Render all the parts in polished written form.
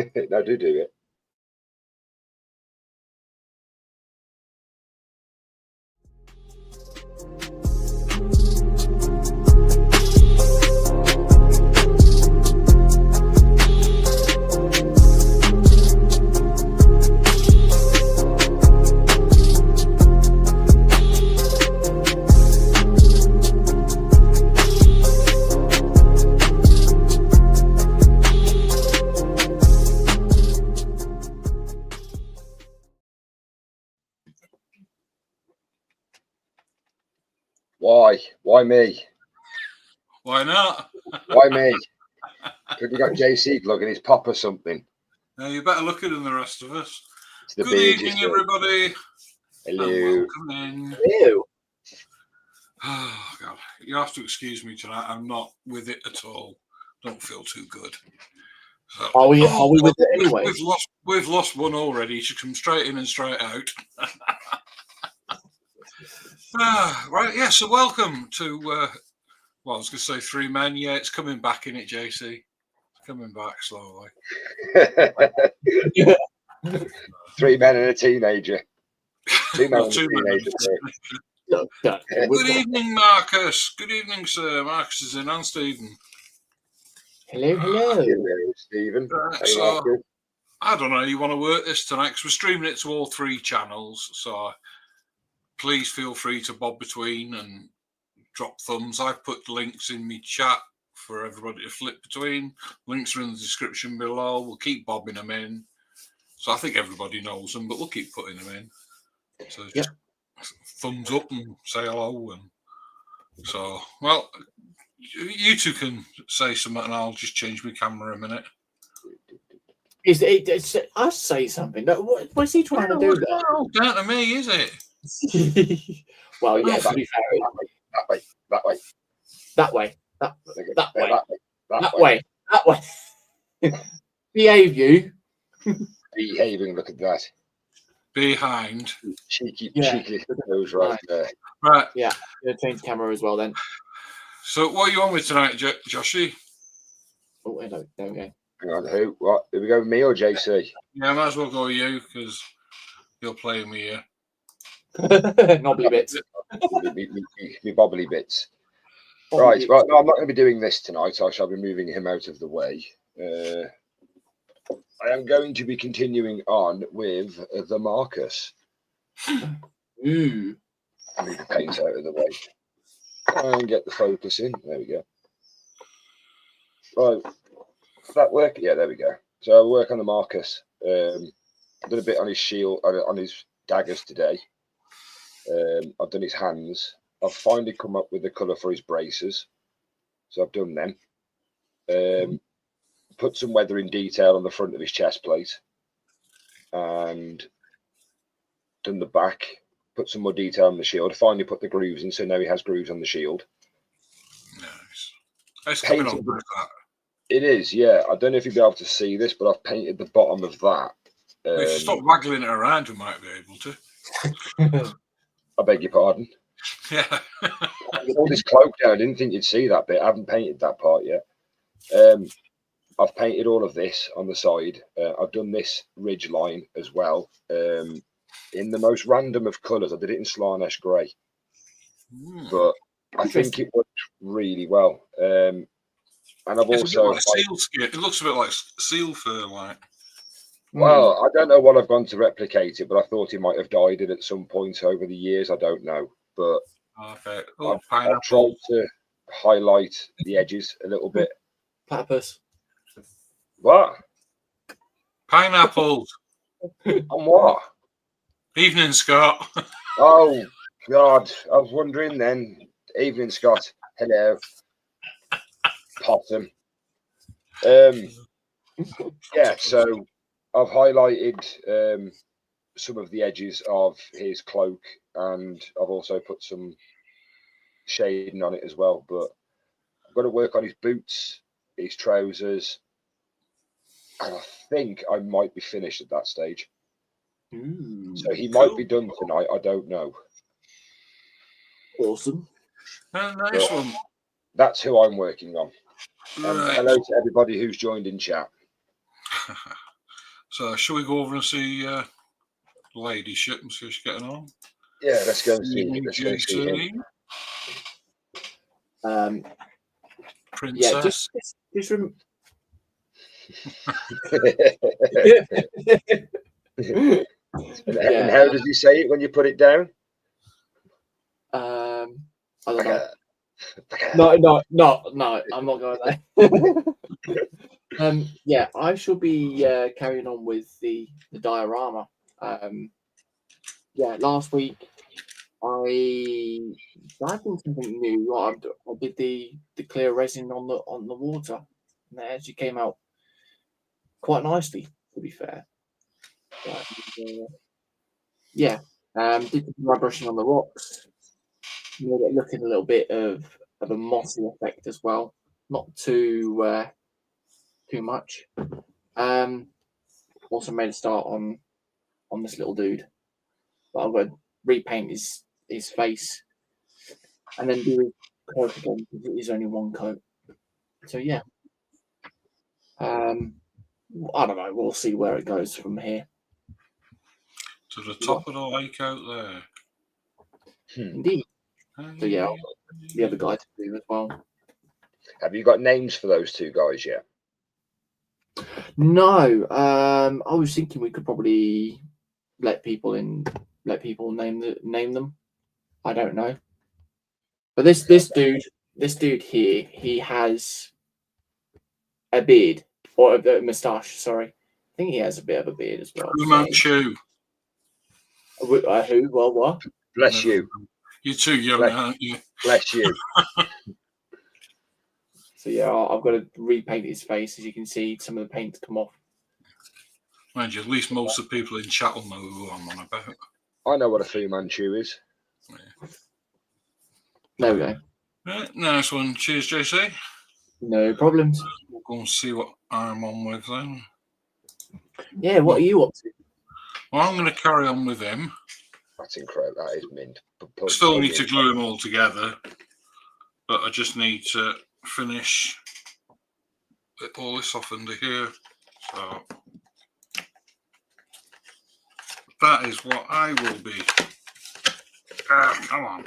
No, do it. Why? Why me? Why not? Why me? Could you got JC looking his pop or something? No, you're better looking than the rest of us. It's the Good beard, evening, everybody. Hello. And welcome in. Hello. Oh, God. You have to excuse me tonight. I'm not with it at all. Don't feel too good. So, Are we with it anyway? We've lost one already. You should come straight in and straight out. Right, yeah, so welcome to, well, I was going to say three men. Yeah, it's coming back in it, JC. It's coming back slowly. 3 men and a teenager. 2 men and a Two men. teenager. Good evening, Marcus. Good evening, sir. Marcus is in, and Stephen. Hello. Hello, Stephen. So, I don't know. You want to work this tonight because we're streaming it to all 3 channels. So, please feel free to bob between and drop thumbs. I've put links in my chat for everybody to flip between. Links are in the description below. We'll keep bobbing them in. So I think everybody knows them, but we'll keep putting them in. So just thumbs up and say hello. And so, well, you two can say something and I'll just change my camera a minute. I'll say something. What's he trying to do there? No, down to me, is it? Well, yeah, to be fair. That way. Behave, you. Behaving, look at that. Behind. Cheeky nose right there. Right. Yeah, I'm going to change camera as well then. So, what are you on with tonight, Joshy? Oh, hello. There we go. Hang on, who? What? Do we go with me or JC? Yeah, I might as well go with you because you're playing me here. Knobbly bits. Me bobbly bits. Right, well, no, I'm not going to be doing this tonight. I shall be moving him out of the way. I am going to be continuing on with the Marcus. Ooh. I move the paint out of the way. And get the focus in. There we go. Right. Does that work? Yeah, there we go. So I work on the Marcus. I did a bit on his shield, on his daggers today. I've done his hands. I've finally come up with the colour for his braces. So I've done them. Put some weathering detail on the front of his chest plate. And done the back. Put some more detail on the shield. Finally put the grooves in, so now he has grooves on the shield. Nice. It's coming on like that. It is, yeah. I don't know if you'll be able to see this, but I've painted the bottom of that. If you stop waggling it around, we might be able to. I beg your pardon. Yeah. All this cloak down, I didn't think you'd see that bit. I haven't painted that part yet. I've painted all of this on the side. I've done this ridge line as well. In the most random of colours. I did it in Slanesh grey. But I think it worked really well. And I've also like seal skin. It looks a bit like seal fur, like. Well, I don't know what I've gone to replicate it, but I thought he might have dyed it at some point over the years. I don't know, but okay. I've tried to highlight the edges a little bit. Platypus. What? Pineapples. On what? Evening, Scott. Oh God, I was wondering then. Evening, Scott. Hello. Possum. Yeah, so I've highlighted some of the edges of his cloak, and I've also put some shading on it as well. But I've got to work on his boots, his trousers, and I think I might be finished at that stage. So he might be done tonight. I don't know. Awesome. Nice one. That's who I'm working on. Right. Hello to everybody who's joined in chat. So, shall we go over and see Ladyship and see how she's getting on? Yeah, let's go and see. Let's go and see him. JC, Yeah, Princess. just rem- And how does he say it when you put it down? I don't know. No, I'm not going there. Yeah, I shall be carrying on with the diorama. Yeah, last week I did something new. I did the clear resin on the water, and it actually came out quite nicely, to be fair. But, yeah, did the dry brushing on the rocks. Made it looking a little bit of a mossy effect as well. Not too much. Also made a start on this little dude. But I'm going to repaint his face and then do his coat again because it is only one coat. So yeah. I don't know. We'll see where it goes from here. To the top of the lake out there. Indeed. So yeah, I've got the other guy to do as well. Have you got names for those two guys yet? No. I was thinking we could probably let people name them. I don't know. But this dude here, he has a beard or a moustache. Sorry, I think he has a bit of a beard as well. Fu Manchu. Who? Well, what? Bless you. You're too young, aren't you? Bless you. So yeah, I've got to repaint his face. As you can see, some of the paint's come off. Mind you, at least most of the people in chat will know who I'm on about. I know what a Fu Manchu is. Yeah. There we go. Right, nice one. Cheers, JC. No problems. We'll go and see what I'm on with then. Yeah, what are you up to? Well, I'm going to carry on with him. That's incredible. That is mint. Still need to glue them all together, but I just need to finish all this off under here. So that is what I will be. Come on.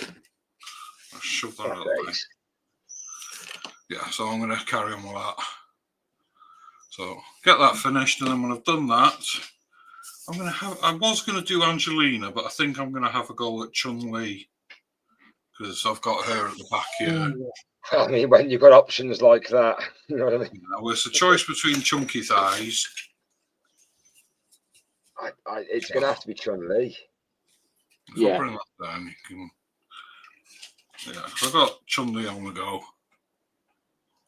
I'll shove that out of the way. Yeah, so I'm going to carry on with that. So get that finished, and then when I've done that, I was going to do Angelina, but I think I'm going to have a go at Chun-Li because I've got her at the back here. I mean, when you've got options like that, you know what I mean? Well, it's a choice between chunky thighs. It's going to have to be Chun-Li. If I bring that down, you can. Yeah, I've got Chun-Li on the go.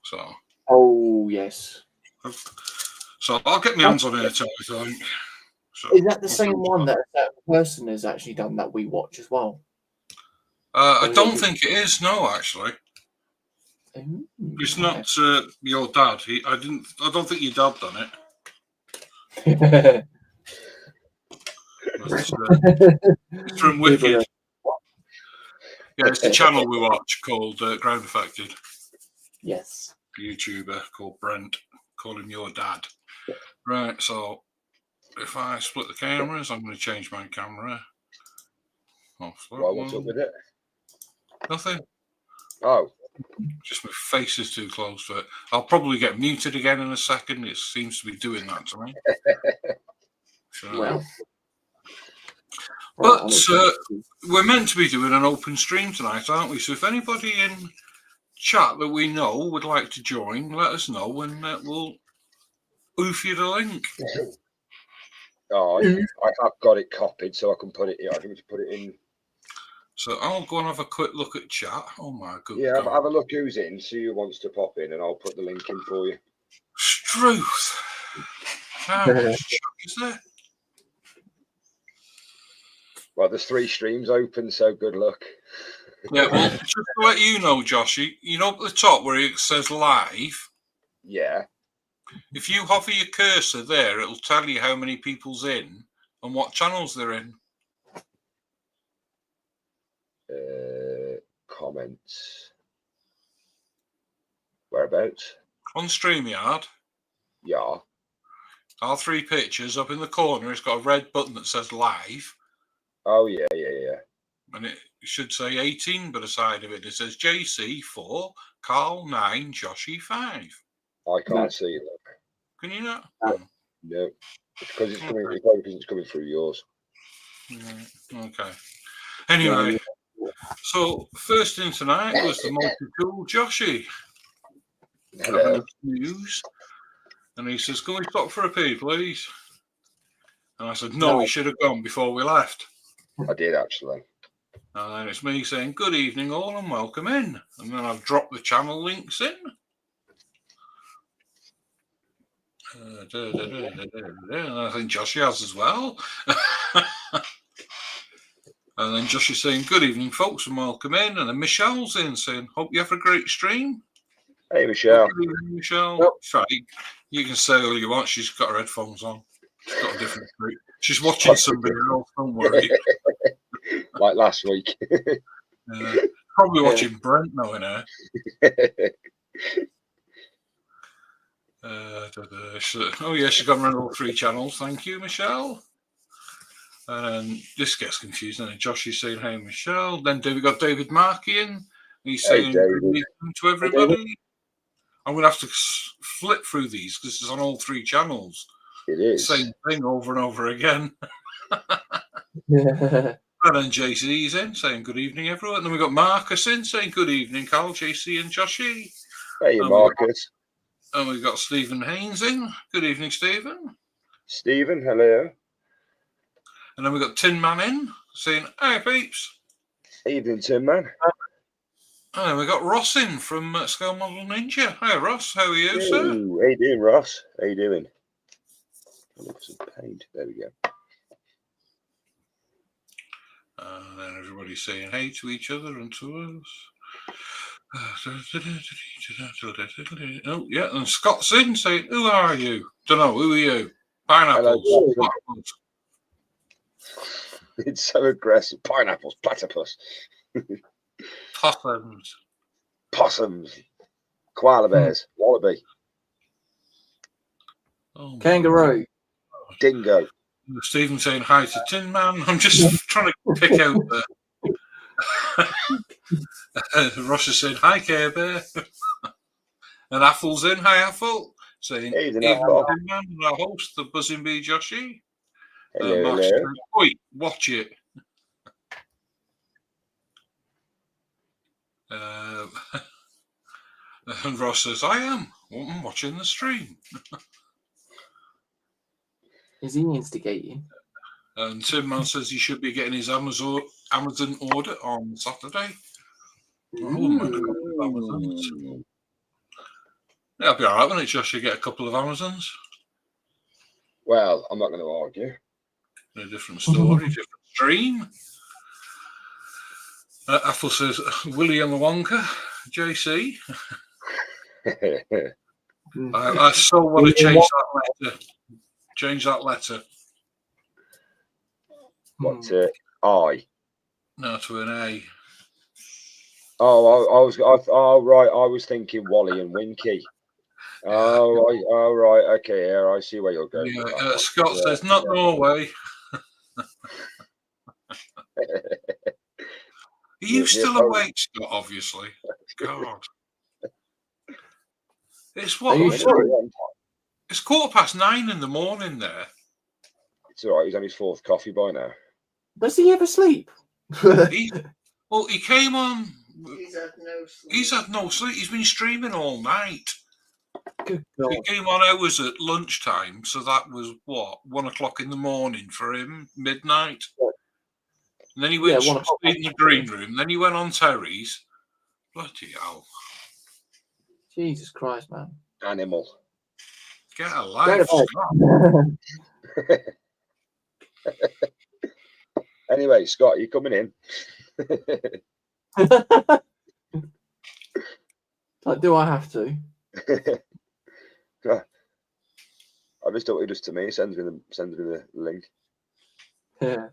So. Oh yes. So I'll get my hands on it, I think. So, is that the same one that person has actually done that we watch as well? I don't think it is. No, actually, it's not your dad. I don't think your dad done it. But, it's from Wicked. Yeah, it's the channel we watch called Ground Affected. Yes. YouTuber called Brent. Call him your dad. Right, so if I split the cameras, I'm going to change my camera. What's up with it? Nothing. Oh. Just my face is too close to it. I'll probably get muted again in a second. It seems to be doing that to me. So, but we're meant to be doing an open stream tonight, aren't we? So if anybody in chat that we know would like to join, let us know and we'll oof you the link. Oh, I have got it copied, so I can put it. I can just put it in. So I'll go and have a quick look at chat. Oh my goodness! Yeah, have a look who's in. See who wants to pop in, and I'll put the link in for you. Struth. How much chat is there? Well, there's 3 streams open, so good luck. Yeah, well, just to let you know, Josh, you know at the top where it says live. Yeah. If you hover your cursor there, it'll tell you how many people's in and what channels they're in. Comments. Whereabouts? On StreamYard. Yeah. Our 3 pictures up in the corner. It's got a red button that says live. Oh, yeah. And it should say 18, but aside of it, it says JC 4, Carl 9, Joshy 5. I can't see it. Look. Can you not? No. It's because it's coming. Okay. It's probably because it's coming through yours. Okay. Anyway, so first in tonight was the multi-tool Joshy. Hello. News. And he says, "Can we stop for a pee, please?" And I said, "No, we should have gone before we left." I did actually. And then it's me saying, "Good evening, all, and welcome in." And then I've dropped the channel links in. And I think Joshy has as well. And then Josh is saying, "Good evening, folks, and welcome in." And then Michelle's in saying, "Hope you have a great stream." Hey, Michelle. Good evening, Michelle. Yep. Right. You can say all you want. She's got her headphones on. She's got a different group. She's watching somebody else. Don't worry. Like last week. Probably watching Brent knowing her. Oh, yeah, she's gone around all 3 channels. Thank you, Michelle. And this gets confusing. And Josh is saying, "Hey, Michelle." Then we got David Markey in. He's saying, "Good evening to everybody." I'm going to have to flip through these because this is on all 3 channels. It is. Same thing over and over again. Yeah. And then JC's in saying, "Good evening, everyone." And then we got Marcus in saying, "Good evening, Carl, JC, and Joshy." Hey, Marcus. And we've got Stephen Haynes in. Good evening, Stephen. Stephen, hello. And then we've got Tin Man in saying, "Hey, peeps." Evening, Tin Man. And then we got Ross in from Scale Model Ninja. Hi, Ross. How are you, sir? How you doing, Ross? How you doing? I'll look for some paint. There we go. And then everybody's saying hey to each other and to us. Oh, yeah, and Scott's in saying, "Who are you?" Don't know. Who are you? Pineapples. It's so aggressive. Pineapples, platypus. Possums. Koala bears. Wallaby. Oh, Kangaroo. Dingo. Stephen saying hi to Tin Man. I'm just trying to pick out the Ross is saying hi, Care Bear. And Apple's in. Hi, Apple. Saying Evening, "Evening, Apple." Tin Man, and our host, the Buzzing Bee Joshy. Hello. Saying, "Oi, watch it." And Ross says, I'm watching the stream." Is he instigating? And Tim Man says he should be getting his Amazon order on Saturday. I wouldn't mind a couple of Amazons. Yeah, it'll be all right, won't it, Josh? You get a couple of Amazons. Well, I'm not going to argue. A different story, different stream. Apple says, "Willie and the Wonka, JC." I so want to change that letter. Change that letter. What's it? I. No, to an A. Oh, right. I was thinking Wally and Winky. Oh, right. Okay, yeah, I see where you're going. Yeah, Scott says, "Not Norway." Are you still awake, Scott? Obviously. God. It's what? It's 9:15 in the morning there. It's all right. He's on his 4th coffee by now. Does he ever sleep? He came on. He's had no sleep. He's been streaming all night. Good God. He came on hours at lunchtime, so that was what, 1 o'clock in the morning for him, midnight. And then he went straight in the green room. Then he went on Terry's. Bloody hell! Jesus Christ, man! Animal. Get a life, Scott. Anyway, Scott, you coming in? Like, do I have to? I just thought he does to me. Sends me the link. Yeah.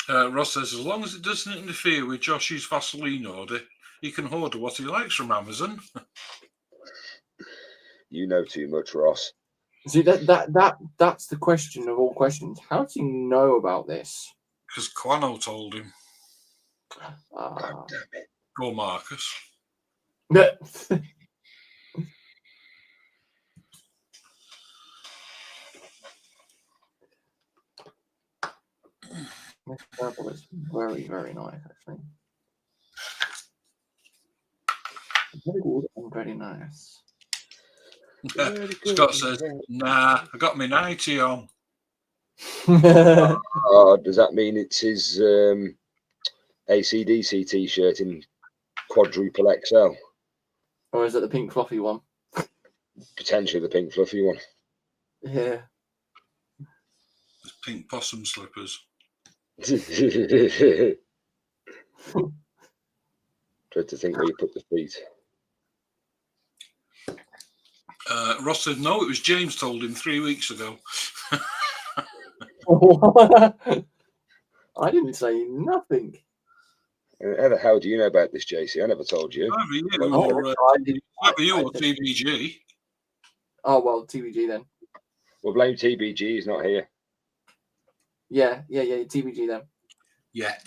Ross says, "As long as it doesn't interfere with Josh's Vaseline order, he can order what he likes from Amazon. You know too much, Ross. See, that's the question of all questions. How do you know about this? Because Quano told him. God damn it. Or Marcus. This purple is very, very nice, actually. Very good and very nice. Scott says, nah, I got my 90 on. Oh, does that mean it's his AC/DC t-shirt in quadruple XL? Or is it the pink fluffy one? Potentially the pink fluffy one. Yeah. Pink possum slippers. Try to think where you put the feet. Ross said, no, it was James told him 3 weeks ago. I didn't say nothing. How the hell do you know about this, JC? I never told you. Either you or TBG. Oh, well, TBG then. Well, blame TBG. He's not here. Yeah, TBG then. Yet.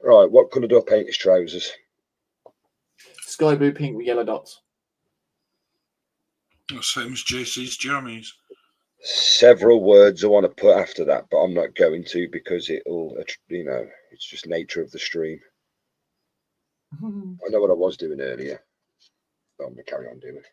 Right, what colour do I paint his trousers? Sky blue, pink with yellow dots. Same as JC's jammies. Several words I want to put after that, but I'm not going to because it'll, it's just nature of the stream. I know what I was doing earlier, but I'm going to carry on doing it.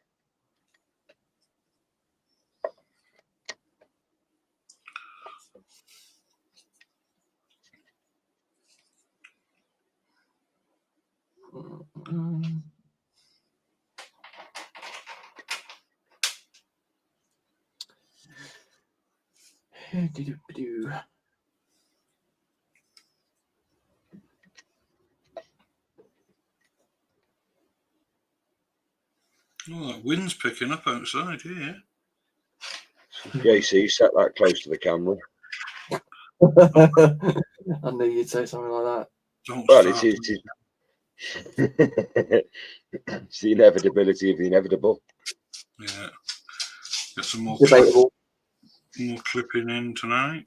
Oh, that wind's picking up outside here. JC, set that close to the camera. I knew you'd say something like that. It's the inevitability of the inevitable. Yeah. Get some more Debatable. More clipping in tonight.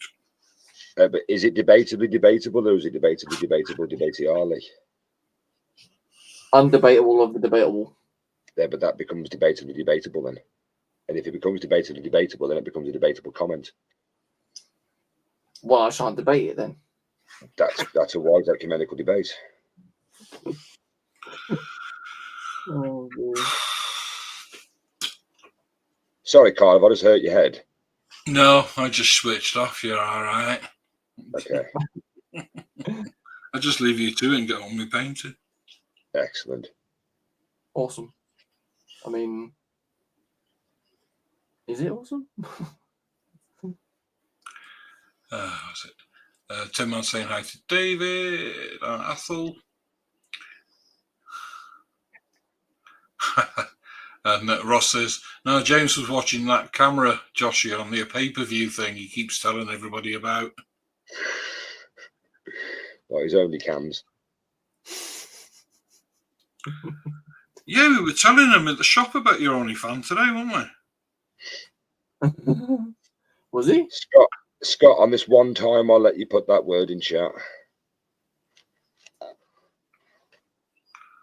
But is it debatably debatable or is it debatably debatable, debatable? Undebatable of the debatable. Yeah, but that becomes debatably debatable then. And if it becomes debatably debatable, then it becomes a debatable comment. Well, I shan't debate it then. That's a wise ecumenical debate. Oh, dear. Sorry, Carl, have I just hurt your head? No, I just switched off. You're all right. Okay. I just leave you to it and get on with painting. Excellent. Awesome. I mean, is it awesome? What's it? Tim Man saying hi to David and Athel. And Ross says, no, James was watching that camera, Joshy, on the pay-per-view thing he keeps telling everybody about. Well, his only cams. Yeah, we were telling him at the shop about your OnlyFans today, weren't we? Was he? Scott, on this one time, I'll let you put that word in chat.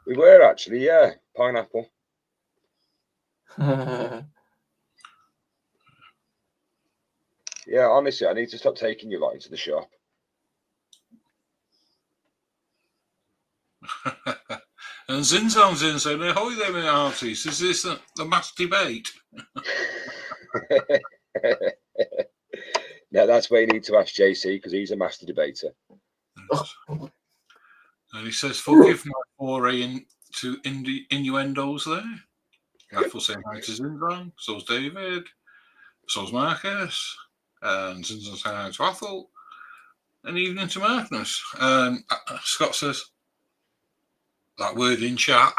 We were actually, yeah. Pineapple. Yeah, honestly, I need to stop taking you lot into the shop. And Zinzan's in saying, ahoy there, my artists. Is this the mass debate? No, that's where you need to ask JC because he's a master debater. And he says, forgive my foray into innuendos there. Apple saying hi to Zinzan. So's David. So's Marcus. And Zinzan saying hi to Athel. And evening to Magnus. And Scott says, that word in chat.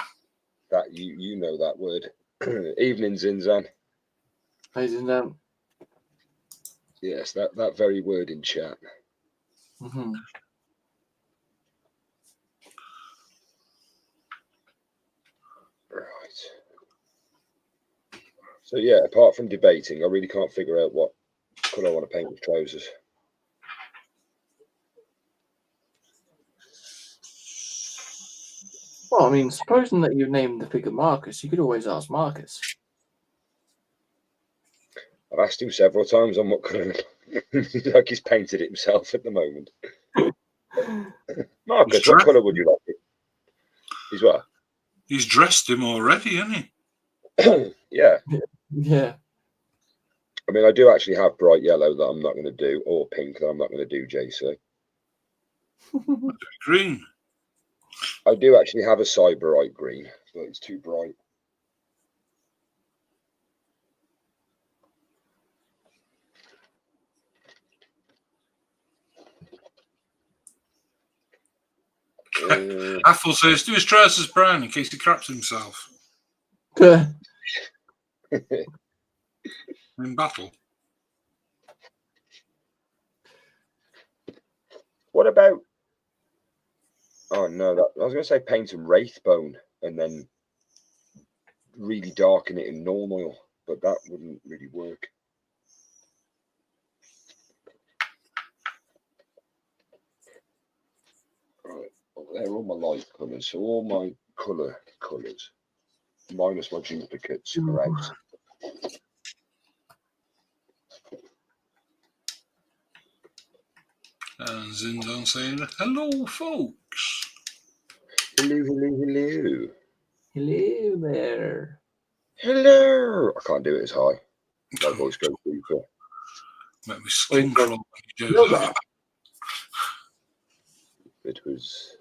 That you know that word. Evening, Zinzan. Hey, Zinzan. Yes, that very word in chat. Mm-hmm. So yeah, apart from debating, I really can't figure out what colour I want to paint with trousers. Well, I mean, supposing that you named the figure Marcus, you could always ask Marcus. I've asked him several times on what colour. Like he's painted it himself at the moment. Marcus, what colour would you like it? He's what? He's dressed him already, hasn't he? Yeah. Yeah. I mean, I do actually have bright yellow that I'm not going to do, or pink that I'm not going to do, JC. Green. I do actually have a cyberite green, but it's too bright. Apple says, do his trousers brown in case he craps himself in battle. What about? Oh no, I was going to say paint a wraithbone and then really darken it in norm oil, but that wouldn't really work. Right, well, they're all my light colours, so all my colours, minus my duplicates, are out. And Zindan saying, hello, folks. Hello. Hello there. Hello. I can't do it as high. My voice goes deeper. Make me skin crawl when you do that. It was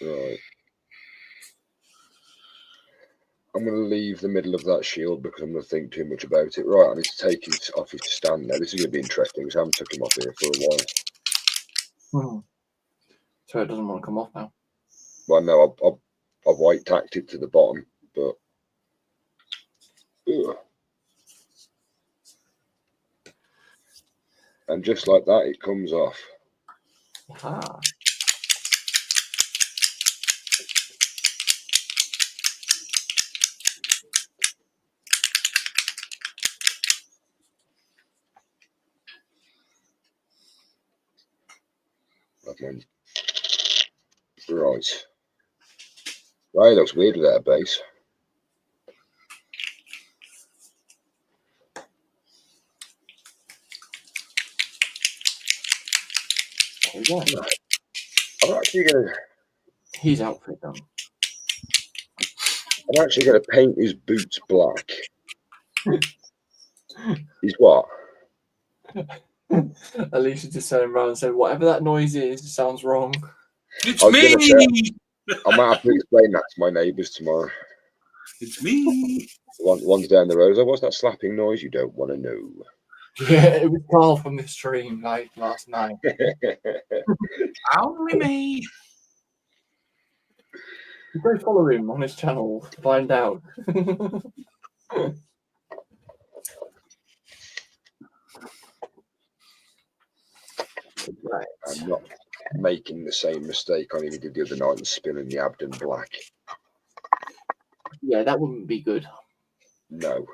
right. I'm going to leave the middle of that shield because I'm going to think too much about it. Right, I need to take it off his stand now. This is going to be interesting because I haven't took him off here for a while. So it doesn't want to come off now. Well, no, I've white tacked it to the bottom, but ugh. And just like that, it comes off. Aha. Right. Right, it looks weird without a base. Right. I'm actually going to... His outfit done. I'm actually going to paint his boots black. He's what? Alicia just turned around and said, whatever that noise is, it sounds wrong. It's me! I might have to explain that to my neighbours tomorrow. It's me! One's down the road. What's that slapping noise? You don't want to know. Yeah, it was Carl from the stream like last night. Only me! You go follow him on his channel to find out. Right. I'm not making the same mistake I nearly did the other night and spilling the Abden black. Yeah, that wouldn't be good. No.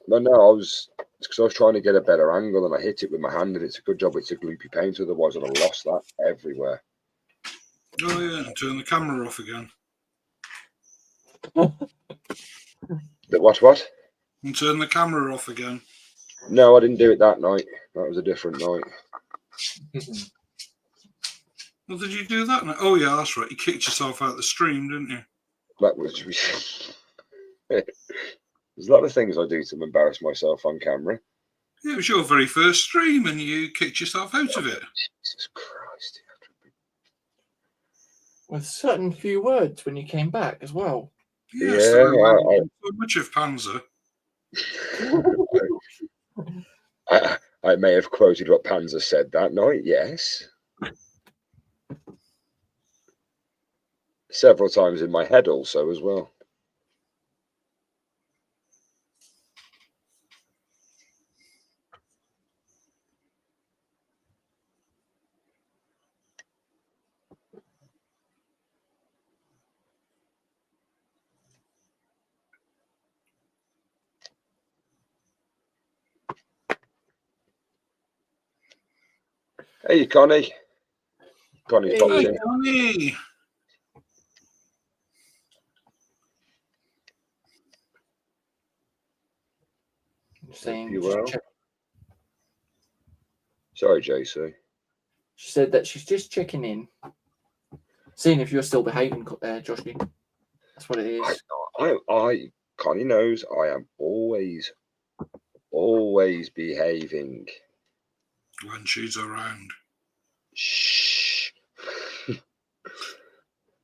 No, it's because I was trying to get a better angle and I hit it with my hand, and it's a good job it's a gloopy paint, otherwise I'd have lost that everywhere. Oh yeah, turn the camera off again. What? And turn the camera off again. No, I didn't do it that night. That was a different night. Well, did you do that? Oh yeah, that's right. You kicked yourself out of the stream, didn't you? That was... There's a lot of things I do to embarrass myself on camera. Yeah, it was your very first stream and you kicked yourself out of it. Jesus Christ. With certain few words when you came back as well. Yeah, so much of Panzer. I may have quoted what Panzer said that night, yes. Several times in my head also as well. Hey, Connie. Connie's popped Hey. in. Connie. Saying, You well? Sorry, JC. She said that she's just checking in, seeing if you're still behaving, Joshie. That's what it is. Connie knows I am always behaving. When she's around. Shh.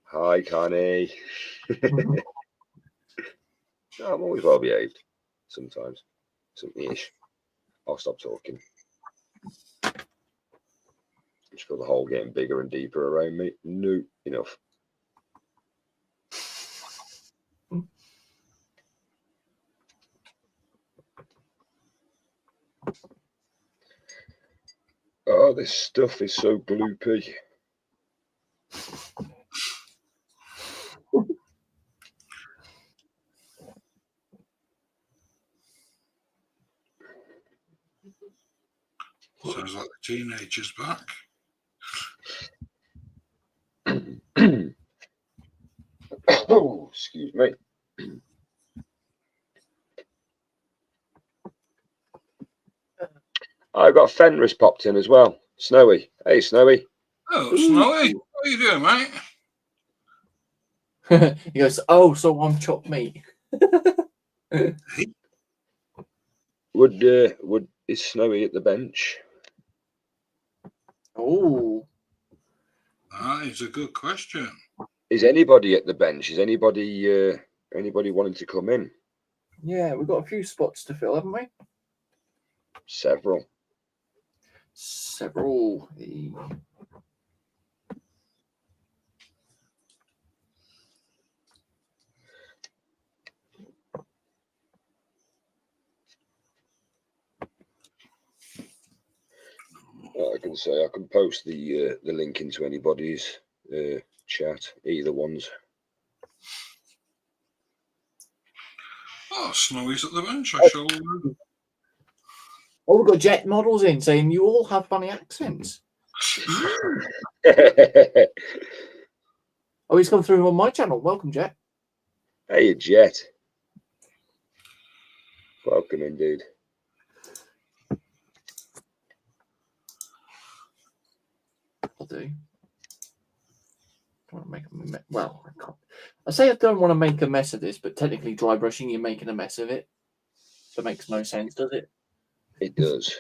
Hi, Connie. No, I'm always well behaved. Sometimes. Something-ish. I'll stop talking. I just feel the hole getting bigger and deeper around me. No, enough. Oh, this stuff is so gloopy. Sounds like the teenager's back. Oh, excuse me. I've got Fenris popped in as well. Snowy. Hey, Snowy. Oh, Snowy. What are you doing, mate? He goes, oh, so I'm chopped meat. Is Snowy at the bench? Oh. That is a good question. Is anybody at the bench? Is anybody wanting to come in? Yeah, we've got a few spots to fill, haven't we? Several. Several. I can say I can post the link into anybody's chat. Either ones. Oh, Snowy's at the bench. I shall. Oh, we've got Jet Models in saying you all have funny accents. Oh, he's come through on my channel. Welcome, Jet. Hey, Jet. Welcome indeed. I'll do. Don't want to make a well, I can't. I say I don't want to make a mess of this, but technically dry brushing, you're making a mess of it. That makes no sense, does it? It does.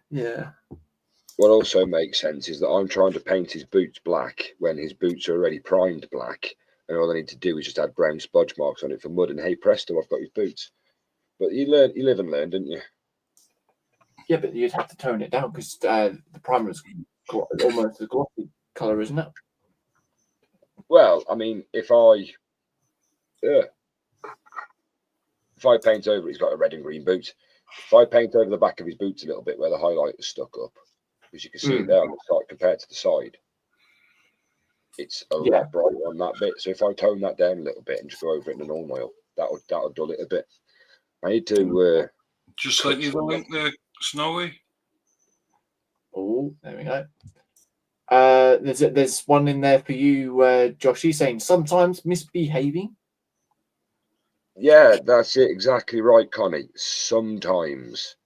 Yeah. What also makes sense is that I'm trying to paint his boots black when his boots are already primed black, and all I need to do is just add brown smudge marks on it for mud, and hey presto, I've got his boots. But you live and learn, didn't you? Yeah, but you'd have to tone it down because the primer is almost a glossy colour, isn't it? Well, I mean, if I paint over, he's got a red and green boot. If I paint over the back of his boots a little bit where the highlight is stuck up, as you can see there on the side compared to the side, it's a lot brighter on that bit. So if I tone that down a little bit and just go over it in an oil, that'll dull it a bit. I need to just sent you the link there, Snowy. Oh, there we go. There's one in there for you, Josh. He's saying sometimes misbehaving. Yeah, that's it. Exactly right, Connie. Sometimes.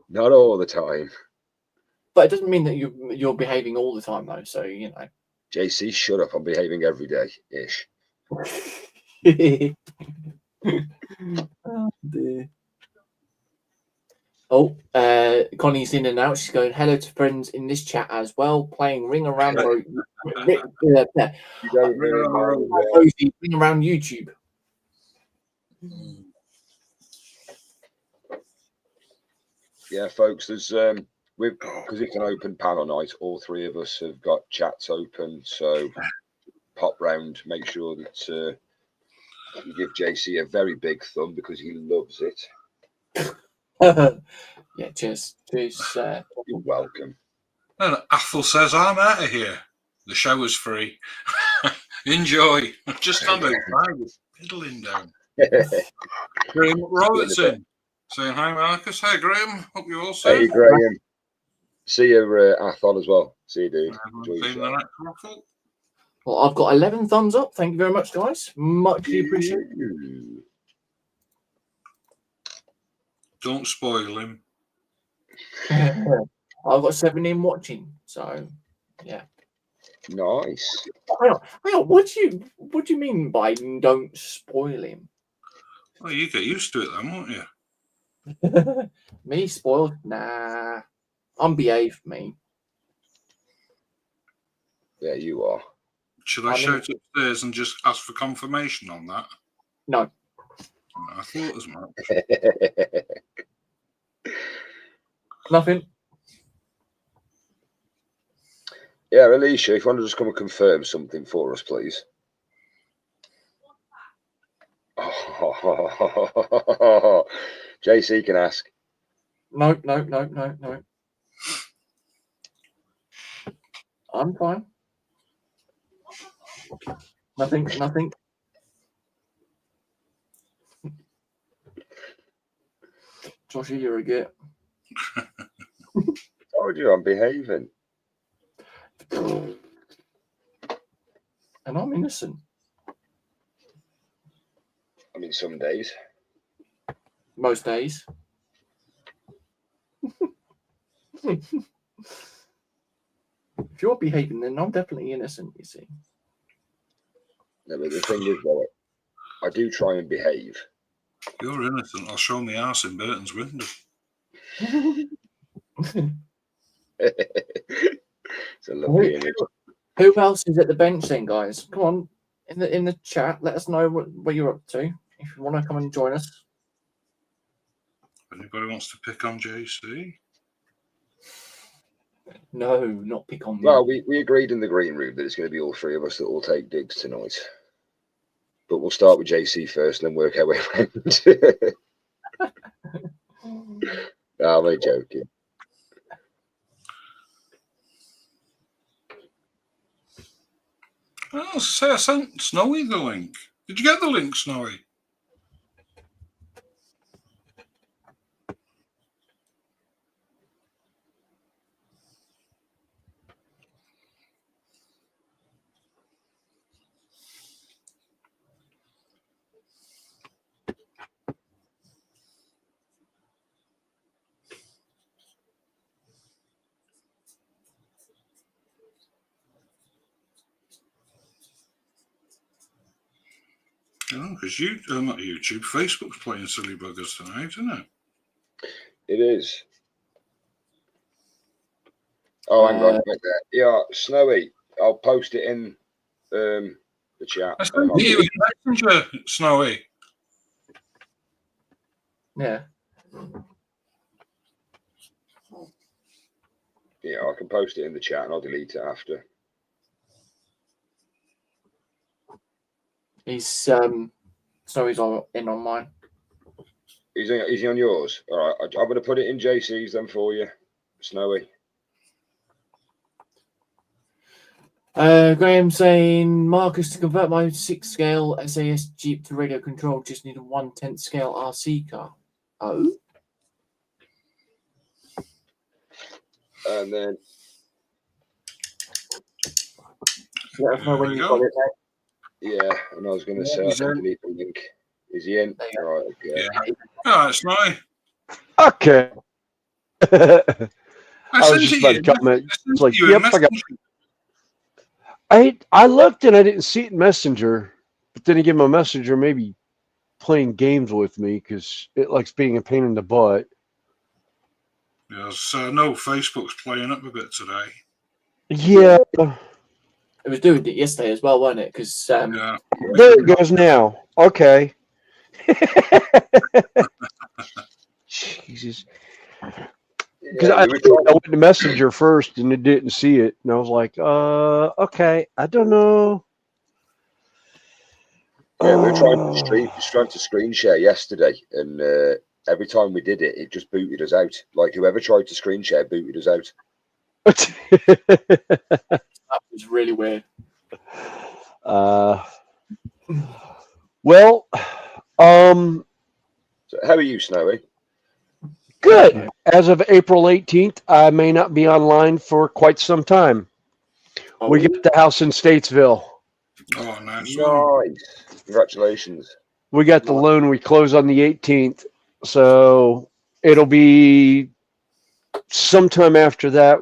Not all the time. But it doesn't mean that you're behaving all the time, though. So you know. JC, shut up. I'm behaving every day ish. Oh, dear. Oh, Connie's in and out. She's going hello to friends in this chat as well, playing Ring Around Ring Around YouTube. Yeah, folks, there's because it's an open panel night, all three of us have got chats open, so pop round, make sure that you give JC a very big thumb because he loves it. Yeah, cheers. You're welcome. And Athel says, I'm out of here. The shower's free. Enjoy. Just stand outside with fiddling down. Graham Robertson Saying hi, Marcus. Hi, Graham. Hope you're all Hey, safe. Graham. See you, Athol, as well. See you, dude. Enjoy Seen the yourself. next raffle. Well, I've got 11 thumbs up. Thank you very much, guys. Muchly appreciated. Don't spoil him. I've got 17 watching, so yeah. Nice. Hang on. What do you mean by don't spoil him? Well, you get used to it then, won't you? Me spoiled? Nah. I'm behaved, me. Yeah, you are. Should I shout upstairs and just ask for confirmation on that? No. I thought as much. Nothing. Yeah, Alicia, if you want to just come and confirm something for us, please. Oh, JC can ask. No. I'm fine. Nothing. Joshy, you're a git. Told you I'm behaving. And I'm innocent. I mean, some days. Most days. If you're behaving, then I'm definitely innocent, you see. No, but the thing is, though, I do try and behave. You're innocent. I'll show my ass in Burton's window. It's a lovely image. Who else is at the bench then, guys? Come on, in the chat, let us know what you're up to. If you want to come and join us. Anybody wants to pick on JC? No, not pick on me. Well, we agreed in the green room that it's going to be all three of us that will take digs tonight. But we'll start with JC first and then work our way around. No, I'm only joking. Oh, say I sent Snowy the link. Did you get the link, Snowy? Because not YouTube, Facebook's playing silly buggers tonight, isn't it? It is. Oh, hang on. Yeah, Snowy. I'll post it in the chat. I sent you in Messenger, Snowy. Yeah. Yeah, I can post it in the chat and I'll delete it after. He's Snowy's in on mine. Is he on yours? All right, I'm going to put it in JC's then for you, Snowy. Graham saying, Marcus, to convert my 6-scale SAS Jeep to radio control, just need a 1/10 scale RC car. Oh? And then... Let us know when you've got it, mate. Yeah, and I was going to say, I can delete the link. Is he in? All right, okay. Yeah. All right, Snowy. Okay. I was just about to comment. It's like, yep, I looked and I didn't see it in Messenger, but then again, my Messenger may be playing games with me because it likes being a pain in the butt. Yes, no, Facebook's playing up a bit today. Yeah. It was doing it yesterday as well, wasn't it? Because yeah. There it goes now. Okay. Jesus. Because I went to Messenger first and it didn't see it, and I was like, okay, I don't know. Yeah, we were trying to screen share yesterday, and every time we did it, it just booted us out. Like whoever tried to screen share booted us out. that was really weird. Well, So how are you, Snowy? Good. As of April 18th, I may not be online for quite some time. We Oh, got the house in Statesville. Oh, nice one. Nice. Congratulations. We got the Nice. loan. We close on the 18th. So it'll be sometime after that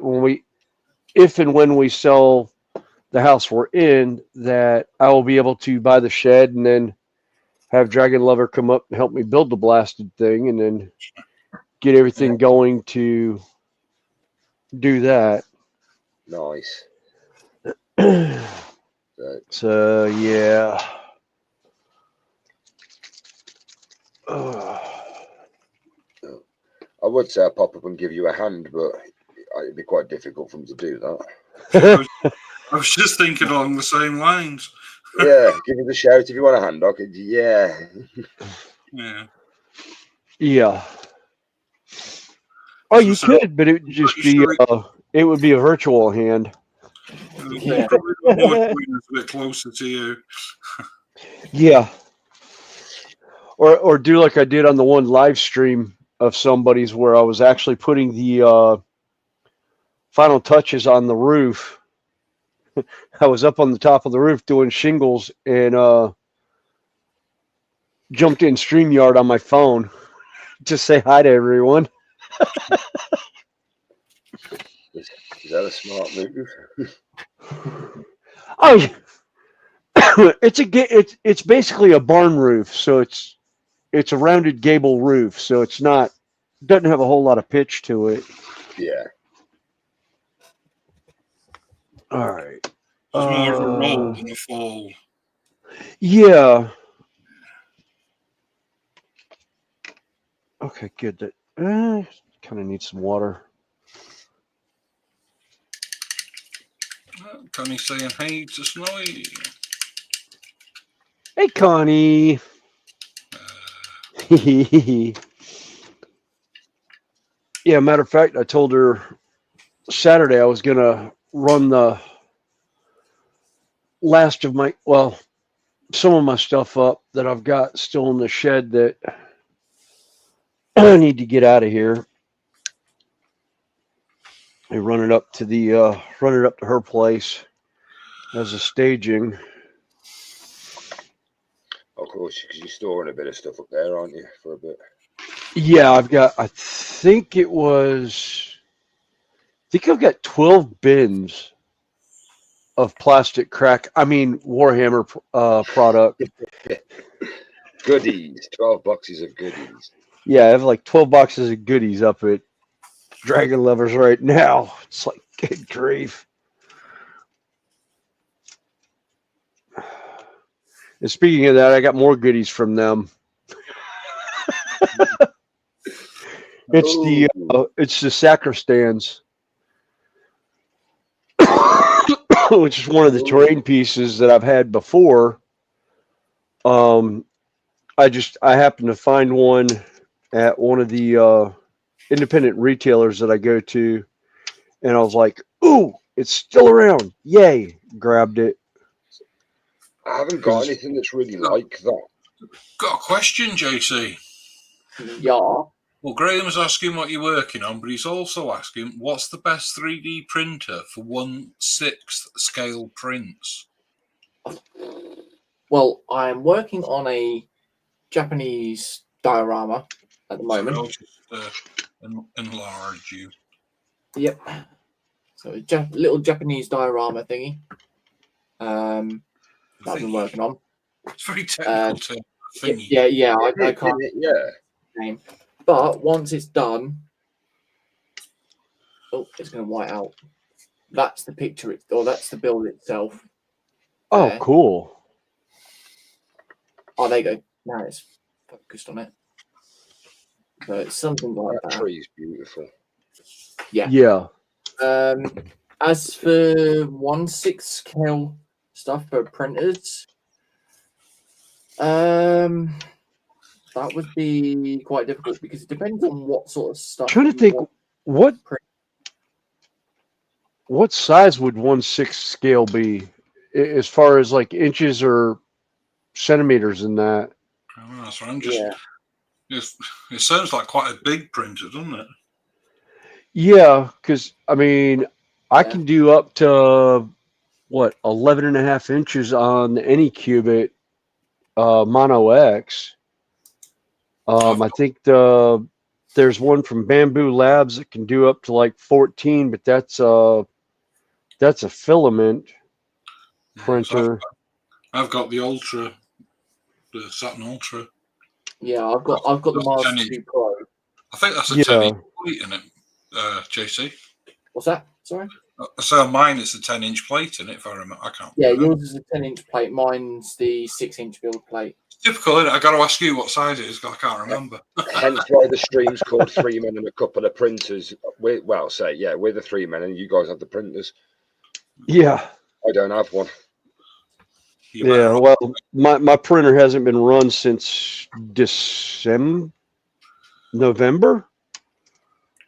if and when we sell the house we're in, that I will be able to buy the shed and then have Dragon Lover come up and help me build the blasted thing and then get everything going to do that. Nice. So, yeah. I would say I'd pop up and give you a hand, but it'd be quite difficult for me to do that. I was just thinking along the same lines. Yeah, give me the shout if you want a hand. I could, yeah. Yeah. Yeah. Oh, you could, but it would just be it would be a virtual hand. Yeah. Probably more a bit closer to you. Yeah. Or do like I did on the one live stream of somebody's where I was actually putting the final touches on the roof. I was up on the top of the roof doing shingles and jumped in StreamYard on my phone to say hi to everyone. Is that a smart move? Oh, it's basically a barn roof, so it's a rounded gable roof, so doesn't have a whole lot of pitch to it. Yeah. All right. It's more of a roll than a fall. Yeah. Okay, good. That kind of need some water. Connie saying hey to Snowy. Hey, Connie. Yeah, matter of fact, I told her Saturday I was going to run the last of some of my stuff up that I've got still in the shed that I need to get out of here. I run it up to her place as a staging. Of course, because you're storing a bit of stuff up there, aren't you, for a bit? Yeah, I think I've got 12 bins of plastic Warhammer product. Goodies. 12 boxes of goodies. Yeah, I have like 12 boxes of goodies up at Dragon Lovers right now. It's like, good grief. And speaking of that, I got more goodies from them. It's the sacristans, which is one of the terrain pieces that I've had before. I happened to find one at one of the independent retailers that I go to, and I was like, "Ooh, it's still around! Yay!" Grabbed it. I haven't got anything that's really like that. Got a question, JC. Yeah. Well, Graham's asking what you're working on, but he's also asking what's the best 3D printer for 1/6 scale prints? Well, I'm working on a Japanese diorama at the moment. So I'll just enlarge you. Yep. So a little Japanese diorama thingy. That I've been working on. It's very technical term. Thingy. Yeah. I can't. Yeah. Name. But once it's done, it's going to white out. That's the picture, that's the build itself. Oh, there. Cool. Oh, there you go. Now it's focused on it. So it's something like that. That tree is beautiful. Yeah. Yeah. As for 1/6 scale stuff for printers, that would be quite difficult because it depends on what sort of stuff. I'm trying to think what size would 1/6 scale be as far as like inches or centimeters in that? So I'm just It sounds like quite a big printer, doesn't it? Yeah, because I mean, I Yeah. can do up to what 11.5 inches on any Cubit Mono X. I think there's one from Bamboo Labs that can do up to like 14, but that's a filament Yeah, so printer. I've got the Ultra, the Saturn Ultra. Yeah, I've got the That's Mars 10 inch. 2 Pro. I think that's a Yeah. 10 inch plate in it, JC. What's that? Sorry. So mine is a 10 inch plate in it, if I remember. I can't. Yeah, remember. yours is a 10-inch plate. Mine's the 6-inch build plate. Typical, isn't it? I got to ask you what size it is, 'cause I can't remember. Hence why the stream's called 3 Men and a Couple of Printers. We're the 3 men and you guys have the printers. Yeah. I don't have one. You better Yeah. off- Well, my printer hasn't been run since November.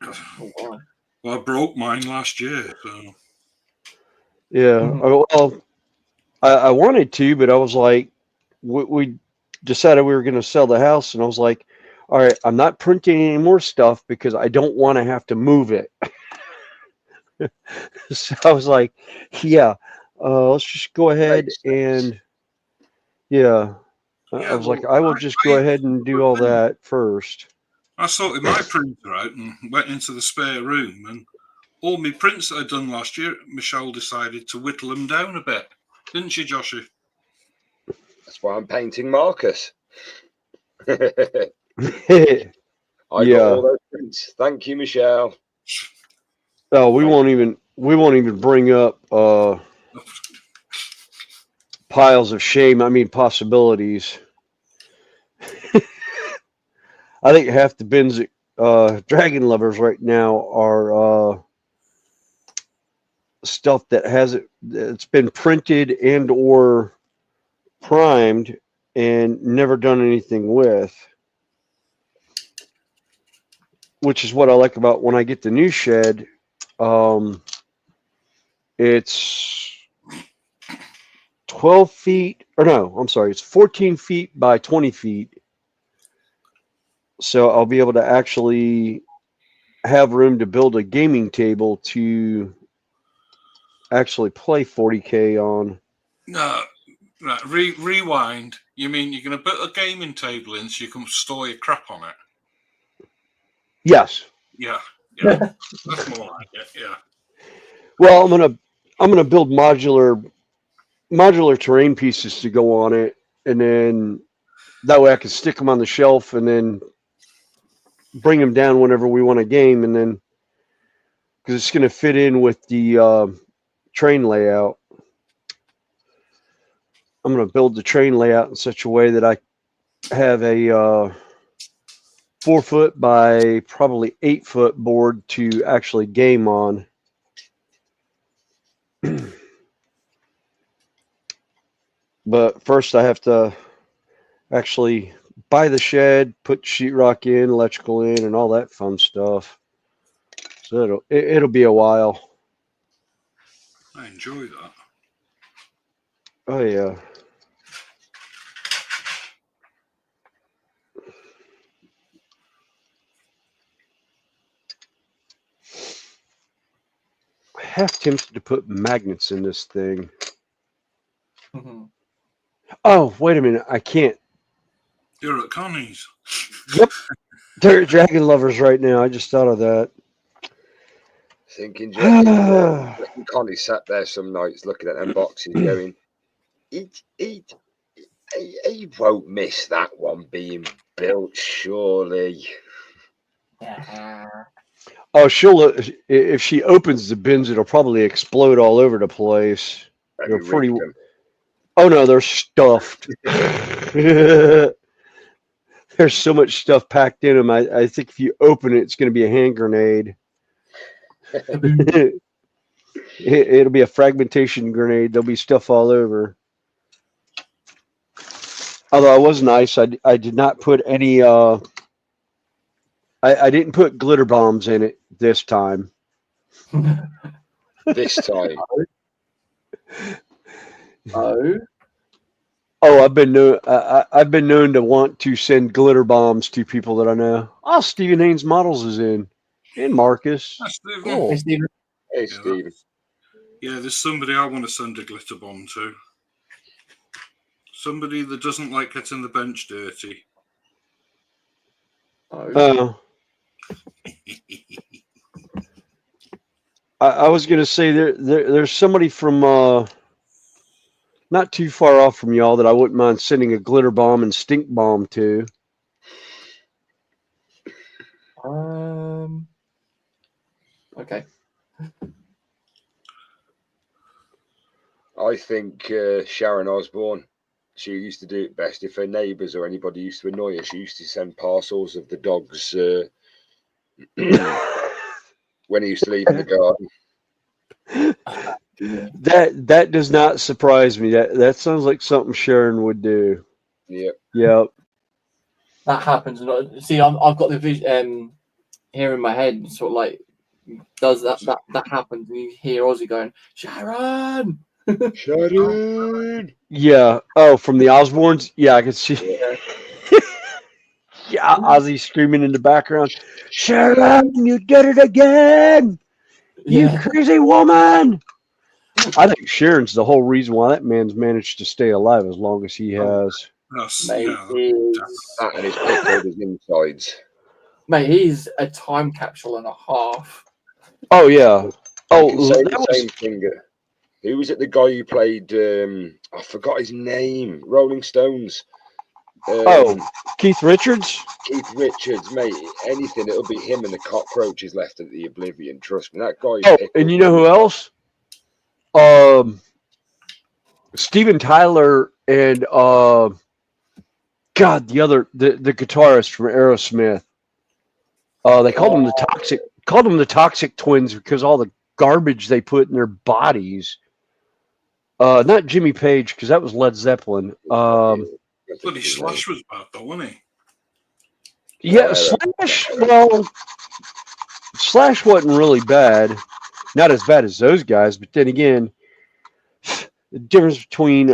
Oh, wow. Well, I broke mine last year, so Yeah. Mhm. Well, I wanted to, but I was like, we decided we were going to sell the house, and I was like, all right, I'm not printing any more stuff because I don't want to have to move it. So I was like, yeah, let's just go ahead Makes sense. and yeah. Yeah, I was like, well, I will just go ahead and do all that first. I sorted my printer out and went into the spare room, and all my prints that I'd done last year, Michelle decided to whittle them down a bit, didn't she, Joshy? That's why I'm painting Marcus. I Yeah. got all those prints. Thank you, Michelle. Oh, we won't even bring up piles of shame. I mean possibilities. I think half the bins at Dragon Lovers right now are stuff that it's been printed and or primed and never done anything with. Which is what I like about when I get the new shed. It's 12 feet, or no, I'm sorry, it's 14 feet by 20 feet. So I'll be able to actually have room to build a gaming table to actually play 40K on. No, right, rewind. You mean you're going to put a gaming table in so you can store your crap on it? Yes. Yeah, that's more like it. Yeah. Well, I'm gonna build modular terrain pieces to go on it, and then that way I can stick them on the shelf and then bring them down whenever we want a game, and then because it's going to fit in with the train layout. I'm going to build the train layout in such a way that I have a 4 foot by probably 8 foot board to actually game on. But first I have to actually buy the shed, put sheetrock in, electrical in, and all that fun stuff. So it'll be a while. I enjoy that. Oh yeah. Half tempted to put magnets in this thing. Mhm. Oh, wait a minute. I can't. You're at Connie's. Yep. They're at Dragon Lovers right now. I just thought of that. Thinking, Connie sat there some nights looking at them boxes going, he won't miss that one being built, surely. Yeah. Oh, if she opens the bins, it'll probably explode all over the place. They're pretty. Oh no, they're stuffed. There's so much stuff packed in them. I think if you open it, it's going to be a hand grenade. It'll be a fragmentation grenade. There'll be stuff all over. Although I was nice, I did not put any. I didn't put glitter bombs in it this time. This time. Oh. Oh, I've been known to want to send glitter bombs to people that I know. Oh, Stephen Haynes Models is in, and Marcus. That's the- Cool. Hey, Stephen. Hey, Yeah, Stephen. Yeah, there's somebody I want to send a glitter bomb to. Somebody that doesn't like getting the bench dirty. Oh, I was gonna say there's somebody from not too far off from y'all that I wouldn't mind sending a glitter bomb and stink bomb to. okay. I think Sharon Osbourne, she used to do it best if her neighbours or anybody used to annoy her. She used to send parcels of the dogs when he used to leave in the garden. That does not surprise me. That sounds like something Sharon would do. Yep. Yep. That happens. See, I've got the vision here in my head, sort of like, does that happens, and you hear Ozzy going, Sharon! Sharon! Yeah. Oh, from the Osbournes? Yeah, I could see. Yeah. Yeah, Ozzy screaming in the background, Sharon, you did it again! You Yeah. crazy woman! I think Sharon's the whole reason why that man's managed to stay alive as long as he has. That's, Mate, yeah, That and his pickled his insides. mate, he's a time capsule and a half. Oh yeah. I Oh, can say the that was same thing. Who was it? The guy who played? I forgot his name. Rolling Stones. Keith Richards. Keith Richards, mate. Anything, it'll be him and the cockroaches left at the oblivion. Trust me, that guy. Oh, and you know who else? Steven Tyler and God, the guitarist from Aerosmith. They called them the toxic twins because all the garbage they put in their bodies. Not Jimmy Page, because that was Led Zeppelin. Bloody Slash was bad though, wasn't he? Yeah, Slash. Well, Slash wasn't really bad, not as bad as those guys. But then again, the difference between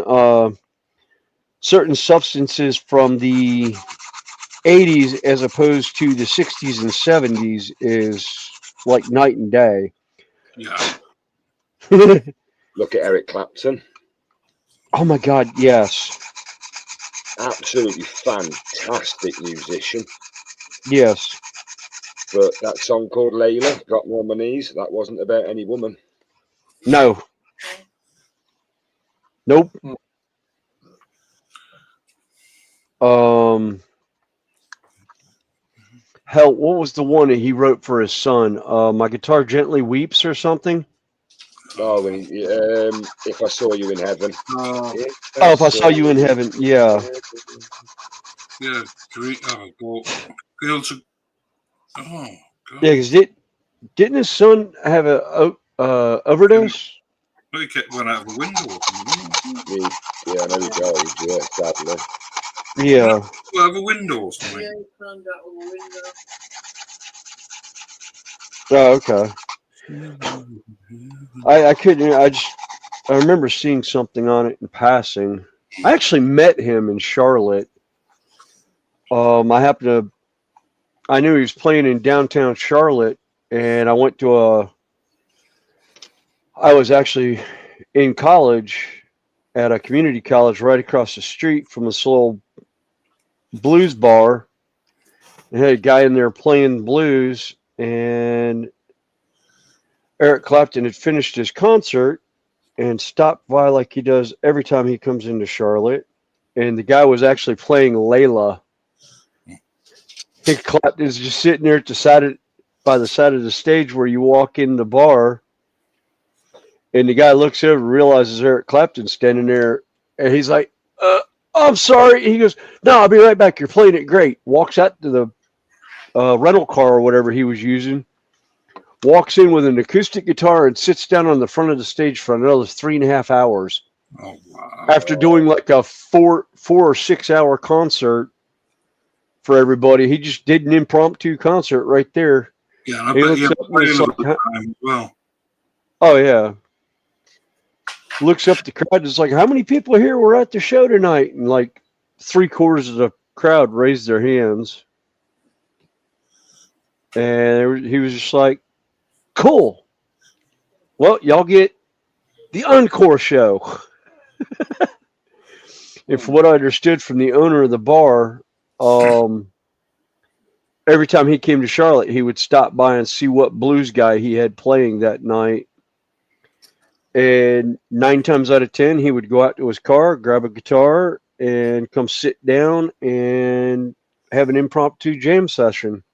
certain substances from the 80s as opposed to the 60s and 70s is like night and day. Yeah. Look at Eric Clapton. Oh my God, yes. Absolutely fantastic musician. Yes. But that song called Layla, Got Me on My Knees, that wasn't about any woman. No. Nope. Hell, what was the one that he wrote for his son? My Guitar Gently Weeps or something? Oh, when he, If I Saw You in Heaven. If I Saw You in Heaven, yeah. Yeah, oh, God. Oh, God. Yeah, because didn't his son have a overdose? He went out of the window or something. Yeah, I know he died, yeah, sadly. Yeah. Out of a window or something. Yeah, he climbed out of a window. Oh, okay. I couldn't. I remember seeing something on it in passing. I actually met him in Charlotte. I knew he was playing in downtown Charlotte, and I was actually in college at a community college right across the street from this little blues bar. They had a guy in there playing blues, and Eric Clapton had finished his concert and stopped by like he does every time he comes into Charlotte. And the guy was actually playing Layla. Eric Clapton's just sitting there by the side of the stage where you walk in the bar. And the guy looks over and realizes Eric Clapton's standing there. And he's like, I'm sorry. He goes, no, I'll be right back. You're playing it great. Walks out to the rental car or whatever he was using. Walks in with an acoustic guitar and sits down on the front of the stage for another 3.5 hours. Oh, wow. After doing like a 4 or 6 hour concert for everybody, he just did an impromptu concert right there. Yeah, and I bet you have to play another time as well. Oh yeah. looks up at the crowd. It's like, how many people here were at the show tonight? And like 3/4 of the crowd raised their hands. And he was just like, cool. Well, y'all get the encore show. And from what I understood from the owner of the bar, every time he came to Charlotte, he would stop by and see what blues guy he had playing that night. And 9 times out of 10, he would go out to his car, grab a guitar, and come sit down and have an impromptu jam session.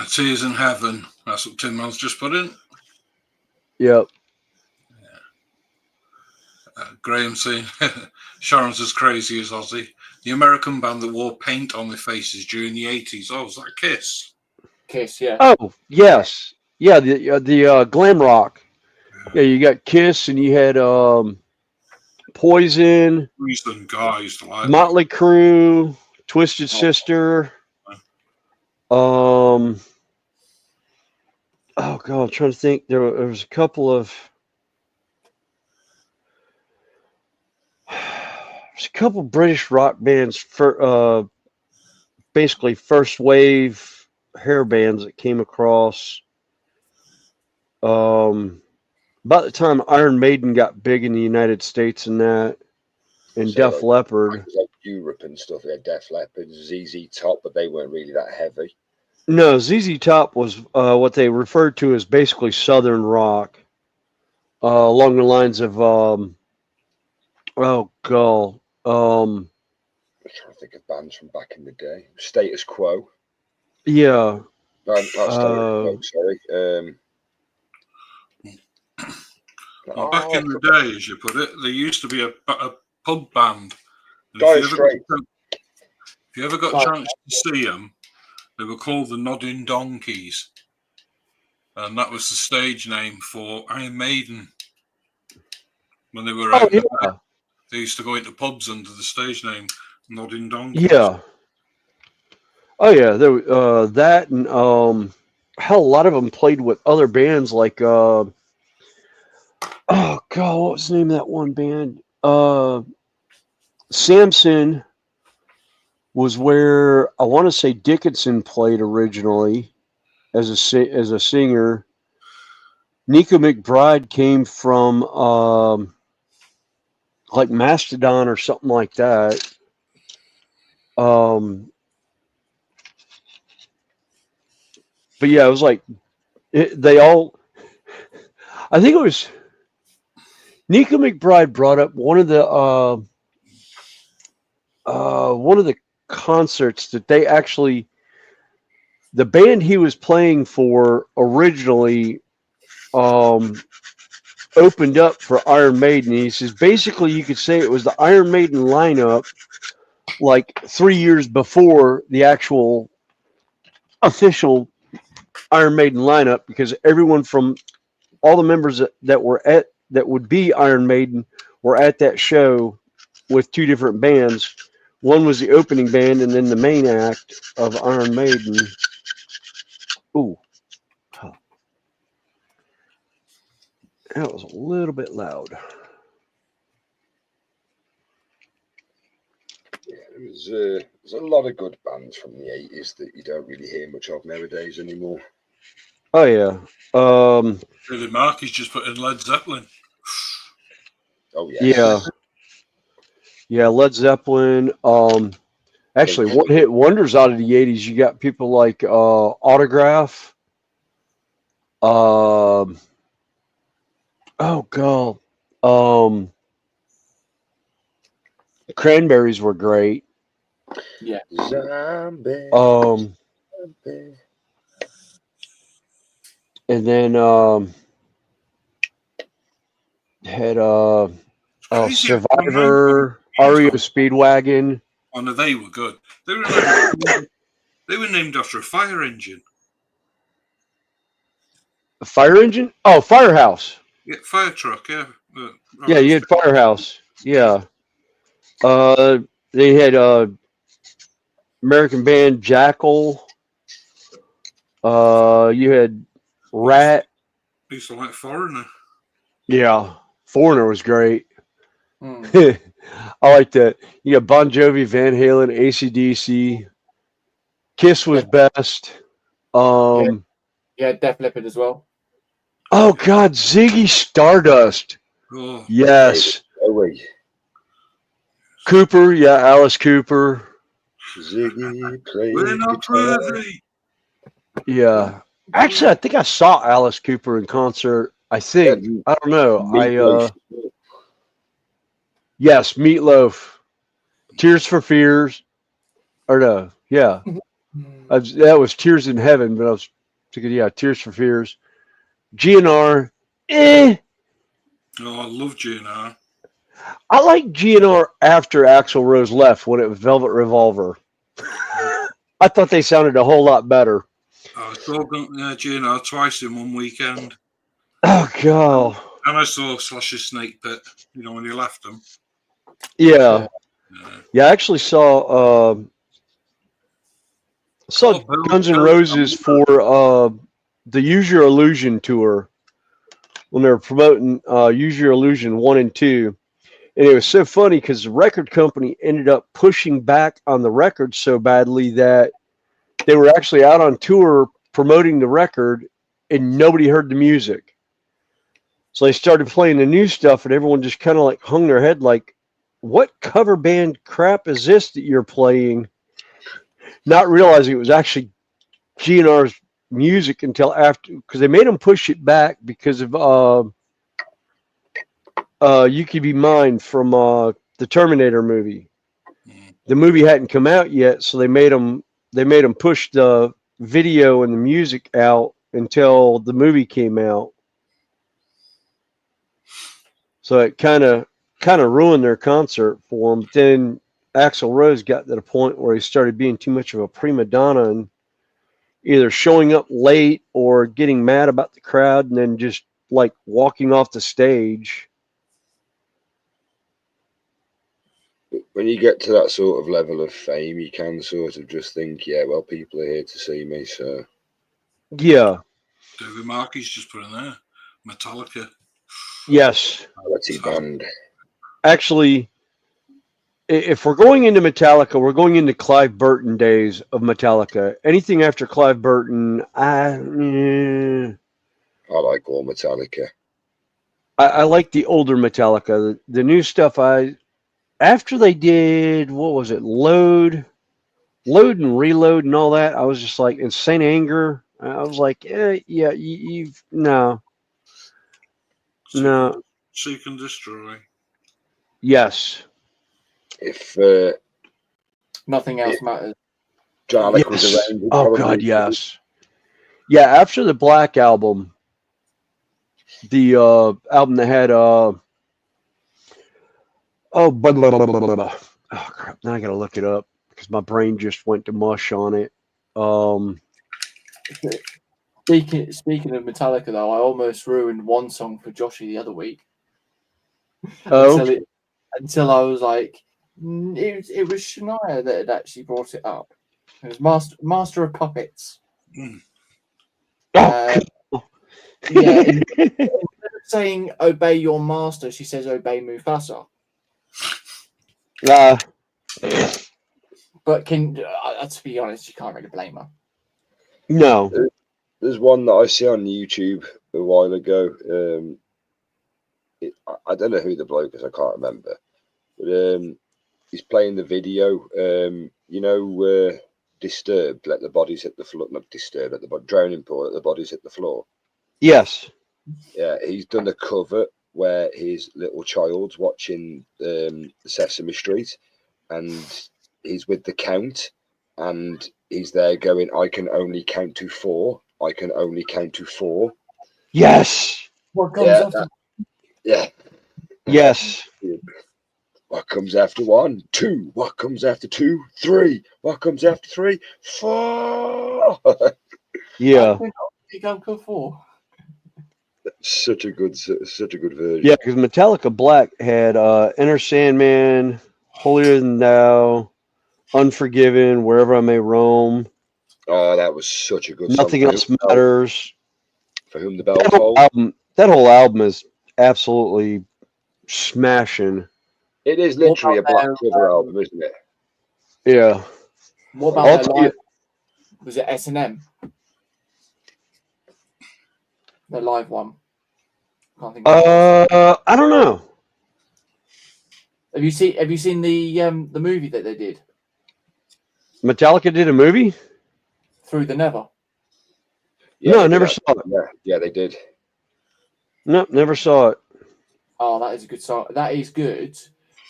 Tears in Heaven. That's what Tim Mills just put in. Yep. Graham saying, Sharon's as crazy as Ozzy. The American band that wore paint on their faces during the 80s. Oh, was that Kiss? Kiss, yeah. Oh, yes. Yeah, the glam rock. Yeah, you got Kiss and you had Poison, Reason guys like Motley Crue, Twisted Sister. Oh God, I'm trying to think. There was a couple of British rock bands for basically first wave hair bands that came across. About the time Iron Maiden got big in the United States and Def Leppard. Like Europe and stuff. They had Def Leppard, ZZ Top, but they weren't really that heavy. No, ZZ Top was what they referred to as basically Southern rock, along the lines of I'm trying to think of bands from back in the day. Status Quo. Yeah. Not Status Quo, sorry. back in the day, as you put it, there used to be a pub band. Dire Straits. If you ever got a chance to see them, they were called the Nodding Donkeys. And that was the stage name for Iron Maiden. When they were out, they used to go into pubs under the stage name Nodding Donkeys. Yeah. Oh yeah, there that and hell, a lot of them played with other bands like oh God, what was the name of that one band? Samson was where I want to say Dickinson played originally as a singer. Nico McBride came from like Mastodon or something like that. But yeah, it was like they all. I think it was Nico McBride brought up one of the concerts that they actually, the band he was playing for originally opened up for Iron Maiden. He says basically you could say it was the Iron Maiden lineup like 3 years before the actual official Iron Maiden lineup, because everyone from all the members that would be Iron Maiden were at that show with 2 different bands. One was the opening band and then the main act of Iron Maiden. Ooh. That was a little bit loud. Yeah, there's a lot of good bands from the 80s that you don't really hear much of nowadays anymore. Oh yeah. Really, Mark, he's just put in Led Zeppelin. Oh yes. Yeah, Led Zeppelin. Actually, one hit wonders out of the 80s. You got people like Autograph. Oh God. Cranberries were great. Yeah. Zombie. And then had Survivor, REO Speedwagon. Oh no, they were good. They were named after a fire engine. A fire engine? Oh, Firehouse. Yeah, fire truck. Yeah. Yeah, you had Firehouse. Yeah. They had American band Jackal. You had Rat. He's like Foreigner. Yeah, Foreigner was great. Mm. I like that. You got Bon Jovi, Van Halen, AC/DC. Kiss was best. Yeah, Def Leppard as well. Oh God, Ziggy Stardust. Oh, Yes. Away. Cooper, yeah, Alice Cooper. Ziggy played we're not guitar. worthy. Yeah. Actually, I think I saw Alice Cooper in concert. I think. Yeah, I don't know. Meatloaf. Yes, Meatloaf. Tears for Fears. Or no, yeah. That was Tears in Heaven, but I was thinking, yeah, Tears for Fears. GNR. Eh. Oh, I love GNR. I like GNR after Axl Rose left when it was Velvet Revolver. I thought they sounded a whole lot better. I saw GNR twice in one weekend. Oh God. And I saw Slash's Snake Pit, you know, when he left them. Yeah. Yeah. Yeah, I actually saw Guns N' Roses for the Use Your Illusion tour when they were promoting Use Your Illusion 1 and 2. And it was so funny because the record company ended up pushing back on the record so badly that they were actually out on tour promoting the record and nobody heard the music. So they started playing the new stuff and everyone just kind of like hung their head like, what cover band crap is this that you're playing? Not realizing it was actually GNR's music until after, because they made them push it back because of You Could Be Mine from the Terminator movie. The movie hadn't come out yet, so they made them push the video and the music out until the movie came out. So it kind of ruined their concert for them. But then Axl Rose got to the point where he started being too much of a prima donna and either showing up late or getting mad about the crowd and then just like walking off the stage. When you get to that sort of level of fame, you can sort of just think, yeah, well, people are here to see me, so. Yeah. David Markey's just put in there. Metallica. Yes. Quality band. Actually, if we're going into Metallica, we're going into Clive Burton days of Metallica. Anything after Clive Burton, I like all Metallica. I like the older Metallica. The new stuff, after they did, what was it, Load and Reload and all that, I was just like, Insane Anger. I was like, yeah, you've, no. Seek and Destroy. Yes. If Nothing else matters. John Alec was around. Oh God, yes. Yeah, after the Black Album, the album that had oh crap, now I gotta look it up because my brain just went to mush on it. Speaking of Metallica, though, I almost ruined one song for Joshy the other week. Oh, until I was like, it was Shania that had actually brought it up. It was Master of Puppets. Yeah, instead of saying obey your master, she says obey Mufasa. But to be honest, you can't really blame her. No. There's one that I see on YouTube a while ago. I don't know who the bloke is, I can't remember. But he's playing the video. Disturbed, let the bodies hit the floor. Not Disturbed, let the Drowning Pool, let the bodies hit the floor. Yes. Yeah, he's done a cover where his little child's watching Sesame Street, and he's with the Count, and he's there going, I can only count to 4. I can only count to 4. Yes. What comes after? Yeah. Yes. What comes after 1? 2. What comes after 2? 3. What comes after 3? 4. Yeah. I think I'll go 4. Such a good version. Yeah, because Metallica Black had Enter Sandman, Holier Than Thou, Unforgiven, Wherever I May Roam. Oh, that was such a good Nothing song. Else Matters. For Whom the Bell Tolls. That whole album is absolutely smashing. It is literally a Black Cover album, isn't it? Yeah. What about their live? Was it S&M? The live one. Can't think of I don't know. Have you seen the movie that they did? Metallica did a movie? Through the Never. Yeah, No, I never saw it. Yeah, they did. No, never saw it. Oh, that is a good song. That is good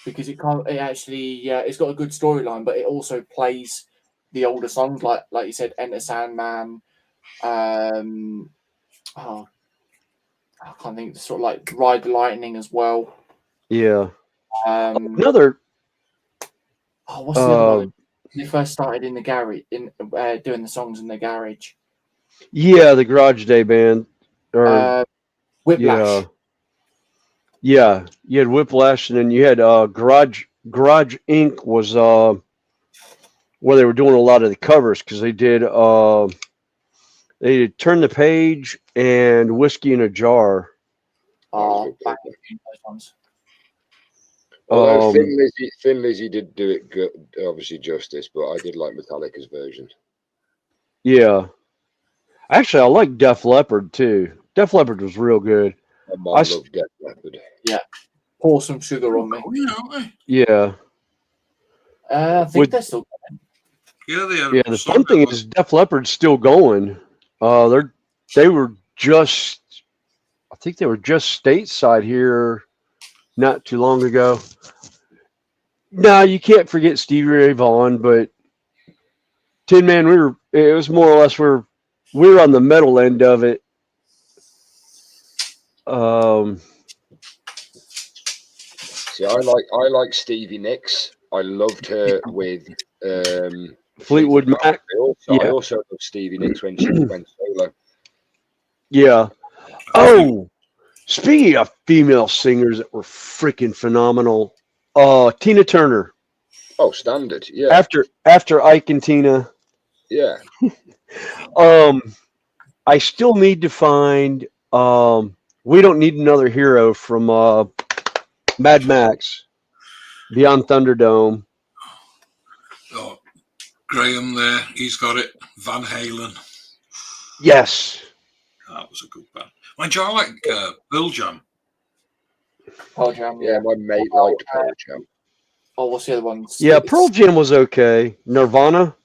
because it's got a good storyline, but it also plays the older songs like you said, Enter Sandman. I can't think. Sort of like Ride the Lightning as well. Yeah. Another. Oh, what's the other one? They first started in the garage, doing the songs in the garage. Yeah, the Garage Day Band. Or Whiplash. Yeah. You had Whiplash, and then you had Garage Inc. was where they were doing a lot of the covers because they did Turn the Page and Whiskey in a Jar. Back in those ones. Although Thin Lizzy did do it good, obviously justice, but I did like Metallica's version. Yeah. Actually, I like Def Leppard too. Def Leppard was real good. My mom loved Def Leppard. Yeah. Pour Some Sugar on Me. Yeah. I think they're still going. Yeah, they are. Yeah, the fun thing is Def Leppard's still going. They were just stateside here not too long ago. No, you can't forget Stevie Ray Vaughan, but Tin Man, it was more or less we were on the metal end of it. See, I like Stevie Nicks. I loved her with Fleetwood Mac. I also love Stevie Nicks when she went solo. Yeah. Oh, speaking of female singers that were freaking phenomenal, Tina Turner. Oh, standard. Yeah. After Ike and Tina. Yeah. I still need to find We Don't Need Another Hero from Mad Max Beyond Thunderdome. Oh, Graham there, he's got it. Van Halen. Yes. That was a good band. Mind you, I like Pearl Jam. Pearl Jam. Yeah, my mate liked Pearl Jam. Oh, what's the other one? Yeah, Pearl Jam was okay. Nirvana,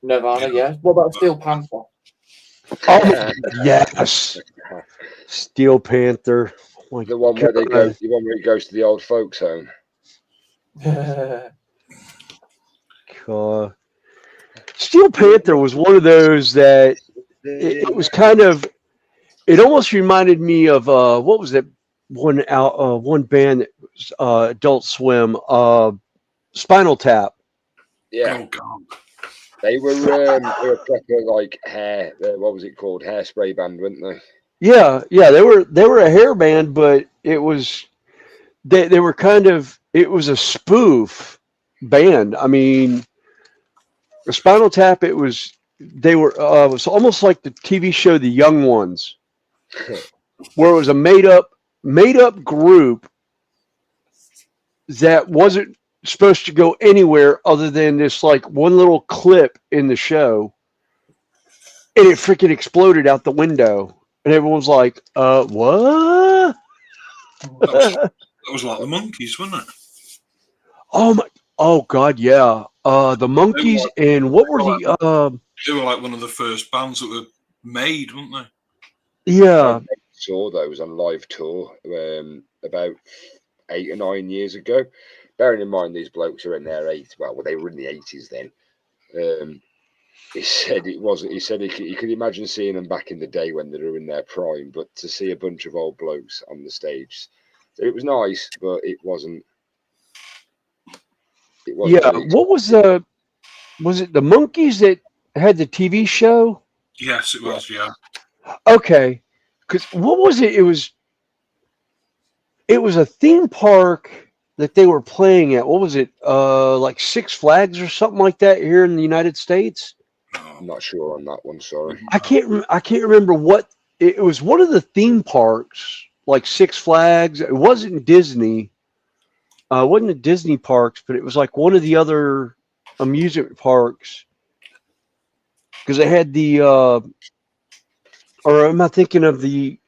yeah. What about Steel Panther? Oh, yes. Steel Panther. Oh the one where he goes to the old folks home. God. Steel Panther was one of those that it was kind of. It almost reminded me of what was that one band that was Adult Swim, Spinal Tap. Yeah. Oh God. They were a proper like hair. What was it called? Hairspray band, weren't they? Yeah. They were a hair band, but it was they were kind of. It was a spoof band. I mean, the Spinal Tap. It was almost like the TV show The Young Ones, where it was a made up group that wasn't supposed to go anywhere other than this like one little clip in the show, and it freaking exploded out the window, and everyone's like, what? That was like the Monkees, wasn't it? Oh God, yeah. The Monkees, and what were the they were like one of the first bands that were made, weren't they? Yeah. I saw those on live tour about 8 or 9 years ago. Bearing in mind these blokes are in their 80s. Well, they were in the 80s then. He said it wasn't. He said he could imagine seeing them back in the day when they were in their prime, but to see a bunch of old blokes on the stage, so it was nice, but it wasn't. Yeah. What was the? Was it the Monkees that had the TV show? Yes, it was. Yeah. Okay. Because what was it? It was a theme park that they were playing at. What was it? Like Six Flags or something like that here in the United States. I'm not sure on that one. Sorry. I can't remember what it was one of the theme parks, like Six Flags. It wasn't Disney. It wasn't at Disney parks, but it was like one of the other amusement parks because it had the. Or am I thinking of the?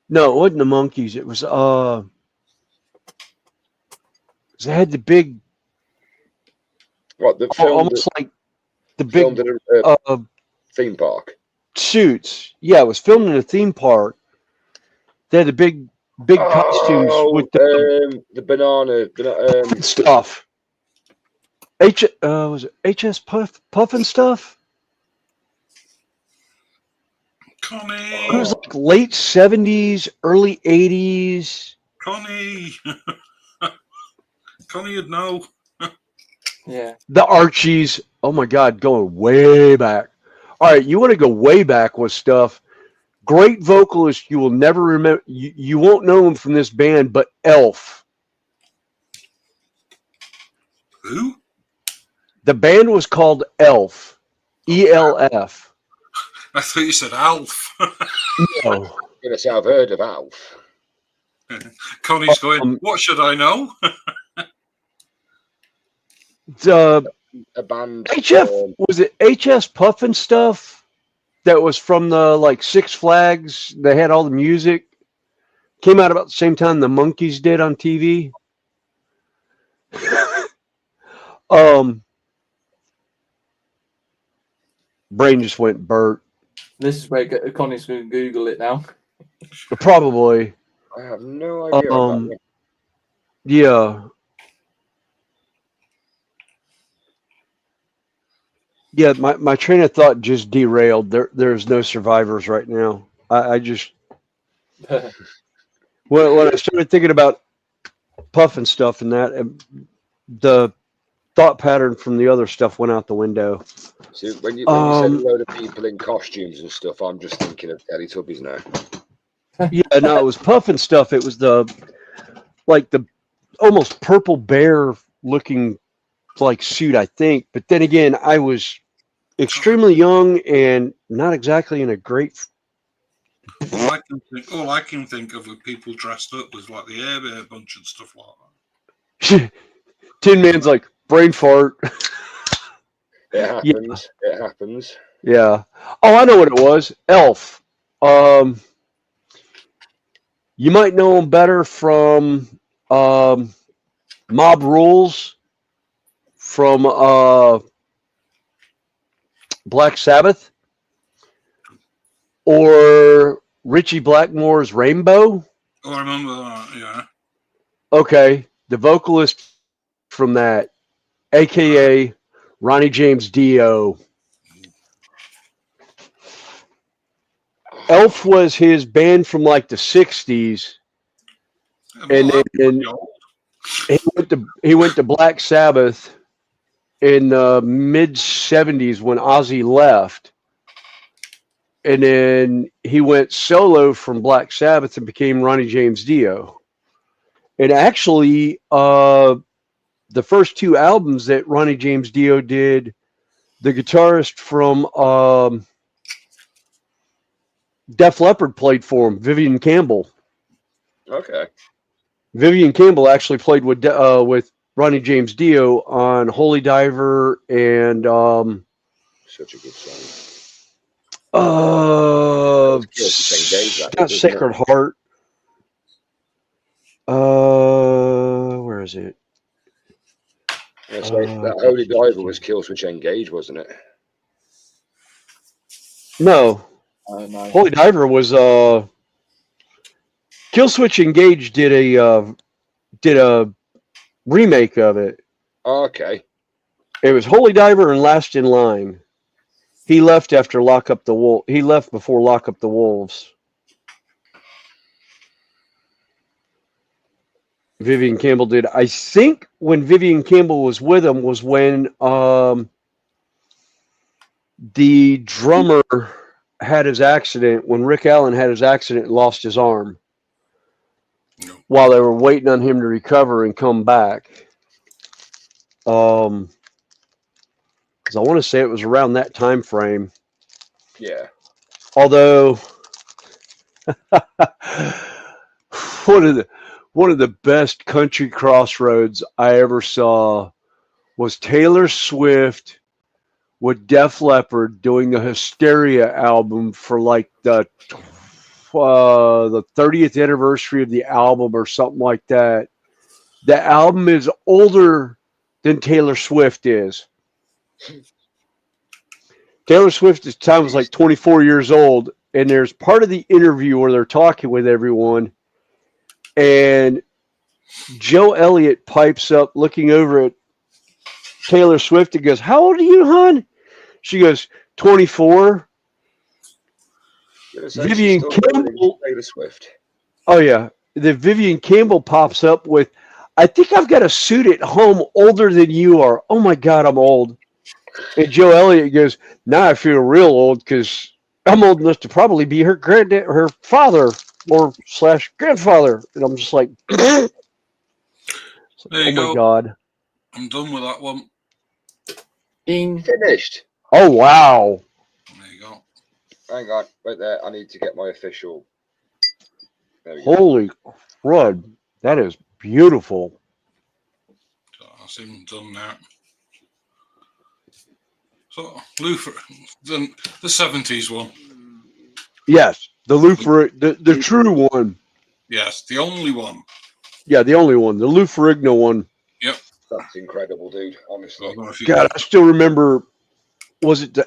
No, it wasn't the monkeys. It was 'cause it had the big, What the film? almost like the big Filmed in a uh, theme park. suits. Yeah, it was filmed in a theme park. They had the big costumes with The banana stuff. Was it HS Puff and stuff? Connie, It was like late 70s, early 80s. Connie, Connie would know. Yeah. The Archies. Oh my God, going way back. All right, you want to go way back with stuff. Great vocalist, you will never remember. You won't know him from this band, but Elf. Who? The band was called Elf. ELF. I thought you said Alf. No. Yes, I've heard of Alf. Connie's going, what should I know? The A band. HF was it HS Puff and stuff that was from the like Six Flags. They had all the music. Came out about the same time the Monkees did on TV. Brain just went Bert. This is where Connie's going to Google it now. Probably. I have no idea. On that. Yeah. Yeah, my train of thought just derailed. There's no survivors right now. I just when I started thinking about Puff and stuff and that, the thought pattern from the other stuff went out the window. See, when you said a load of people in costumes and stuff, I'm just thinking of Teletubbies now. Yeah, no, it was Puff and stuff. It was the almost purple bear looking like suit, I think. But then again, I was extremely young and not exactly in a great. All I can think of with people dressed up was like the Air Bear Bunch and stuff like that. Tin Man's like brain fart. It happens. Yeah. It happens. Yeah. Oh, I know what it was. Elf. You might know him better from Mob Rules, from Black Sabbath, or Richie Blackmore's Rainbow. Oh, I remember that, yeah. Okay, the vocalist from that, a.k.a. Ronnie James Dio. Elf was his band from like the 60s. And then he went to Black Sabbath in the mid 70s when Ozzy left. And then he went solo from Black Sabbath and became Ronnie James Dio. And actually, the first two albums that Ronnie James Dio did, the guitarist from Def Leppard played for him, Vivian Campbell. Okay. Vivian Campbell actually played with Ronnie James Dio on Holy Diver and such a good song. Not Sacred Heart. Where is it? That Holy Diver was Killswitch Engage, wasn't it? No. No. Holy Diver was Killswitch Engage did a remake of it. Okay. It was Holy Diver and Last in Line. He left after Lock Up the Wolf. He left before Lock Up the Wolves. Vivian Campbell did. I think when Vivian Campbell was with him was when the drummer had his accident, when Rick Allen had his accident and lost his arm. No. While they were waiting on him to recover and come back. Because I want to say it was around that time frame. Yeah. Although one of the best country crossroads I ever saw was Taylor Swift with Def Leppard doing a Hysteria album for like the 30th anniversary of the album or something like that. The album is older than Taylor Swift is. Taylor Swift at the time was like 24 years old, and there's part of the interview where they're talking with everyone, and Joe Elliott pipes up looking over at Taylor Swift and goes, "How old are you, hon?" She goes, 24. Vivian Campbell. Taylor Swift. Oh, yeah. The Vivian Campbell pops up with, "I think I've got a suit at home older than you are. Oh, my God, I'm old." And Joe Elliott goes, "Now I feel real old because I'm old enough to probably be her granddad, her father or / grandfather." And I'm just like, There you oh, go. my God. I'm done with that one. Ding. Finished. Oh, wow. There you go. Hang on, wait there. I need to get my official. There we go. Holy crud. That is beautiful. So that's him done now. So, Luther, the 70s one. Yes, the Luther, the true one. Yes, the only one. Yeah, the only one, the Lou Ferrigno one. Yep. That's incredible, dude. Honestly. God, I still remember. Was it the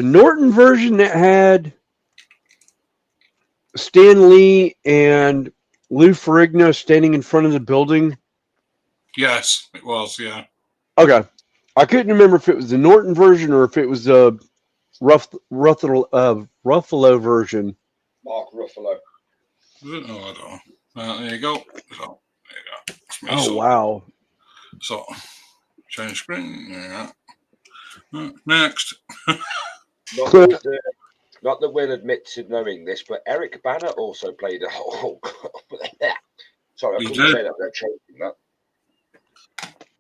Norton version that had Stan Lee and Lou Ferrigno standing in front of the building? Yes, it was. Yeah. Okay, I couldn't remember if it was the Norton version or if it was the Ruffalo version. Mark Ruffalo. Oh, I don't know. There you go. So, there you go. Oh, wow. So, change screen. Yeah. Next. Not that we'll admit to knowing this, but Eric Banner also played a whole. Sorry, I He couldn't did. say that without choking that.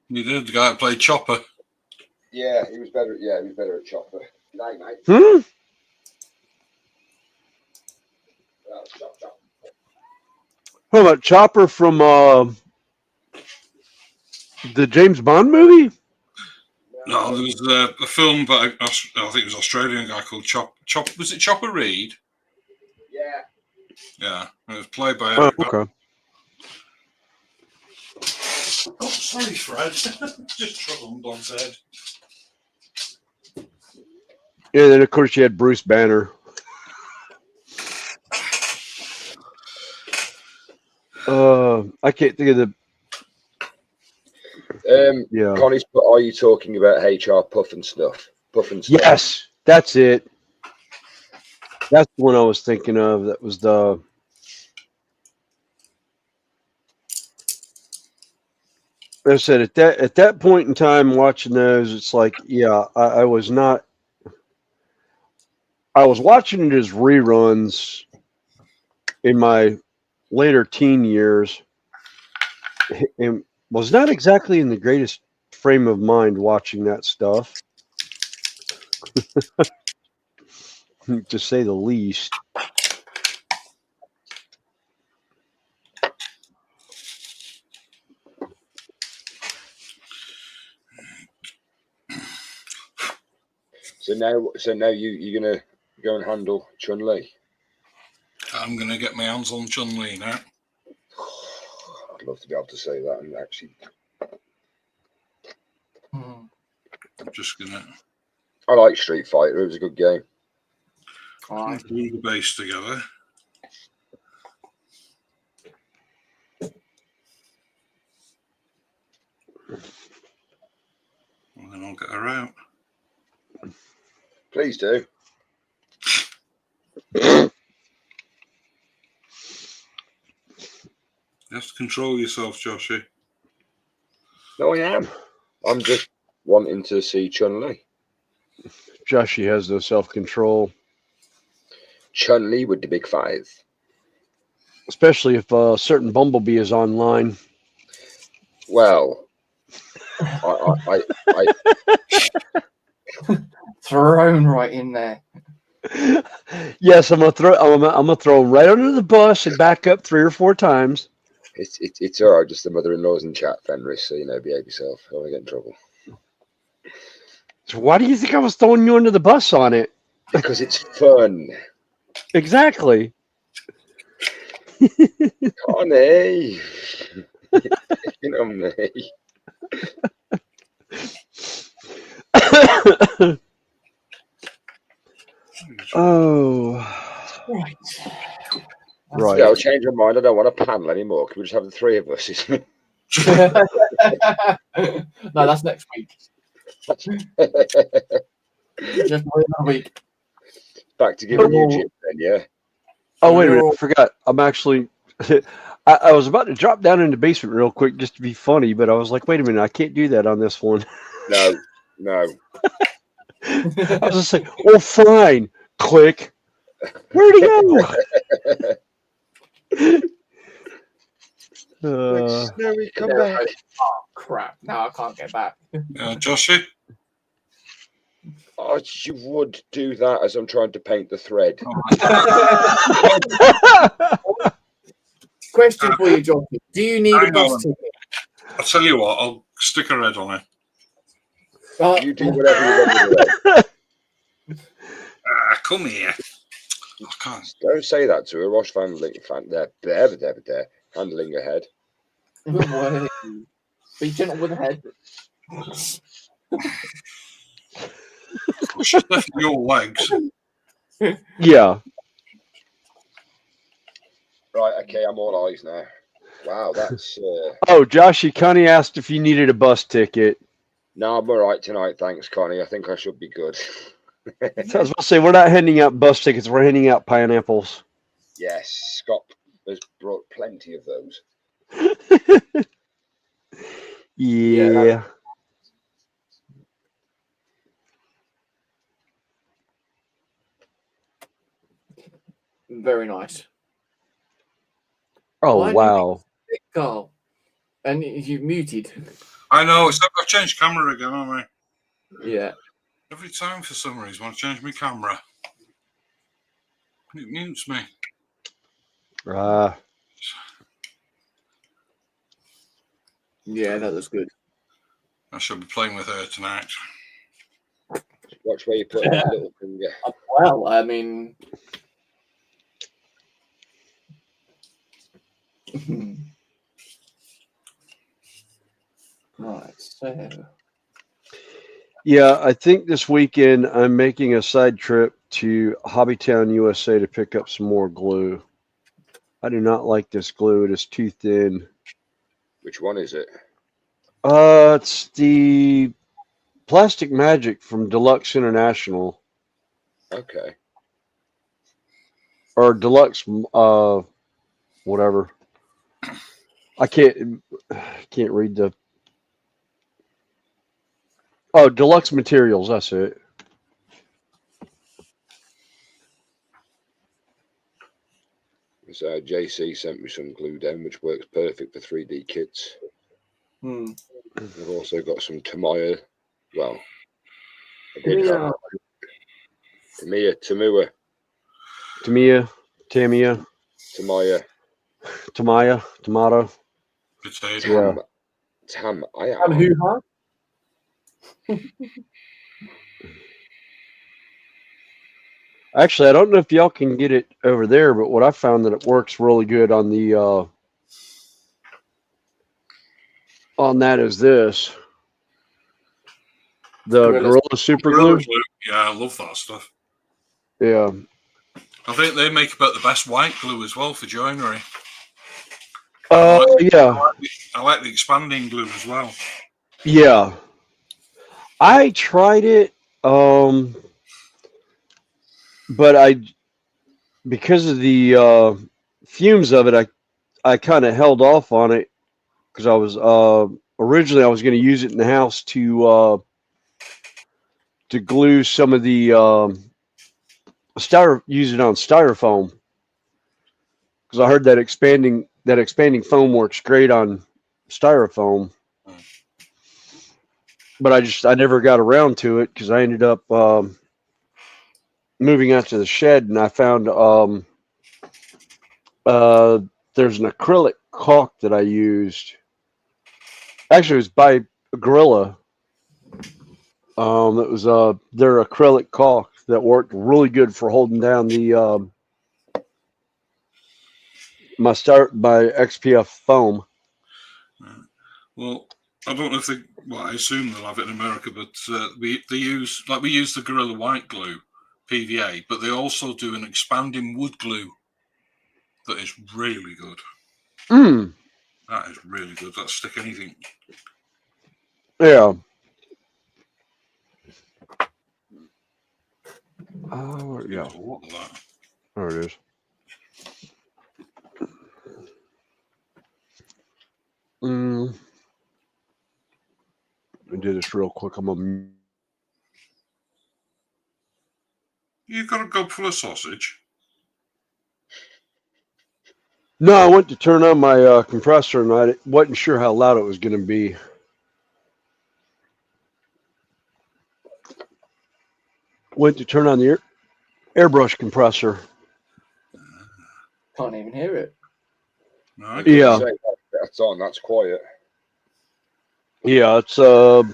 You did. The guy that played Chopper. Yeah, he was better. Yeah, he was better at Chopper. Night, mate. Chop, chop. How about Chopper from the James Bond movie? No, there was a film by I think it was an Australian guy called Chop. Was it Chopper Reed? Yeah. Yeah, it was played by Oh, Eric. okay. Oh, sorry, Fred. Just trod on Don's head. Yeah, then of course you had Bruce Banner. I can't think of the. Yeah. Connie's, are you talking about HR Puff and stuff? Puff and stuff. Yes, that's it. That's the one I was thinking of. That was the. Like I said, at that point in time, watching those, it's like, yeah, I was not. I was watching it as reruns in my later teen years, and was not exactly in the greatest frame of mind watching that stuff, to say the least. So now you're gonna go and handle Chun-Li. I'm gonna get my hands on Chun-Li now. I'd love to be able to say that and actually. I'm just gonna. I like Street Fighter. It was a good game. Glue the base together. And then I'll get her out. Please do. You have to control yourself, Joshy. No, I am. I'm just wanting to see Chun-Li. Joshy has no self-control. Chun-Li with the big five. Especially if a certain Bumblebee is online. Well, I thrown right in there. Yes, I'm gonna throw him right under the bus and back up 3 or 4 times. It's all right. Just the mother-in-law's in chat, Fenris. So behave yourself. I don't want to get in trouble. So why do you think I was throwing you under the bus on it? Because it's fun. Exactly. Connie, you know me. Oh, Right. right. Yeah, I'll change my mind. I don't want a panel anymore. Can we just have the 3 of us? No, that's next week. Just wait another week. Back to giving you Jim then, yeah? Oh, wait a minute. I forgot. I'm actually. I was about to drop down in the basement real quick just to be funny, but I was like, wait a minute. I can't do that on this one. No. I was just like, well, fine. Click. Where'd he go? Snowy, come back. Oh, crap. Now I can't get back. Joshy? Oh, you would do that as I'm trying to paint the thread. Question for you, Johnny. Do you need a bus ticket? I'll tell you what, I'll stick a red on it. You do whatever you want with it. Come here. I can't. Don't say that to her. Rosh handling ahead. Be gentle with the head. She's left your legs. Yeah. Right, okay, I'm all eyes now. Wow, that's... Oh, Joshy, Connie asked if you needed a bus ticket. No, I'm all right tonight, thanks, Connie. I think I should be good. So I was about to say, we're not handing out bus tickets. We're handing out pineapples. Yes, Scott has brought plenty of those. Yeah. Very nice. Oh, Why wow. Carl, and you muted. I know, except I've changed camera again, haven't I? Yeah. Every time for some reason I change my camera. It mutes me. Yeah, that was good. I should be playing with her tonight. Watch where you put that little finger. Well, I mean... Right, so... Yeah, I think this weekend I'm making a side trip to Hobbytown, USA to pick up some more glue. I do not like this glue. It is too thin. Which one is it? It's the Plastic Magic from Deluxe International. Okay. Or Deluxe, whatever. I can't read the... Oh, Deluxe Materials, that's it. So JC sent me some glue down, which works perfect for 3D kits. I've also got some Tamiya. Well, I did have Tamiya. Tomato. Potato. Hoo-ha? Actually, I don't know if y'all can get it over there, but what I found that it works really good on the on that is this. The Gorilla Super Glue. Yeah, I love that stuff. Yeah. I think they make about the best white glue as well for joinery. Yeah. I like the expanding glue as well. Yeah. I tried it, but because of the fumes of it, I kind of held off on it because I was originally I was going to use it in the house to glue some of the use it on styrofoam because I heard that expanding foam works great on styrofoam. but I never got around to it because I ended up moving out to the shed, and I found there's an acrylic caulk that I used. Actually, it was by Gorilla. It was their acrylic caulk that worked really good for holding down the my XPF foam. Well, I don't know if they. Well, I assume they'll have it in America, but we use the Gorilla White Glue, PVA, but they also do an expanding wood glue that is really good. Mm. That is really good. That'll stick anything. Yeah. Oh, where'd it go? What is that? There it is. Let me do this real quick. You got a gob full of sausage? No, I went to turn on my compressor, and I wasn't sure how loud it was going to be. Went to turn on the airbrush compressor. Can't even hear it. No, Yeah. That's on. That's quiet. Yeah, it's what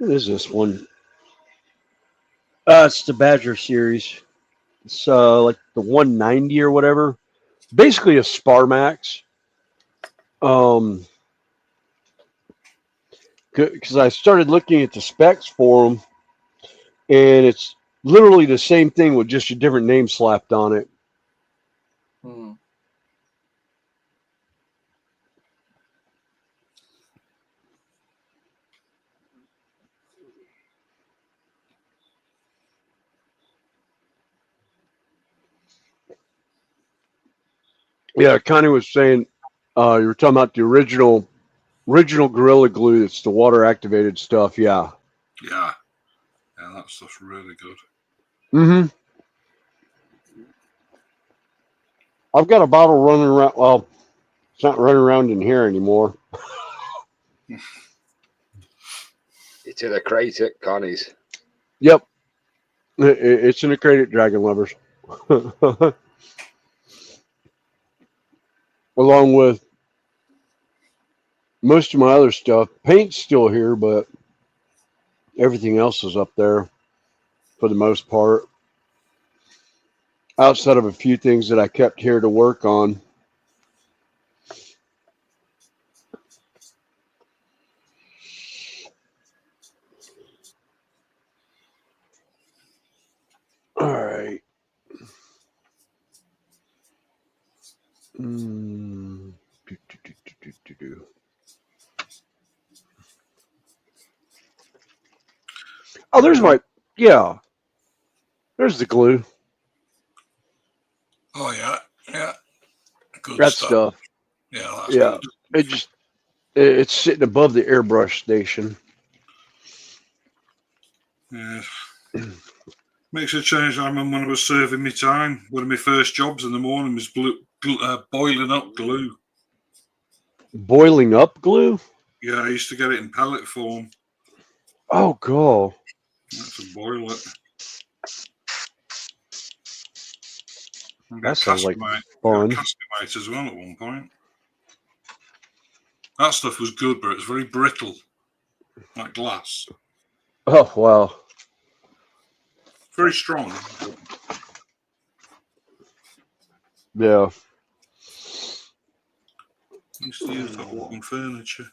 is this one? It's the Badger series. It's like the 190 or whatever. Basically a Sparmax. Because I started looking at the specs for them, and it's literally the same thing with just a different name slapped on it. Hmm. Yeah, Connie was saying you were talking about the original Gorilla Glue. It's the water activated stuff. Yeah. Yeah, that stuff's really good. Mm-hmm. I've got a bottle running around. Well, it's not running around in here anymore. It's in a crate at Connie's. Yep. It's in a crate at Dragon Lovers. Along with most of my other stuff. Paint's still here, but everything else is up there for the most part. Outside of a few things that I kept here to work on. All right. Oh, there's there's the glue. Oh yeah, good That stuff. stuff. Yeah, that's good. It's sitting above the airbrush station. Yeah. Makes a change. I remember when I was serving my time. One of my first jobs in the morning was boiling up glue. Boiling up glue? Yeah, I used to get it in pellet form. Oh, God. That's to boil it. That sounds like fun. Cascamite as well at one point. That stuff was good, but it's very brittle, like glass. Oh, wow. Very strong. Yeah. I used to use that a lot on furniture.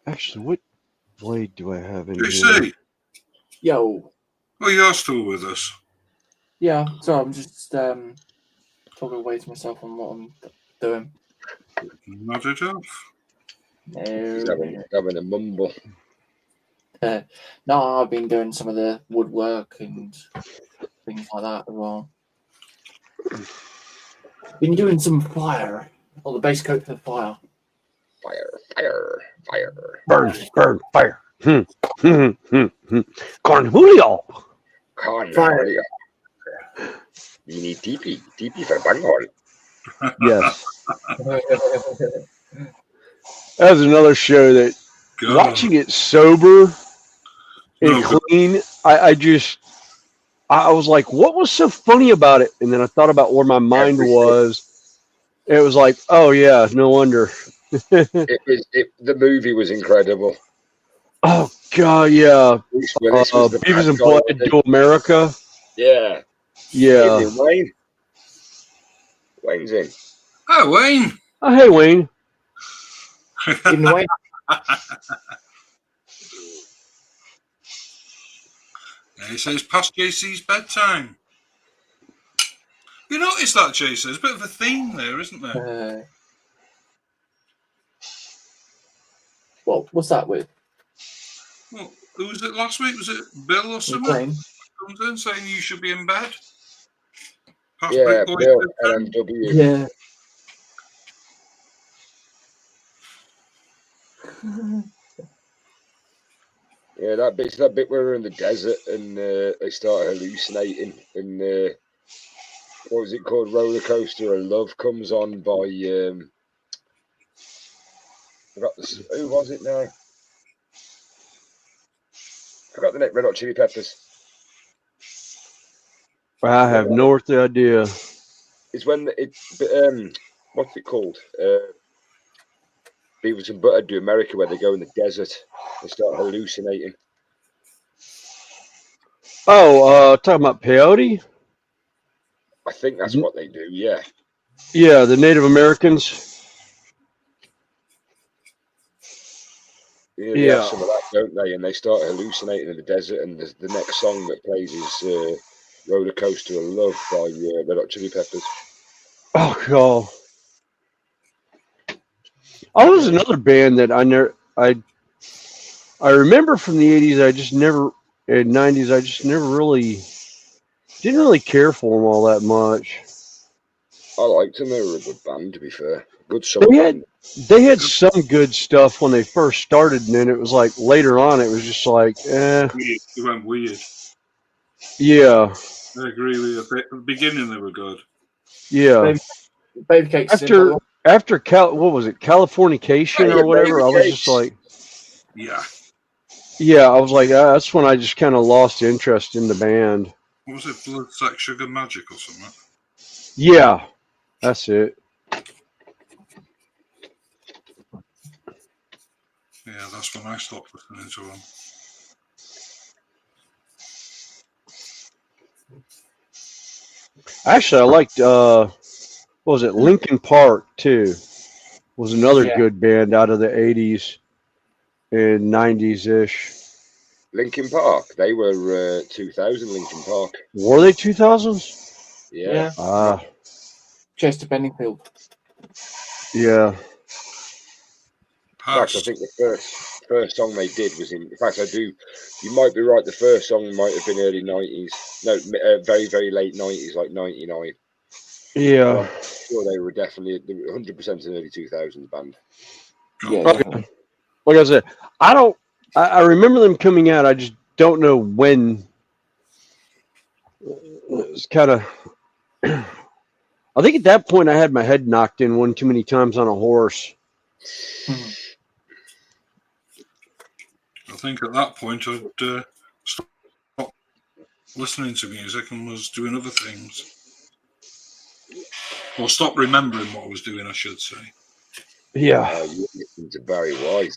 Actually, what blade do I have in JC. here? Yo. Oh, you're still with us. Yeah, so I'm just talking away to myself on what I'm doing. Not it off. He's having a mumble. No, I've been doing some of the woodwork and things like that as well. Been doing some fire, or the base coat for the fire. Fire. Burn, fire. Corn Julio. Cornholio. You need TP for bunghole. Yes. That was another show that God. watching it sober and No, but- clean, I was like, what was so funny about it? And then I thought about where my mind Everything. was. It was like, oh yeah, no wonder. The movie was incredible. Oh god, yeah. Bruce Willis was the Beavis bad and guy, Butthead wasn't he? Do America. Yeah. Yeah. Isn't it Wayne? Wayne's in. Oh, Wayne. Oh, hey Wayne. In the way, Yeah, he says past JC's bedtime. You notice that, JC? There's a bit of a theme there, isn't there? what's that with? Well, who was it last week? Was it Bill or someone? Wayne? Comes in saying you should be in bed. Past Yeah, Big Boy Bill, bedtime. LMW. Yeah. Yeah, it's that bit where we're in the desert and they start hallucinating and what was it called? Roller Coaster of Love comes on by who was it now? Forgot the name. Red Hot Chili Peppers. I have no earthly idea. It's when what's it called? Beavis and Butthead Do America, where they go in the desert and start hallucinating. Oh, talking about peyote? I think that's what they do. Yeah. Yeah, the Native Americans. Yeah, they have some of that, don't they? And they start hallucinating in the desert. And the next song that plays is "Roller Coaster of Love" by Red Hot Chili Peppers. Oh god. Oh, there's another band that I remember from the 80s. I just never, in 90s. I just never really didn't really care for them all that much. I liked them. They were a good band, to be fair. Good summer band. They had some good stuff when they first started, and then it was like later on, it was just like, eh. Weird. It went weird. Yeah. I agree with you. At the beginning, they were good. Yeah. Baby Cake. After what was it, Californication or whatever? I was just like, yeah. I was like, that's when I just kind of lost interest in the band. What was it, Blood, Sex, Sugar, Magic or something? Yeah, that's it. Yeah, that's when I stopped listening to them. Actually, I liked, what was it, Linkin Park, too. Was another good band out of the 80s and 90s-ish. Linkin Park. They were 2000 Linkin Park. Were they 2000s? Yeah. Chester Benningfield. Yeah. In fact, I think the first song they did was in fact, you might be right, the first song might have been early 90s. No, very, very late 90s, like 99. Yeah. I'm sure they were definitely 100% an early 2000s band. Yeah. Okay. Like I said, I remember them coming out. I just don't know when. It was kind of. I think at that point I had my head knocked in one too many times on a horse. I think at that point I'd stopped listening to music and was doing other things. Or stopped remembering what I was doing, I should say. Yeah. You listened to Barry White.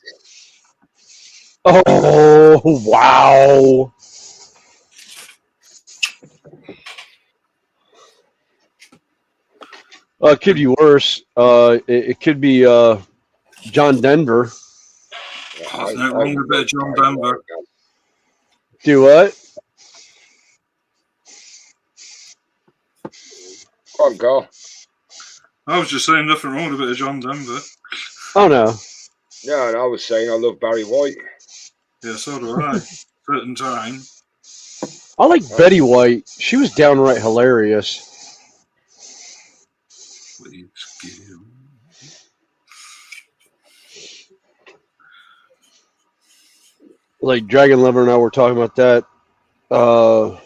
Oh, wow. It could be worse. It could be John Denver. There's nothing wrong with a bit of John Denver. Do what? Come on, Carl. I was just saying nothing wrong with a bit of John Denver. Oh, no. No, and I was saying I love Barry White. Yeah, so do I. Certain time. I like Betty White. She was downright hilarious. Please give. like Dragon Lover and I were talking about that. It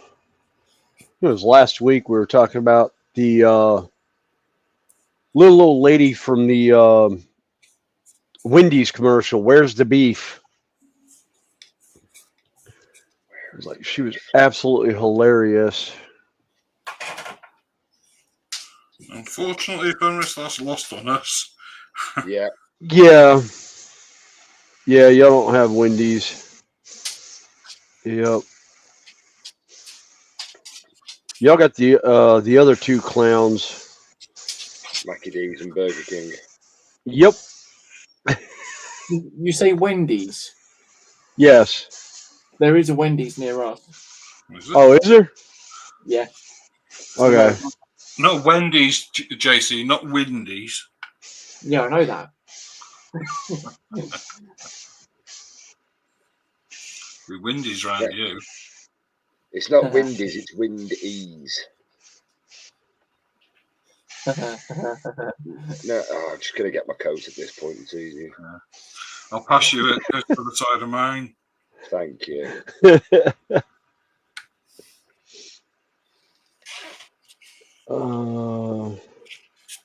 was last week. We were talking about the little old lady from the Wendy's commercial. Where's the beef? It was like she was absolutely hilarious. Unfortunately, Fenris, that's lost on us. Yeah. Yeah. Yeah, y'all don't have Wendy's. Yep. Y'all got the other two clowns. Mackie D's and Burger King. Yep. You say Wendy's? Yes. There is a Wendy's near us. Is it? Oh, is there? Yeah. Okay. Not Wendy's, JC, not Windy's. Yeah, I know that. With Windy's round you. It's not Windy's, it's Wind-Ease. No, I'm just going to get my coat at this point. It's easy. I'll pass you it just to the side of mine. Thank you.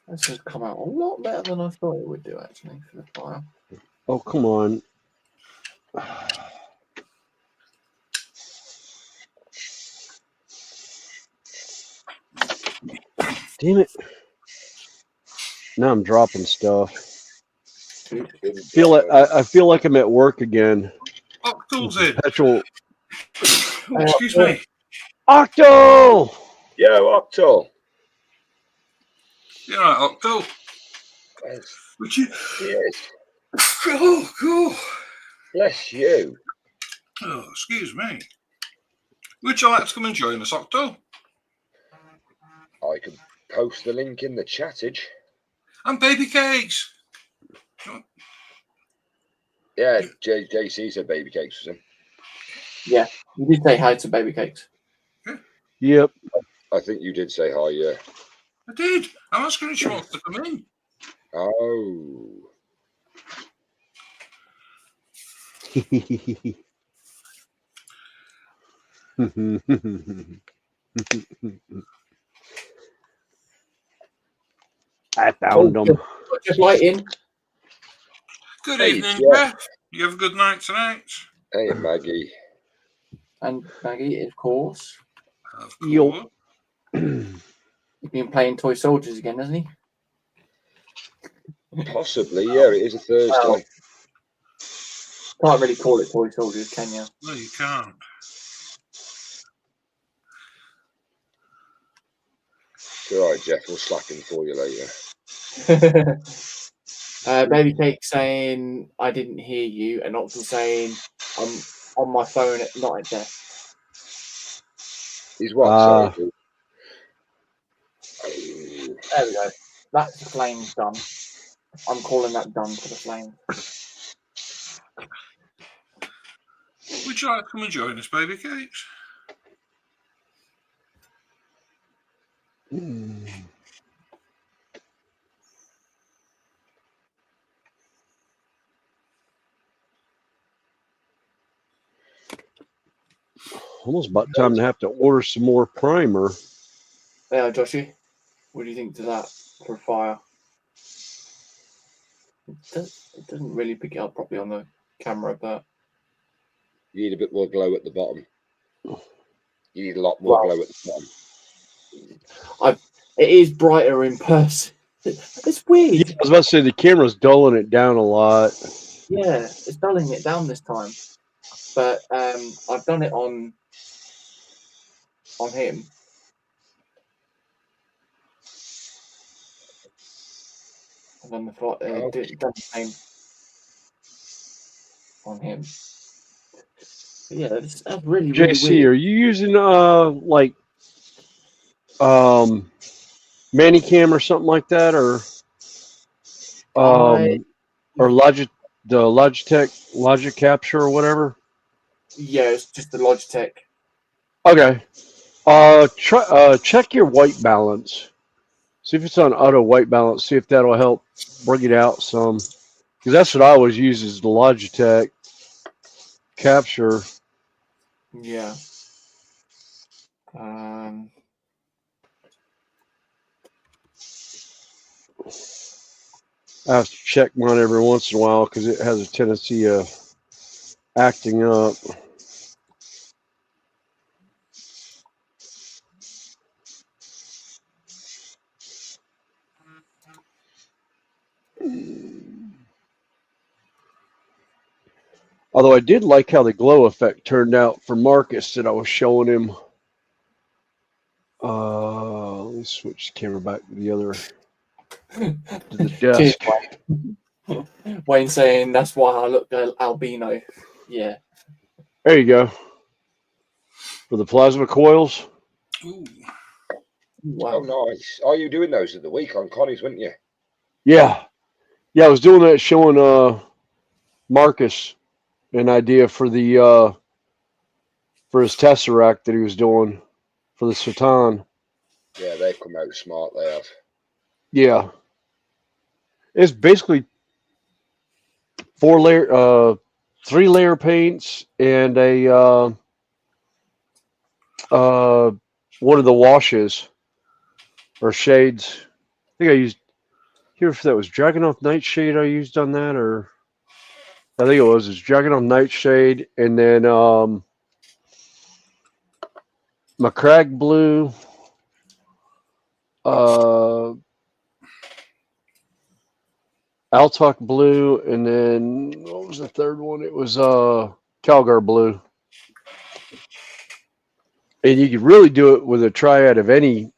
This has come out a lot better than I thought it would do, actually, for the fire. Oh, come on. Damn it. Now I'm dropping stuff. I feel like I'm at work again. Octo's in. Perpetual. Oh, excuse me. Octo! Yo, Octo. You're right, Octo. Yes. Would you? Yes. Cool. Bless you. Oh, excuse me. Would you like to come and join us, Octo? I can post the link in the chattage. And baby cakes. Yeah, JC said baby cakes was him. Yeah, you did say hi to Baby Cakes. Yep. I think you did say hi, yeah. I did. I'm asking if she wants to come in. Oh. I found them. Just light in. Good Hey, evening, yeah. Jeff. You have a good night tonight? Hey, Maggie. And Maggie, of course. Of Yo. course. He's been playing Toy Soldiers again, hasn't he? Possibly, yeah. It is a Thursday. Well, can't really call it Toy Soldiers, can you? No, you can't. It's all right, Jeff. We'll slack him for you later. Baby Cake saying, I didn't hear you, and Octal saying, I'm on my phone, not at desk. He's what? Sorry. There we go. That's the flames done. I'm calling that done for the flames. Would you like to come and join us, baby cakes? Almost about time to have to order some more primer. Yeah, Joshy, what do you think to that for fire? It doesn't really pick it up properly on the camera, but You need a bit more glow at the bottom. You need a lot more glow at the bottom. It is brighter in person. It's weird. Yeah, I was about to say the camera's dulling it down a lot. Yeah, it's dulling it down this time. But I've done it on him. I've done the same on him. But yeah, that's really, really JC, weird. are you using like Manicam or something like that, or Logitech Logic Capture or whatever? Yeah, it's just the Logitech. Okay. Check your white balance. See if it's on auto white balance. See if that'll help bring it out some. Because that's what I always use is the Logitech. capture. Yeah. I have to check mine every once in a while because it has a tendency of acting up. Although I did like how the glow effect turned out for Marcus that I was showing him. Let me switch the camera back to the other to the Cheers, desk. Wayne. Wayne saying that's why I look albino. Yeah. There you go. For the plasma coils. Ooh. Wow. Oh, nice. Are you doing those at the week on Connie's, weren't you? Yeah. Yeah, I was doing that showing Marcus an idea for the for his tesseract that he was doing for the Satan. Yeah, they've come out smart, they have. Yeah. It's basically 3-layer paints and a one of the washes or shades. I think I used here if that was Dragonoff Nightshade I used on that, or I think it was Dragonoff Nightshade, and then McCrag Blue, Altok Blue, and then what was the third one? It was Calgar Blue. And you could really do it with a triad of any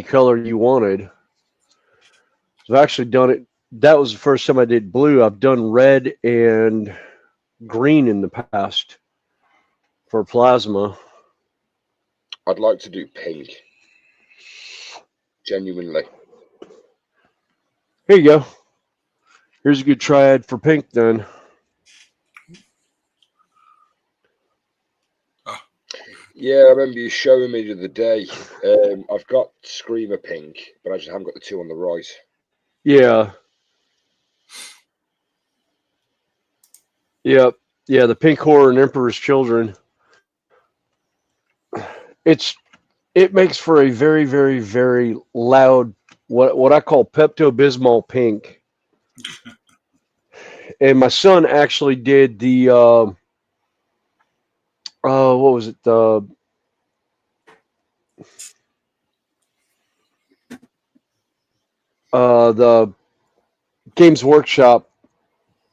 color you wanted. So I've actually done it. That was the first time I did blue. I've done red and green in the past for plasma. I'd like to do pink. Genuinely. Here you go. Here's a good triad for pink then. Yeah, I remember you showing me the other day. I've got Screamer Pink, but I just haven't got the two on the right. Yeah. Yep. Yeah, the Pink Horror and Emperor's Children. It makes for a very, very, very loud what I call Pepto-Bismol pink. And my son actually did the what was it? The Games Workshop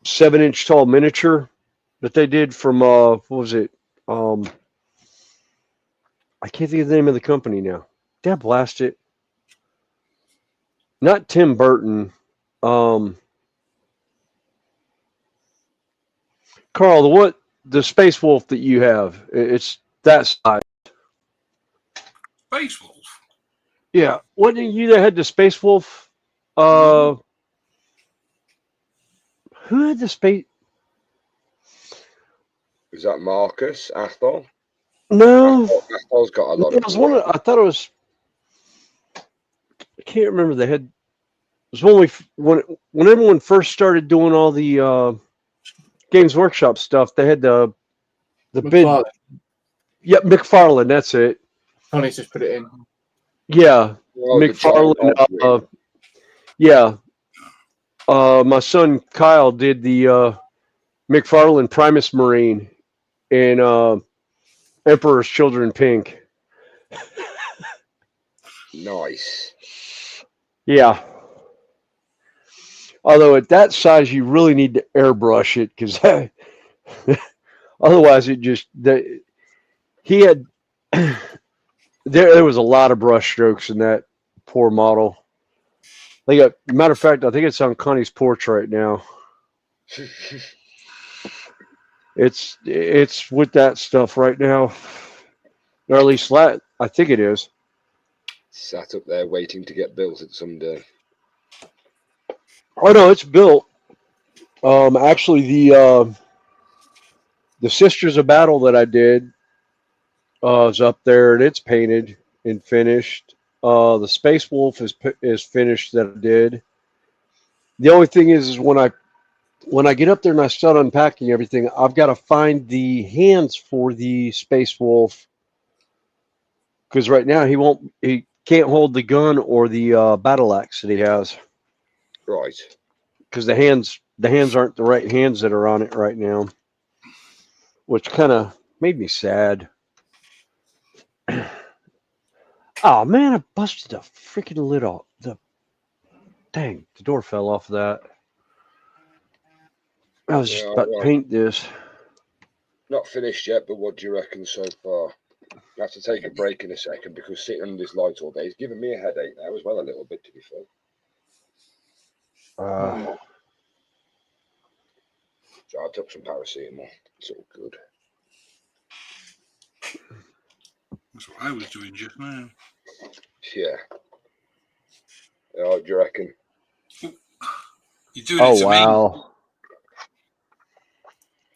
7-inch tall miniature that they did from what was it? I can't think of the name of the company now. Dad blast it. Not Tim Burton. Carl, the Space Wolf that you have? It's that size. Space Wolf. Yeah, wasn't it you that had the Space Wolf? Who had the space? Is that Marcus Athol? No, Athol's got a lot it of. was one. I thought it was. I can't remember. They had. It was when everyone first started doing all the Games Workshop stuff. They had the bid. McFarlane. Yep, McFarlane. That's it. Tony's just put it in. Yeah, Well, McFarlane. Yeah. My son Kyle did the McFarlane Primus Marine in Emperor's Children Pink. Nice. Yeah. Although at that size, you really need to airbrush it because otherwise, he had there was a lot of brush strokes in that poor model. Matter of fact, I think it's on Connie's porch right now. It's with that stuff right now, or at least I think it is. Sat up there waiting to get built at some day. Oh no, it's built. Actually, the Sisters of Battle that I did is up there and it's painted and finished. The Space Wolf is finished that I did. The only thing is when I when I get up there and I start unpacking everything, I've got to find the hands for the Space Wolf because right now he can't hold the gun or the battle axe that he has Right. because the hands aren't the right hands that are on it right now, which kind of made me sad. Oh man, I busted the freaking lid off. Dang, the door fell off of that. I was just Yeah, about to well, paint this. not finished yet, but what do you reckon so far? I have to take a break in a second because sitting under this light all day is giving me a headache now as well, a little bit, to be fair. So I took some paracetamol. It's all good. That's what I was doing just now. Yeah. What do you reckon? You're doing it to me. Wow.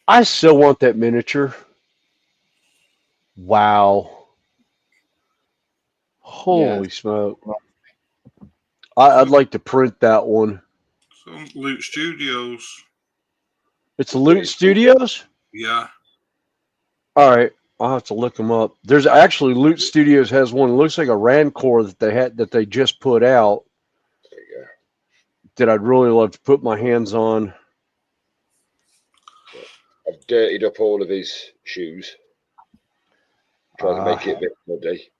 I still want that miniature. Wow. Holy smoke. I'd like to print that one. Some Loot Studios. It's Loot Studios? Yeah. All right. I'll have to look them up. There's actually Loot Studios has one. It looks like a Rancor that they just put out. There you go. That I'd really love to put my hands on. I've dirtied up all of his shoes. Tried to make it a bit muddy.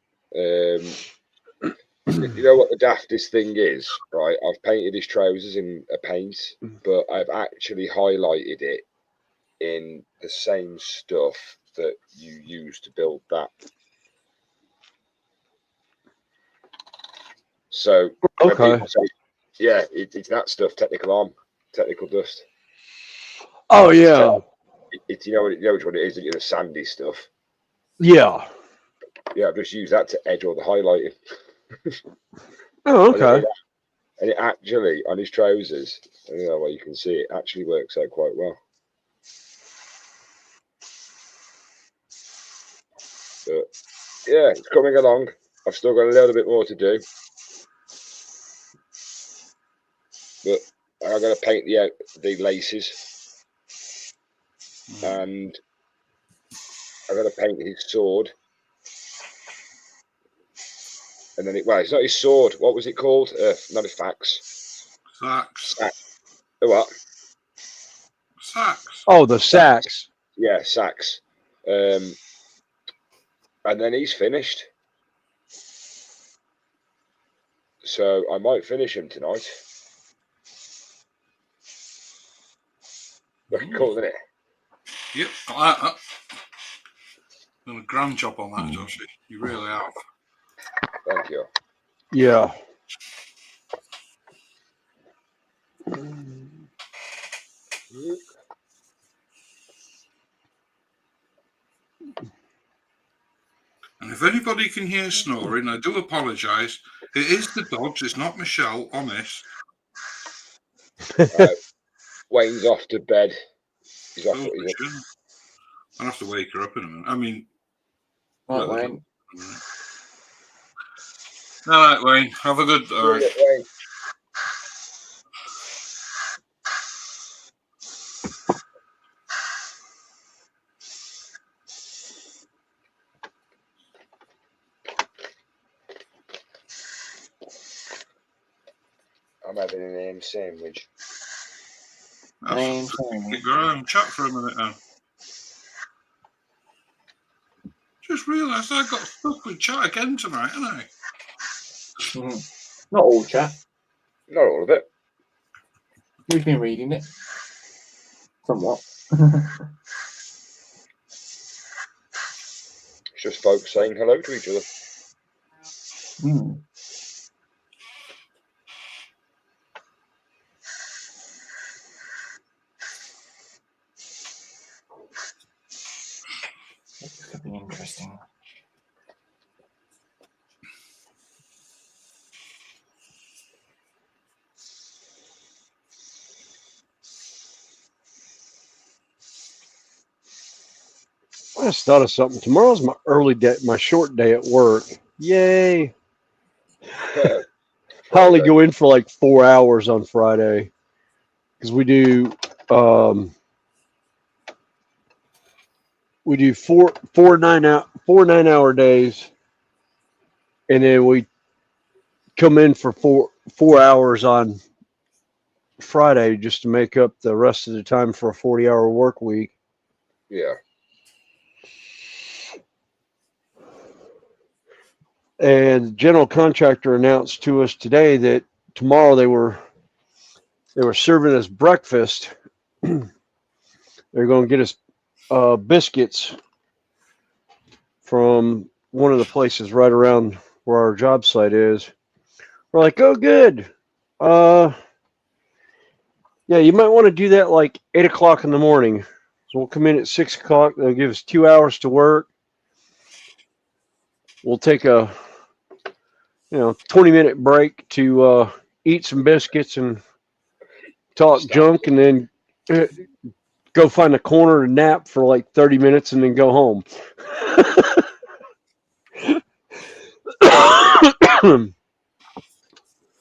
You know what the daftest thing is, right? I've painted his trousers in a paint, but I've actually highlighted it in the same stuff that you use to build that. So, okay. Say, yeah, it's that stuff, technical dust. Oh yeah. It's you know what it is, the sandy stuff. Yeah. Yeah, I've just used that to edge all the highlighting. Oh, okay. And it actually, on his trousers, I don't know where you can see it, actually works out quite well. But yeah, it's coming along. I've still got a little bit more to do. But I've got to paint the laces. And I've got to paint his sword. And then it's not his sword. What was it called? Not a fax. Sax. What? Sax. Oh, the sax. Yeah, sax. And then he's finished. So I might finish him tonight. Looking cool, isn't it? Yep. I've done a grand job on that, Joshie. You really have. Thank you. Yeah. And if anybody can hear snoring, I do apologise. It is the dogs. It's not Michelle. Honest. Wayne's off to bed. He's off. I'll have to wake her up in a minute. I mean, right, Wayne. All right, Wayne. Have a good. All right. Wayne. I'm having an ham sandwich. Chat for a minute now. Just realised I got stuck with chat again tonight, haven't I? Not all chat. Not all of it. We've been reading it. Somewhat. It's just folks saying hello to each other. This could be interesting. I just thought of something. Tomorrow's my early day, my short day at work. Yay! I only go in for like 4 hours on Friday because we do We do four 9 hour days, and then we come in for 4 hours on Friday just to make up the rest of the time for a 40-hour work week. Yeah. And the general contractor announced to us today that tomorrow they were serving us breakfast. They're going to get us biscuits from one of the places right around where our job site is. We're like, oh, good. Yeah, you might want to do that like 8 o'clock in the morning. So we'll come in at 6 o'clock. They'll give us 2 hours to work. We'll take a 20-minute break to eat some biscuits and talk junk, and then go find a corner to nap for like 30 minutes and then go home.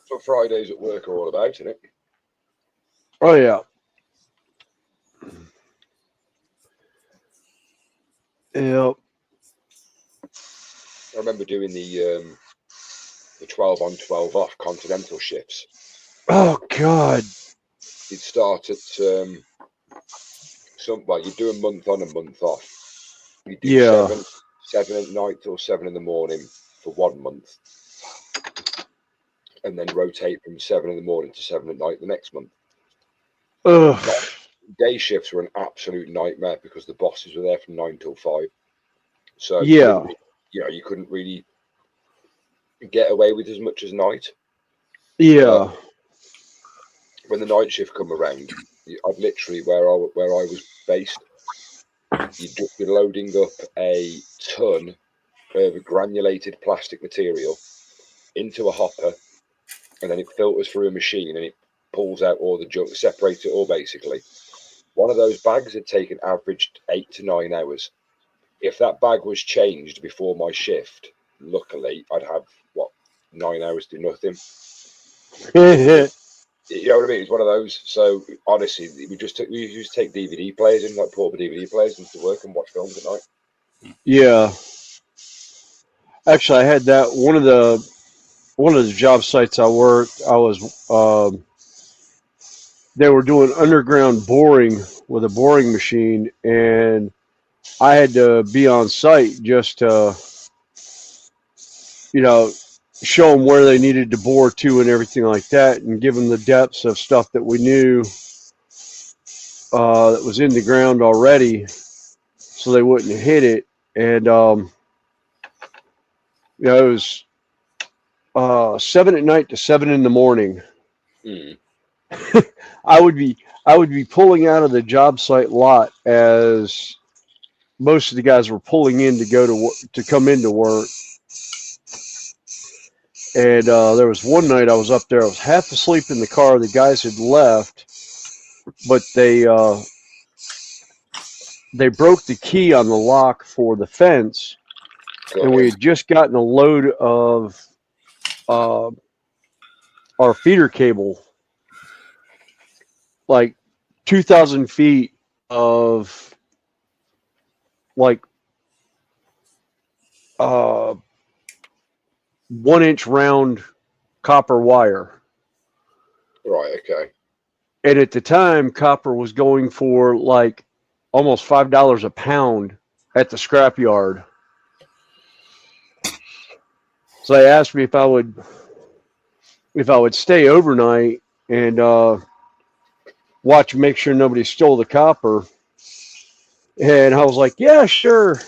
So Fridays at work are all about, isn't it? Oh, yeah. Yep. I remember doing the 12 on 12 off continental shifts. Oh, God. You'd start at you'd do a month on, a month off. You'd do 7 at night till 7 in the morning for 1 month, and then rotate from 7 in the morning to 7 at night the next month. Ugh. Day shifts were an absolute nightmare because the bosses were there from 9 till 5. So yeah, you couldn't really get away with as much as night. Yeah. When the night shift come around, I'd literally where I was based, you'd just be loading up a ton of granulated plastic material into a hopper, and then it filters through a machine and it pulls out all the junk, separates it all basically. One of those bags had taken averaged 8 to 9 hours. If that bag was changed before my shift, luckily I'd have 9 hours to do nothing. You know what I mean? It's one of those. So honestly, we used to take DVD players in, like portable DVD players, into work and watch films at night. Yeah. Actually, I had that one of the job sites I worked. I was they were doing underground boring with a boring machine, and I had to be on site just to, show them where they needed to bore to and everything like that, and give them the depths of stuff that we knew that was in the ground already, so they wouldn't hit it. And it was 7 at night to 7 in the morning. I would be pulling out of the job site lot as most of the guys were pulling in to come into work. And there was one night I was up there. I was half asleep in the car. The guys had left, but they broke the key on the lock for the fence, and we had just gotten a load of our feeder cable, like 2,000 feet of like 1-inch round copper wire. Right, okay. And at the time, copper was going for like almost $5 a pound at the scrapyard. So they asked me if I would stay overnight and watch and make sure nobody stole the copper. And I was like, yeah, sure.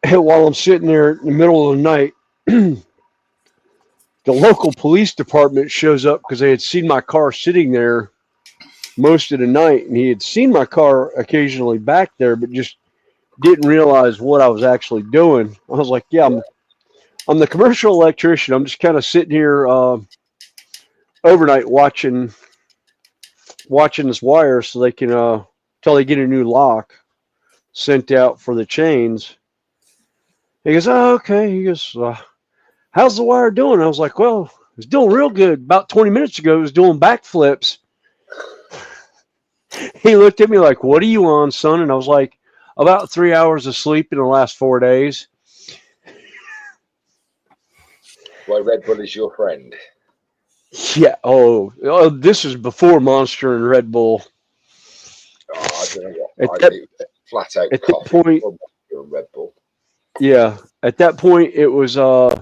And while I'm sitting there in the middle of the night, the local police department shows up because they had seen my car sitting there most of the night, and he had seen my car occasionally back there, but just didn't realize what I was actually doing. I was like, yeah, I'm the commercial electrician. I'm just kind of sitting here overnight watching this wire so they can till they get a new lock sent out for the chains. He goes, oh, okay. He goes, how's the wire doing? I was like, well, it's doing real good. About 20 minutes ago, it was doing backflips. He looked at me like, "What are you on, son?" And I was like, "About 3 hours of sleep in the last 4 days." Why Red Bull is your friend? Yeah. Oh, this is before Monster and Red Bull. Oh, I don't know At what. that, Flat out at that coffee point, or Red Bull. yeah. At that point, it was a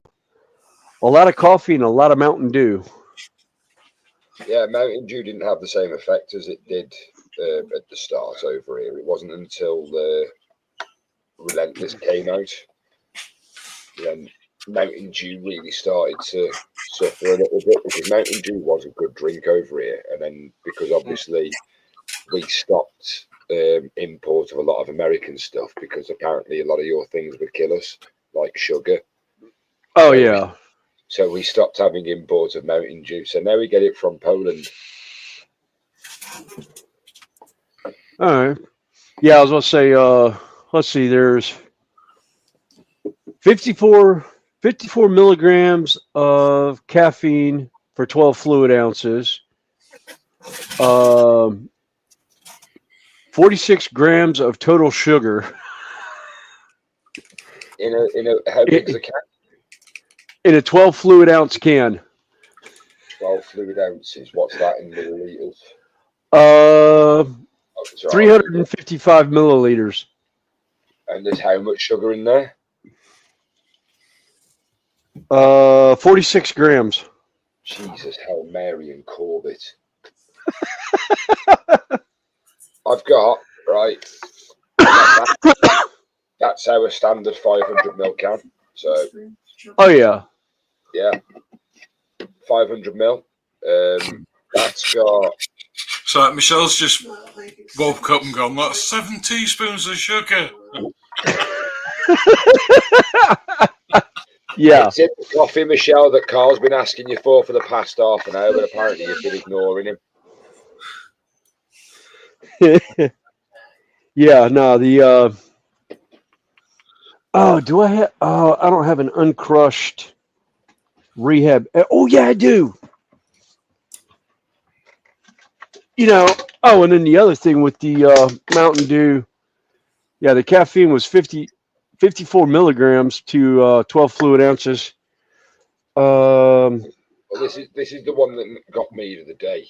lot of coffee and a lot of Mountain Dew. Yeah, Mountain Dew didn't have the same effect as it did at the start over here. It wasn't until the Relentless came out then Mountain Dew really started to suffer a little bit, because Mountain Dew was a good drink over here, and then because obviously we stopped import of a lot of American stuff, because apparently a lot of your things would kill us, like sugar. Oh So yeah. So we stopped having import of Mountain Dew. So now we get it from Poland. All right. Yeah, I was going to say. Let's see. There's 54 milligrams of caffeine for 12 fluid ounces. 46 grams of total sugar In a how big's a can? in a 12 fluid ounce can. 12 fluid ounces. What's that in milliliters? Uh, Oh, it's all right. 355 milliliters. And there's how much sugar in there? 46 grams. Jesus, Hail Mary and Corbett. I've got, right, that's our standard 500 ml can. So, Oh yeah. yeah, 500 ml. That's got. So Michelle's just woke up and gone, that's 7 teaspoons of sugar. Yeah. It's in the coffee, Michelle, that Carl's been asking you for the past half an hour, but apparently you've been ignoring him. Yeah, no, the do I have I don't have an uncrushed rehab. Oh yeah, I do. You know, and then the other thing with the Mountain Dew, yeah, the caffeine was 54 milligrams to 12 fluid ounces. Well, this is the one that got me the other day.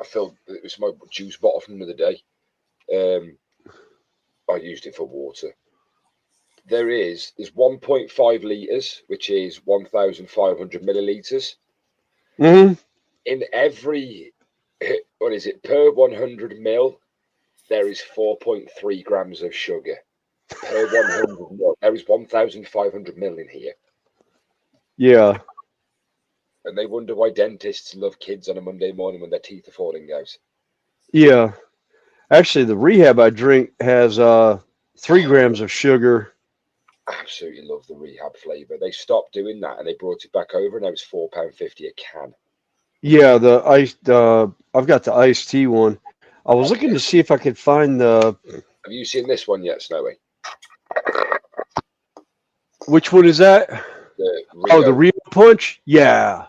I filled it was my juice bottle from the other day. I used it for water. There's 1.5 liters, which is 1,500 milliliters. Mm-hmm. In every, what is it, per 100 mil, there is 4.3 grams of sugar. Per 100 mil, there is 1,500 mil in here. Yeah. And they wonder why dentists love kids on a Monday morning when their teeth are falling out. Yeah. Actually, the rehab I drink has 3 grams of sugar. Absolutely love the rehab flavour. They stopped doing that and they brought it back over. Now it's £4.50 a can. Yeah, the ice. I've got the iced tea one. I was looking to see if I could find the. Have you seen this one yet, Snowy? Which one is that? The Oh, the Rio Punch. Yeah.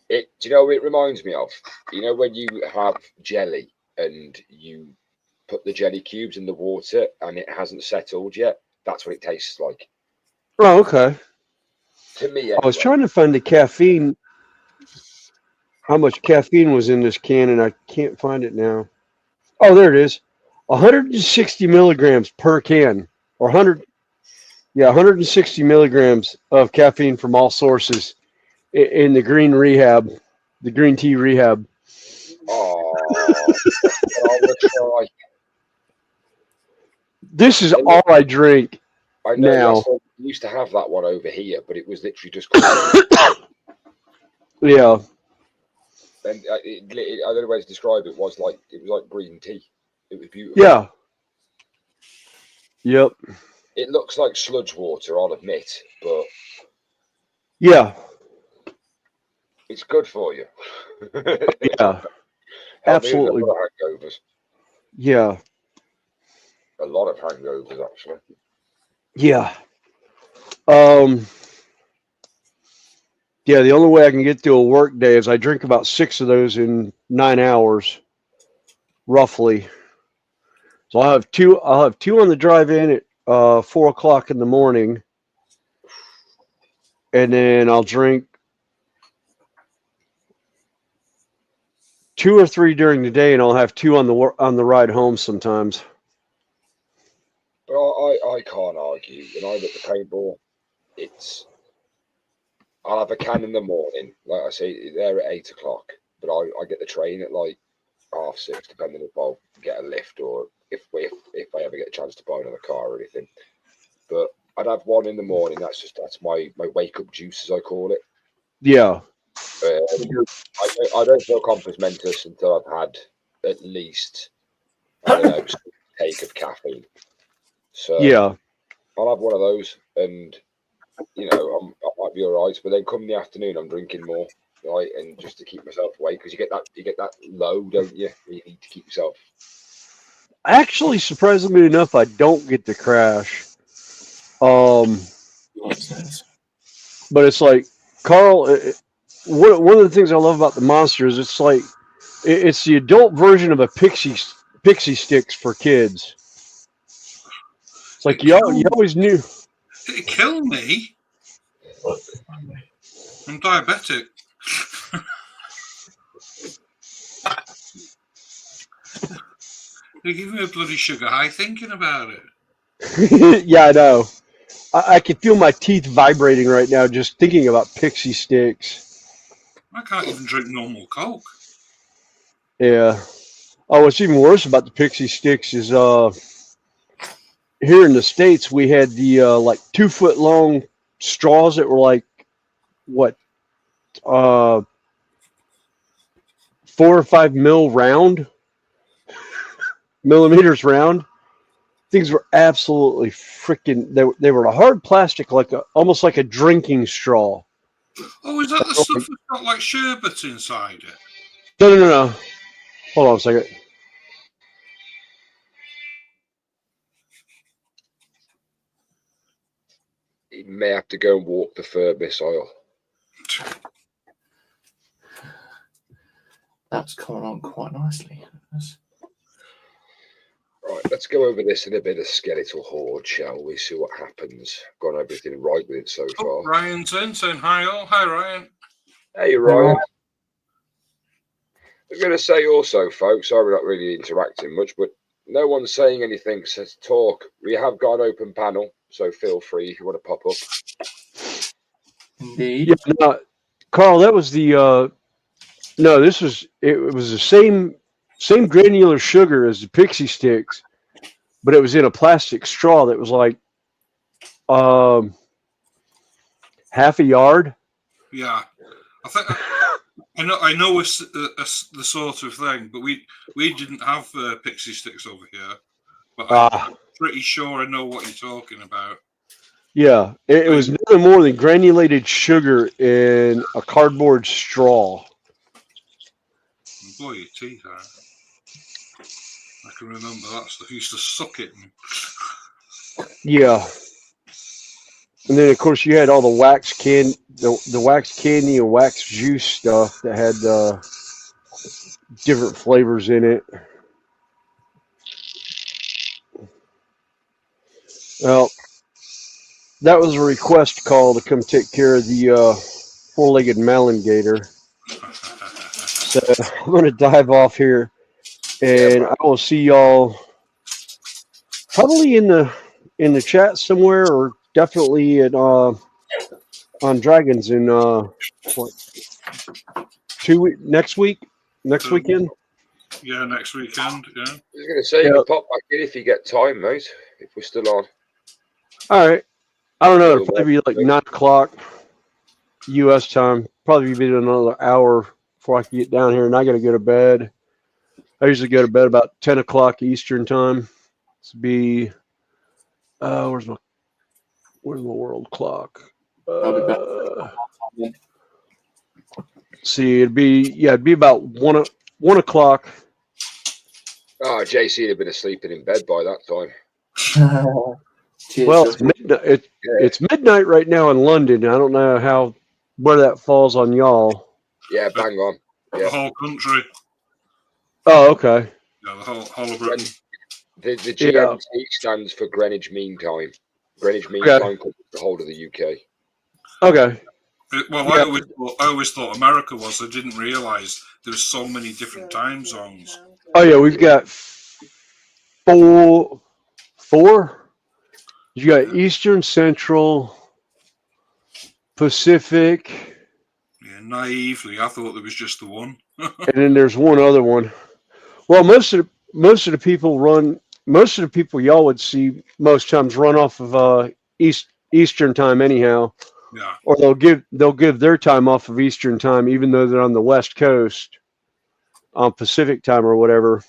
Do you know what it reminds me of? You know when you have jelly and you put the jelly cubes in the water and it hasn't settled yet? That's what it tastes like. Oh, okay. To me, anyway. I was trying to find the caffeine. How much caffeine was in this can, and I can't find it now. Oh, there it is. 160 milligrams per can, or 100. Yeah, 160 milligrams of caffeine from all sources in the green rehab, the green tea rehab. Oh, I would try. This is all I drink. I know. Now. We used to have that one over here, but it was literally just. Yeah. And I don't know how to describe it. It was like green tea. It was beautiful. Yeah. Yep. It looks like sludge water, I'll admit, but yeah, it's good for you. Yeah. Absolutely. A lot of hangovers. Yeah. A lot of hangovers, actually. Yeah. Yeah, the only way I can get through a work day is I drink about 6 of those in 9 hours roughly. So I'll have two on the drive in at 4 o'clock in the morning, and then I'll drink 2 or 3 during the day, and I'll have 2 on the ride home sometimes. But I can't argue. When I look at paintball, I'll have a can in the morning, like I say, there at 8 o'clock. But I get the train at like 6:30, depending if I'll get a lift or if I ever get a chance to buy another car or anything. But I'd have one in the morning. That's my wake up juice, as I call it. Yeah. I don't feel compass mentis until I've had at least, I don't know, some take of caffeine. So Yeah. I'll have one of those, and you know, I might be all right. But then come the afternoon, I'm drinking more, right, and just to keep myself awake, because you get that low, don't you? You need to keep yourself. Actually, surprisingly enough, I don't get to crash. But it's like, Carl, one of the things I love about the Monster is it's like it's the adult version of a pixie sticks for kids. It's like you always knew. It killed me. I'm diabetic. They give me a bloody sugar high thinking about it. Yeah, I know. I can feel my teeth vibrating right now just thinking about pixie sticks. I can't even drink normal Coke. Yeah. Oh, what's even worse about the pixie sticks is here in the States we had the like 2 foot long straws that were like what 4 or 5 millimeters round. Things were absolutely freaking. They were a hard plastic, almost like a drinking straw. Oh, is that the stuff that's got like sherbet inside it? No. Hold on a second. You may have to go and walk the furthest aisle. That's coming on quite nicely. Right, let's go over this in a bit of skeletal horde, shall we? See what happens. Got everything right with it so far. Ryan's in, saying hi all. Hi, Ryan. Hey, Ryan. I'm going to say also, folks, sorry we're not really interacting much, but no one's saying anything, says talk. We have got an open panel, so feel free if you want to pop up. Indeed. Yeah, no, Carl, that was the no. It was the same granular sugar as the pixie sticks, but it was in a plastic straw that was like half a yard. Yeah, I think I know it's the sort of thing, but we didn't have pixie sticks over here. But I'm pretty sure I know what you're talking about. Yeah, it was nothing more than granulated sugar in a cardboard straw. Boy, your teeth out. I can remember that stuff. You used to suck it. Yeah. And then, of course, you had all the wax the wax candy and wax juice stuff that had different flavors in it. Well, that was a request call to come take care of the four-legged malingator. So I'm going to dive off here, and I will see y'all probably in the chat somewhere, or definitely at on Dragons in next weekend. Yeah, next weekend. Yeah. I was going to say, you can pop back in if you get time, mate. If we're still on. All right. I don't know. It'll probably be like 9 o'clock U.S. time. Probably be another hour before I can get down here, and I got to go to bed. I usually go to bed about 10 o'clock Eastern time. It's be where's my world clock? See, it'd be about 1 o'clock. Oh, JC had been asleep and in bed by that time. Well, it's midnight. It's midnight right now in London. I don't know where that falls on y'all. Yeah, bang on. Yeah. The whole country. Oh, okay. Yeah, the whole of Britain. The GMT stands for Greenwich Mean Time. Greenwich Mean Time covers the whole of the UK. Okay. Well, I always thought America was. I didn't realise there's so many different time zones. Oh yeah, we've got four. You got Eastern, Central, Pacific. Yeah, naively, I thought there was just the one. And then there's one other one. Well, most of the people y'all would see most times run off of Eastern time anyhow. Yeah. Or they'll give their time off of Eastern time, even though they're on the West Coast, on Pacific time or whatever.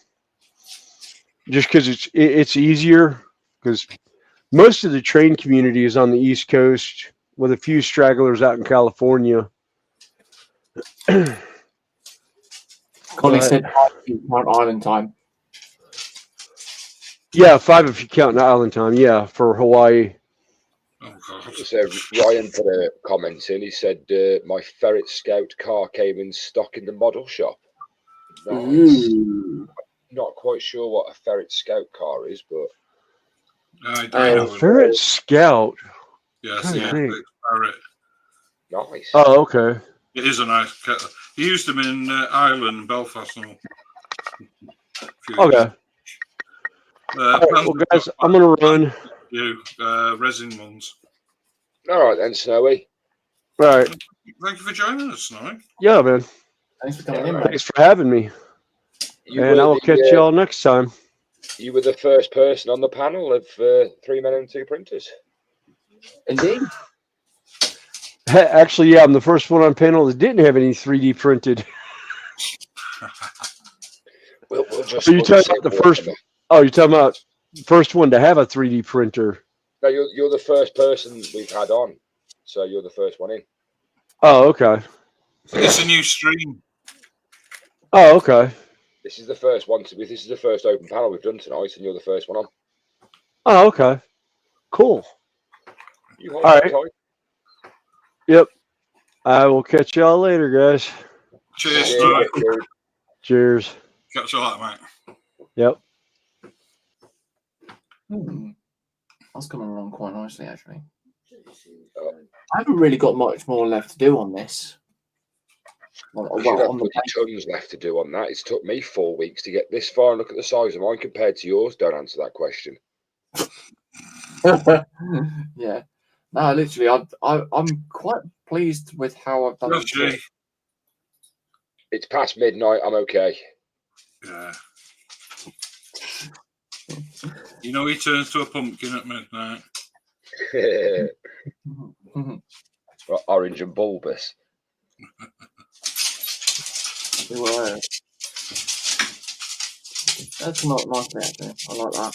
Just because it's easier, because most of the train community is on the East Coast, with a few stragglers out in California. Connie said island time. Yeah, 5 if you count island time. Yeah, for Hawaii. Oh God. So Ryan put a comment in. He said, "My Ferret Scout car came in stock in the model shop." Nice. Not quite sure what a Ferret Scout car is, but I know. Ferret Scout. Yes, the Ferret. Nice. Oh, okay. It is a nice car. He used them in Ireland, Belfast. Okay. Well, guys, I'm gonna run. Resin ones. All right then, Snowy. All right. Thank you for joining us, Snowy. Yeah, man. Thanks for coming in, mate. Thanks for having me. And I will catch you all next time. You were the first person on the panel of 3 Men and 2 Printers. Indeed. Actually, yeah, I'm the first one on panel that didn't have any 3D printed. We'll just. Are you talking about the first? Oh, you're talking about the first one to have a 3D printer. No, you're the first person we've had on, so you're the first one in. Oh, okay. It's a new stream. Oh, okay. This is the first one this is the first open panel we've done tonight, and you're the first one on. Oh, okay. Cool. All right. Yep. I will catch y'all later, guys. Cheers. Cheers. Catch you later, mate. Yep. That's coming along quite nicely, actually. I haven't really got much more left to do on this. Well, tons left to do on that. It's took me 4 weeks to get this far and look at the size of mine compared to yours. Don't answer that question. Yeah. No, literally, I'm quite pleased with how I've done it. It's past midnight. I'm okay. Yeah. You know he turns to a pumpkin at midnight. Orange and bulbous. That's not nice, actually. I like that.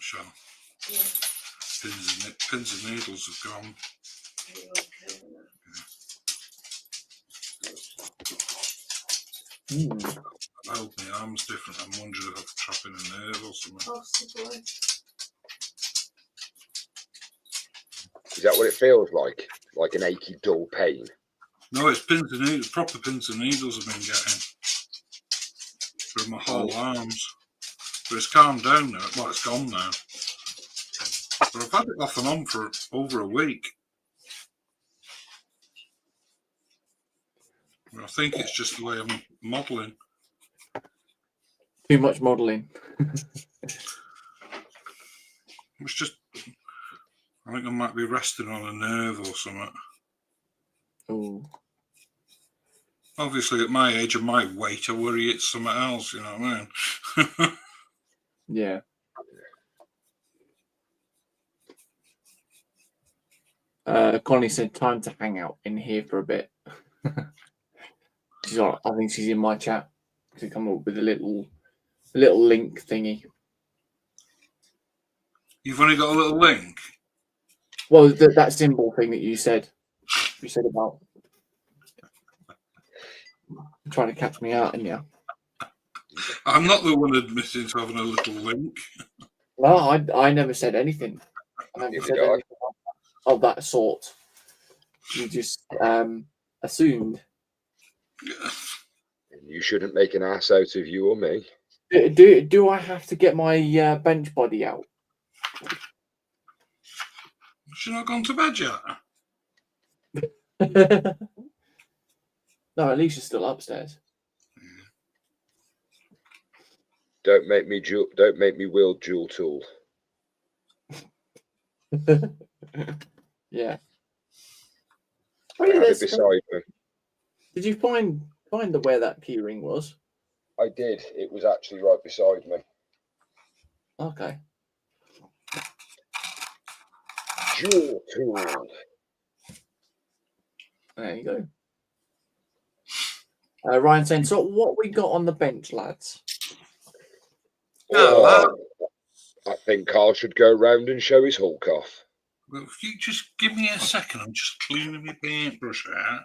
So, pins and needles have gone. I hope my arm's different. I'm wondering if I'm trapping a nerve or something. Is that what it feels like? Like an achy, dull pain? No, it's pins and needles. Proper pins and needles I've been getting through my whole arms. But it's calmed down now. Well, it's gone now. But I've had it off and on for over a week. I think it's just the way I'm modelling. Too much modelling. It's just, I think I might be resting on a nerve or something. Ooh. Obviously, at my age and my weight, I worry it's something else, you know what I mean? Yeah. Connie said, time to hang out in here for a bit. I think she's in my chat to come up with a little link thingy. You've only got a little link? Well, that symbol thing that you said about trying to catch me out, and yeah. I'm not the one admitting to having a little link. No, I never said anything. I never Neither said did I. anything of that sort. You just assumed. You shouldn't make an ass out of you or me. Do I have to get my bench body out? She's not gone to bed yet. No, at least you're still upstairs. Don't make me wield dual tool. Yeah. I Oh, yeah, have it there's, beside me. did you find where that key ring was? I did. It was actually right beside me. Okay. Dual tool. There you go. Ryan saying, so what we got on the bench, lads? Oh, I think Carl should go round and show his Hulk off. well, if you just give me a second, I'm just cleaning my paintbrush out.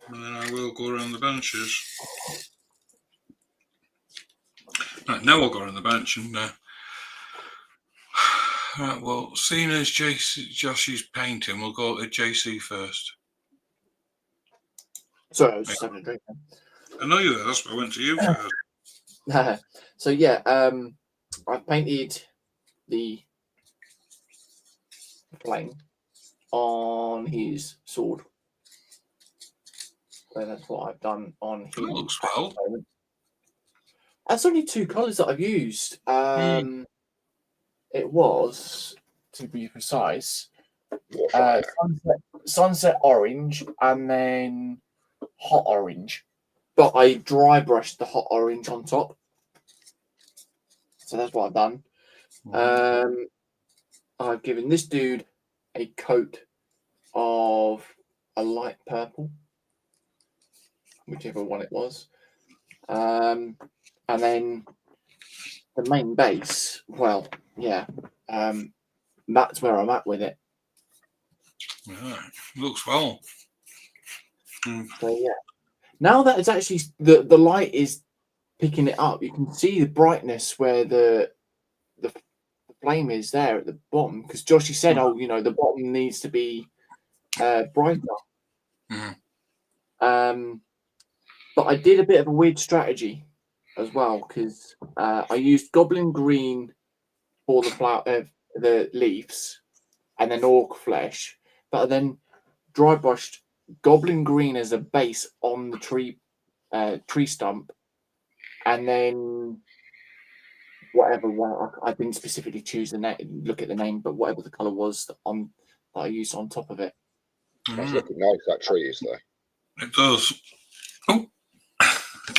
And then I will go around the benches. Right, now I'll go around the bench and right, well, seeing as Josh is painting, we'll go to JC first. Sorry, I was just having a drink. I know you there, that's why I went to you first. So yeah, I painted the flame on his sword. So that's what I've done on his. That looks well. That's only 2 colours that I've used. It was, to be precise, sunset orange and then hot orange. But I dry brushed the hot orange on top. So that's what I've done. I've given this dude a coat of a light purple, whichever one it was. And then the main base, well, yeah, that's where I'm at with it. Yeah, looks well. So yeah, now that it's actually the light is picking it up, you can see the brightness where the flame is there at the bottom. Because Joshy said, "Oh, you know, the bottom needs to be brighter." But I did a bit of a weird strategy as well because I used goblin green for the leaves, and then orc flesh, but then dry brushed goblin green as a base on the tree stump, and then whatever one I didn't specifically choose the name, look at the name, but whatever the color was that I used on top of it. That's looking nice. That tree is there. It does. Oh,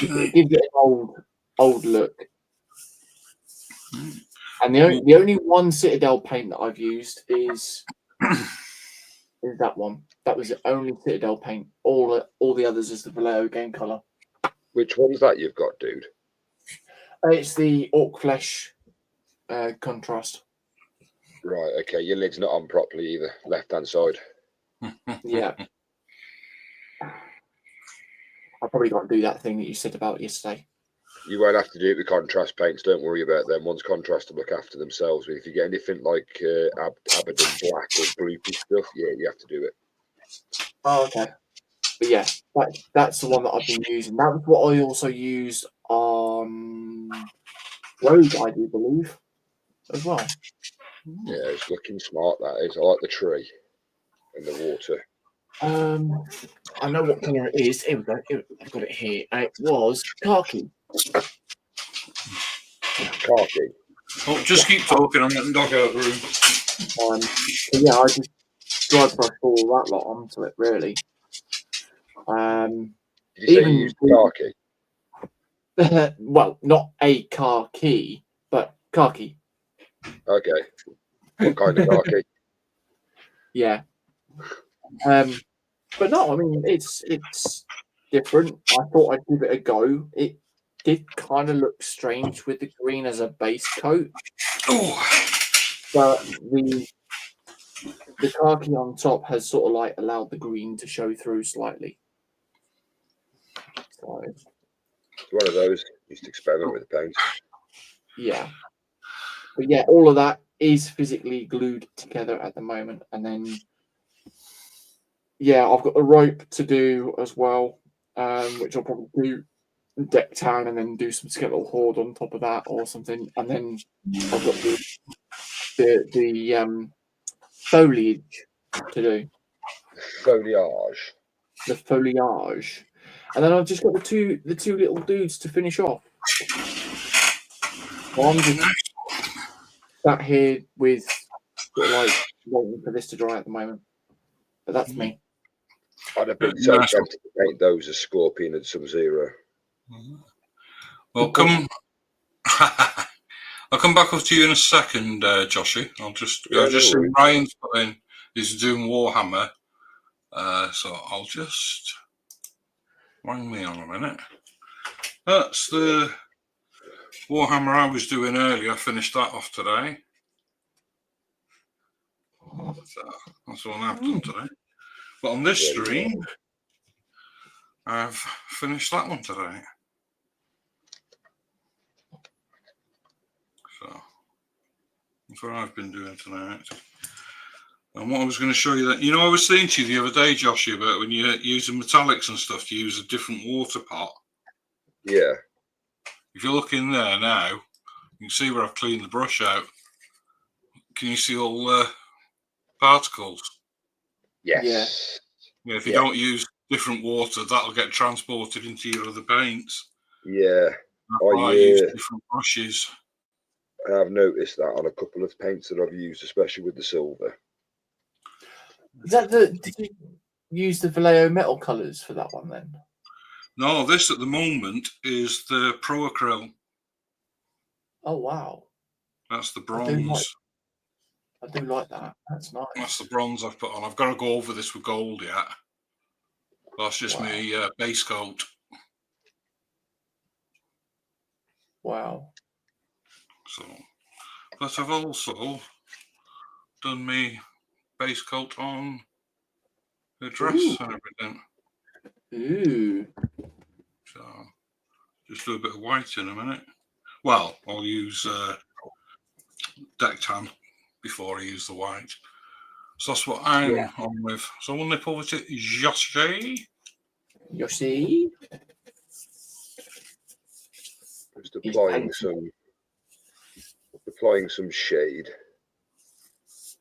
it gives it an old look. And the only one Citadel paint that I've used is that one. That was the only Citadel paint. All the others is the Vallejo game color. Which one's that you've got, dude? It's the orc flesh contrast. Right. Okay. Your lid's not on properly either. Left hand side. Yeah. I probably got to do that thing that you said about yesterday. You won't have to do it with contrast paints. Don't worry about them. One's contrast to look after themselves. But if you get anything like Abaddon black or gloopy stuff, yeah, you have to do it. Oh, okay. But yeah, that's the one that I've been using. That was what I also used on Rogue, I do believe, as well. Yeah, it's looking smart. That is. I like the tree and the water. I know what colour it is. Here we go. I've got it here. It was khaki. Khaki. Oh, just keep talking. I'm letting dog out of the room. So yeah, I just dry brushed all that lot onto it, really. Did you say you used khaki? Well, not a car key, but khaki. Okay. What kind of khaki? Yeah. But no, I mean it's different. I thought I'd give it a go. It did kind of look strange with the green as a base coat. Oh. But the khaki on top has sort of like allowed the green to show through slightly. So It's one of those. Just experiment with the paint. yeah. But yeah, all of that is physically glued together at the moment. And then, yeah, I've got the rope to do as well, which I'll probably do deck town and then do some skeletal horde on top of that or something. And then I've got the foliage to do. Foliage. The foliage. And then I've just got the two little dudes to finish off. Well, I'm just sat here with sort of like waiting for this to dry at the moment. But that's me. I'd have been so tempted to paint those as Scorpion and Sub-Zero. Well, I'll come back up to you in a second, Joshy. I'll just see Ryan's putting. He's doing Warhammer, so I'll just hang me on a minute. That's the Warhammer I was doing earlier. I finished that off today. So that's all I've done today. But on this stream, I've finished that one today. So that's what I've been doing tonight. And what I was going to show you that, I was saying to you the other day, Joshua, about when you're using metallics and stuff, to use a different water pot. Yeah. If you look in there now, you can see where I've cleaned the brush out. Can you see all the particles? Yes. Yeah, if you don't use different water, that'll get transported into your other paints. Yeah. I use different brushes. I have noticed that on a couple of paints that I've used, especially with the silver. Is that did you use the Vallejo metal colours for that one then? No, this at the moment is the Pro Acryl. Oh wow. That's the bronze. I do like that. That's nice. That's the bronze I've put on. I've got to go over this with gold yet. That's just me base coat. Wow. So, but I've also done me base coat on the dress and everything. Ooh. So, just do a bit of white in a minute. Well, I'll use deck tan before I use the white. So that's what I'm on with. So we'll nip over to Yoshi. Yoshi. Just applying some shade.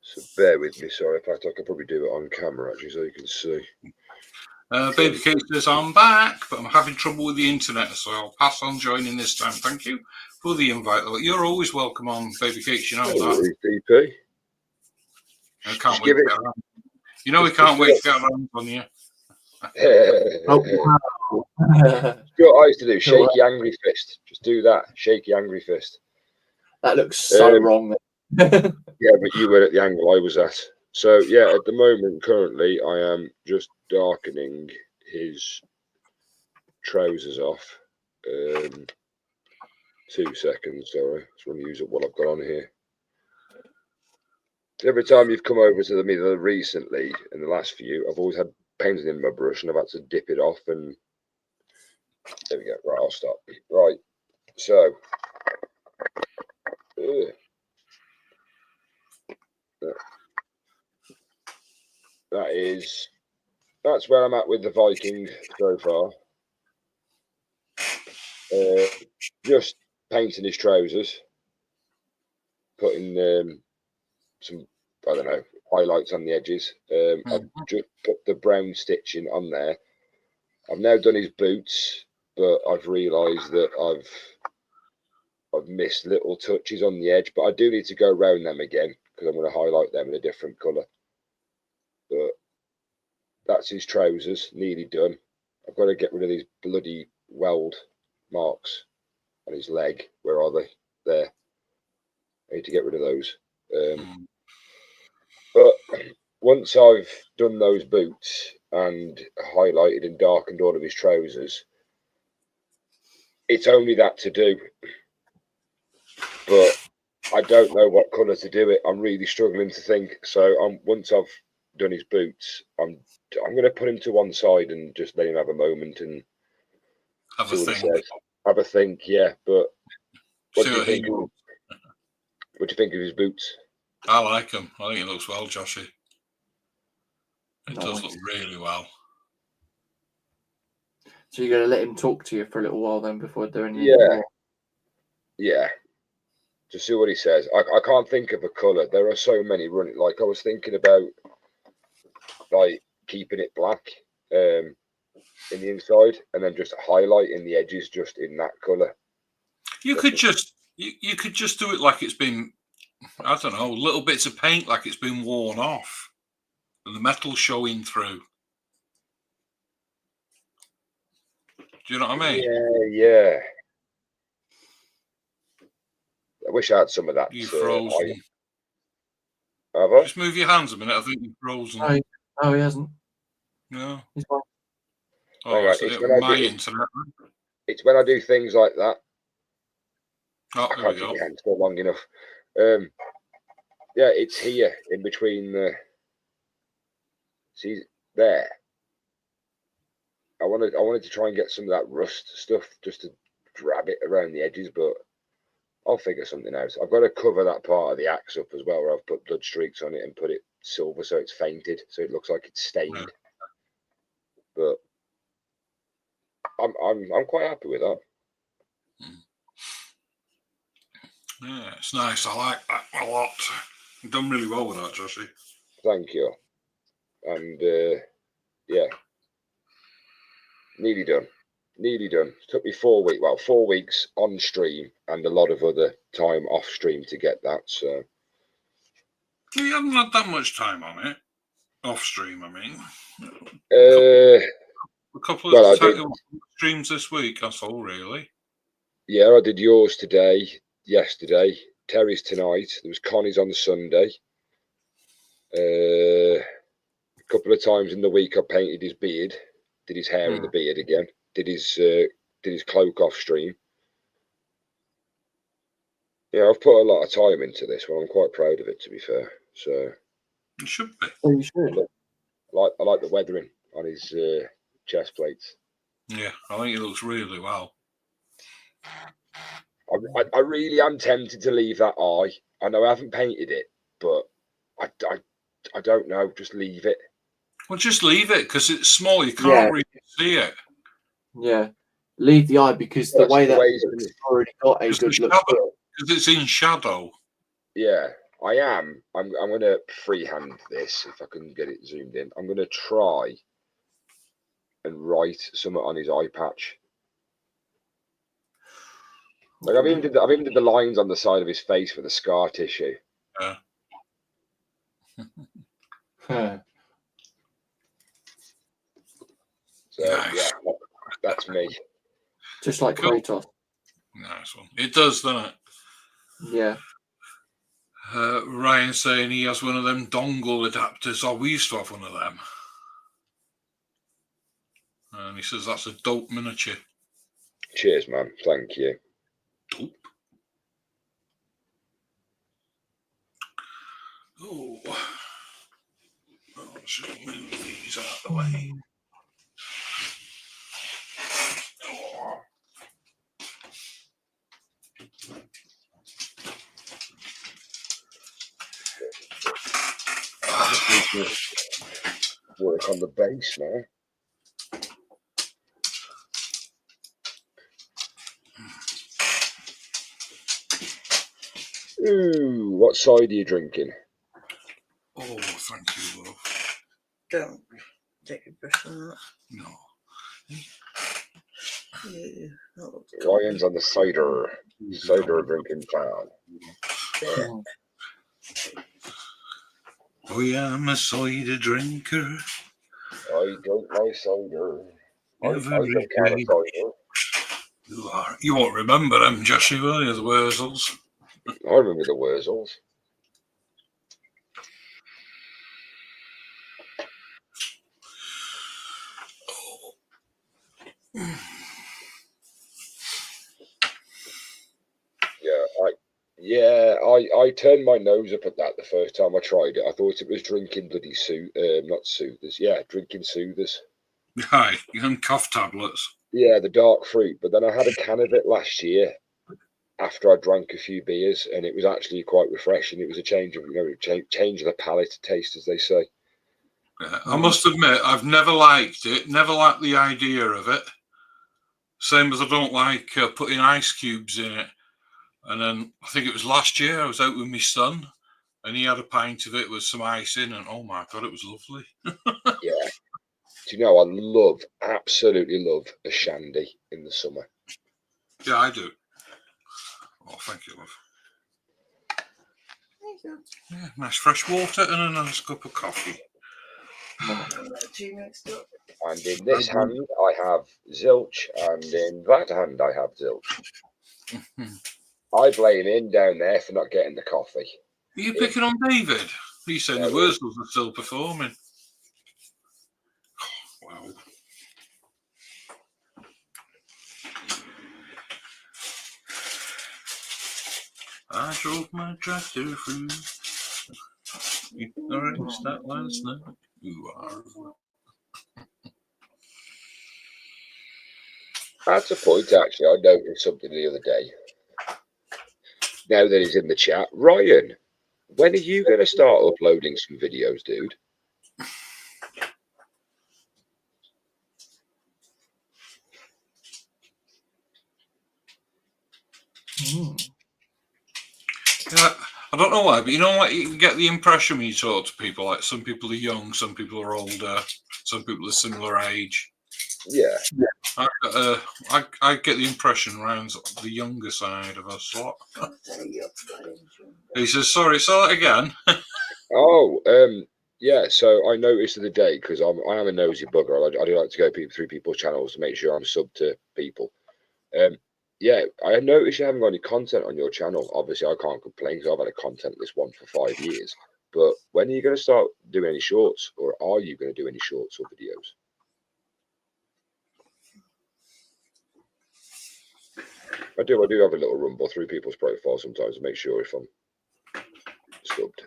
So bear with me. Sorry, in fact, I could probably do it on camera actually, so you can see. Baby Kate says I'm back, but I'm having trouble with the internet, so I'll pass on joining this time. Thank you for the invite. You're always welcome on, Baby Kate. You know that. DP. I can't wait to get around. We can't wait to get around on you. Oh, wow. What I used to do, shaky angry fist. Just do that, shaky angry fist. That looks so wrong. Yeah, but you were at the angle I was at. So yeah, at the moment, currently, I am just darkening his trousers off. 2 seconds, sorry. Just want to use up what I've got on here. Every time you've come over to me recently, in the last few, I've always had painting in my brush and I've had to dip it off, and there we go. Right, I'll stop. Right, so that's where I'm at with the Viking so far. Just painting his trousers, putting some, I don't know, highlights on the edges. I've just put the brown stitching on there. I've now done his boots, but I've realised that I've missed little touches on the edge, but I do need to go around them again because I'm going to highlight them in a different colour. But that's his trousers, nearly done. I've got to get rid of these bloody weld marks on his leg. Where are they? There. I need to get rid of those. But once I've done those boots and highlighted and darkened all of his trousers, it's only that to do. But I don't know what colour to do it. I'm really struggling to think. So once I've done his boots, I'm going to put him to one side and just let him have a moment and have a think. Have a think, yeah. But what do you think? What do you think of his boots? I like him. I think he looks well, Joshy. It does Nice. look really well. So you're going to let him talk to you for a little while then before doing anything Yeah. more? Yeah. To see what he says. I can't think of a colour. There are so many running. Like I was thinking about like keeping it black in the inside and then just highlighting the edges just in that colour. You could just do it like it's been, I don't know, little bits of paint like it's been worn off and the metal showing through. Do you know what I mean? Yeah. I wish I had some of that. You're frozen. Have I? Just move your hands a minute. I think you're frozen. No, he hasn't. No. He's fine. Oh, it's when I do things like that. Oh, I can't keep my hands still long enough. Yeah, it's here in between the. See there. I wanted to try and get some of that rust stuff just to drab it around the edges, but I'll figure something out. I've got to cover that part of the axe up as well, where I've put blood streaks on it and put it silver so it's fainted, so it looks like it's stained. Yeah. But I'm quite happy with that. Yeah, it's nice. I like that a lot. You've done really well with that, Joshy. Thank you. And yeah, nearly done. It took me 4 weeks. Well, 4 weeks on stream and a lot of other time off stream to get that. So you haven't had that much time on it off stream. I mean, a couple of streams this week. That's all, really. Yeah, I did yours today, yesterday. Terry's tonight. There was Connie's on the Sunday. A couple of times in the week, I painted his beard, did his hair and the beard again, did his cloak off stream. Yeah, I've put a lot of time into this one. I'm quite proud of it, to be fair. So you should be. Oh, you should. I like the weathering on his chest plates. Yeah, I think it looks really well. I really am tempted to leave that eye. I know I haven't painted it, but I don't know. Just leave it. Well, just leave it because it's small. You can't really see it. Yeah, leave the eye because the way that it's already got a good look. Because it's in shadow. Yeah, I am. I'm going to freehand this if I can get it zoomed in. I'm going to try and write something on his eye patch. Like I've even did the lines on the side of his face for the scar tissue. Yeah. So nice. Yeah, that's me. Just like Kratos. Nice one. It does, doesn't it? Yeah. Ryan saying he has one of them dongle adapters. Oh, we used to have one of them. And he says that's a dope miniature. Cheers, man. Thank you. Dope. Oh. Let's just move these out of the way. Oh. Work on the base now. Ooh, what side are you drinking? Oh, thank you, love. Don't take your brush on that. No. Yeah, Ryan's on the cider drinking fan. Yeah. Oh, yeah, I'm a cider drinker. I drink my cider. I drink cider. You won't remember them, Joshy, will you? The Wurzels. I remember the Wurzels. I turned my nose up at that the first time I tried it. I thought it was drinking bloody not soothers. Yeah, drinking soothers. Aye, and cough tablets. Yeah, the dark fruit. But then I had a can of it last year, after I drank a few beers, and it was actually quite refreshing. It was a change of, change of the palate taste, as they say. Yeah, I must admit, I've never liked it. Never liked the idea of it. Same as I don't like putting ice cubes in it. And then I think it was last year I was out with my son, and he had a pint of it with some ice in, and oh my god, it was lovely. Yeah. Do you know, I absolutely love a shandy in the summer. Yeah, I do. Oh, thank you, love. Thank you. Yeah, nice fresh water and a nice cup of coffee. Two mixed up. And in this hand, I have zilch, and in that hand, I have zilch. I blame him down there for not getting the coffee. Are you picking on David? He's saying the Wurzels are still performing. Wow. I drove my tractor through. You arranged that last night. You are. That's a point, actually. I noticed something the other day. Now that he's in the chat, Ryan, when are you going to start uploading some videos, dude? Yeah, I don't know why, but you know what? You can get the impression when you talk to people, like some people are young, some people are older, some people are similar age. Yeah. I get the impression around the younger side of us lot. He says, sorry, say that again. Oh, yeah. So I noticed the other day, because I am a nosy bugger. I do like to go through people's channels to make sure I'm sub to people. Yeah, I noticed you haven't got any content on your channel. Obviously, I can't complain because I've had a contentless one for 5 years. But when are you going to start doing any shorts, or are you going to do any shorts or videos? I do have a little rumble through people's profiles sometimes to make sure if I'm subbed.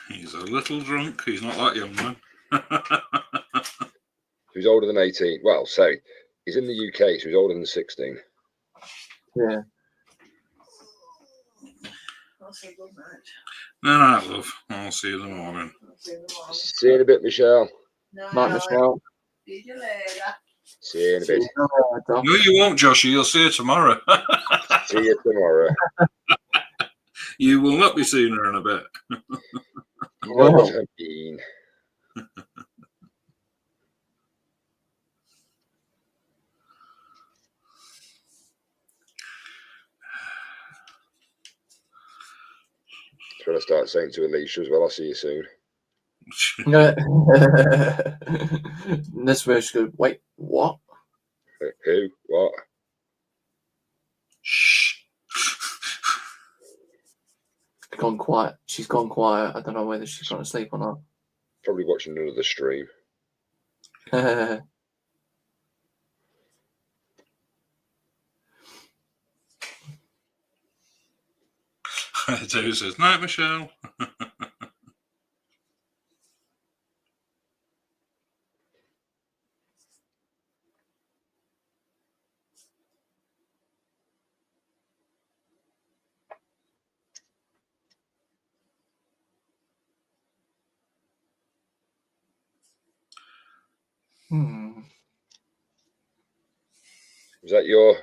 He's a little drunk. He's not that young, man. He's older than 18. Well, say he's in the UK, so he's older than 16. Yeah. I'll say good night. No, love. I'll see you in the morning. See you in the morning. See you in a bit, Michelle. Night, Michelle. See you later. See you in a bit. No, you won't, Joshy. You'll see her tomorrow. See you tomorrow. You will not be seeing her in a bit. You know what I mean. That's what I start saying to Alicia as well. I'll see you soon. This where she goes, wait, what? Who? What? Shh. She's gone quiet. She's gone quiet. I don't know whether she's gone to sleep or not. Probably watching another stream. Dave says, night, Michelle. Was that your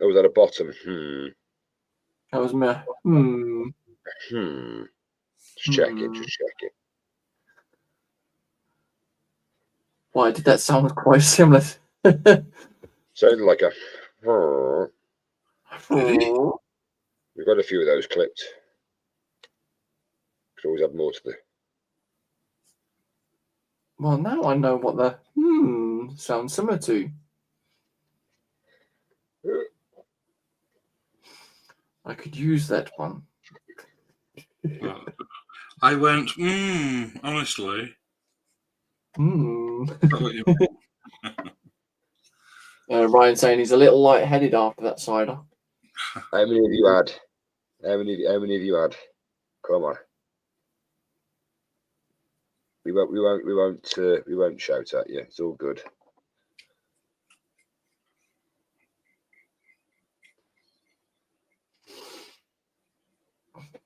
or was that a bottom? That was me. Just checking, just checking. Why did that sound quite similar? Sounded like a. Oh. We've got a few of those clipped. Could always add more to the. Well, now I know what the sounds similar to. I could use that one. I went, honestly. What you Ryan saying he's a little light-headed after that cider. How many of you had? How many of you had? Come on. We won't shout at you. It's all good.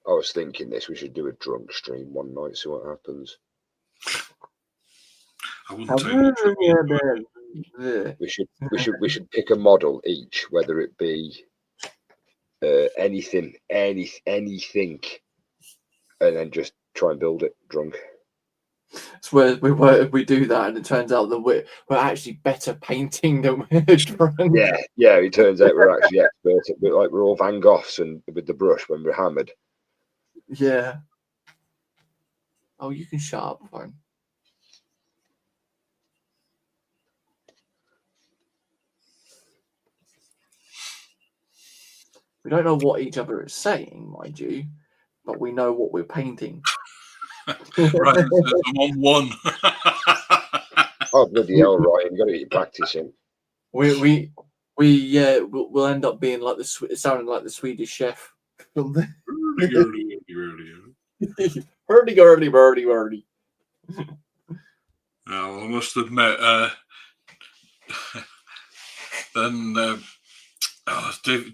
I was thinking this. We should do a drunk stream one night. See what happens. I wouldn't take much of it. We should pick a model each, whether it be anything, and then just try and build it drunk. It's where we do that, and it turns out that we're actually better painting than we're drunk. Yeah. It turns out we're actually experts. Like we're all Van Goghs and with the brush when we're hammered. Yeah. Oh, you can shut up, phone. We don't know what each other is saying, mind you, but we know what we're painting. Right, I'm on one. Oh bloody hell, Ryan! You got to get practicing. We'll end up being like sounding like the Swedish chef. Hurdy gurdy. Now, I must admit, then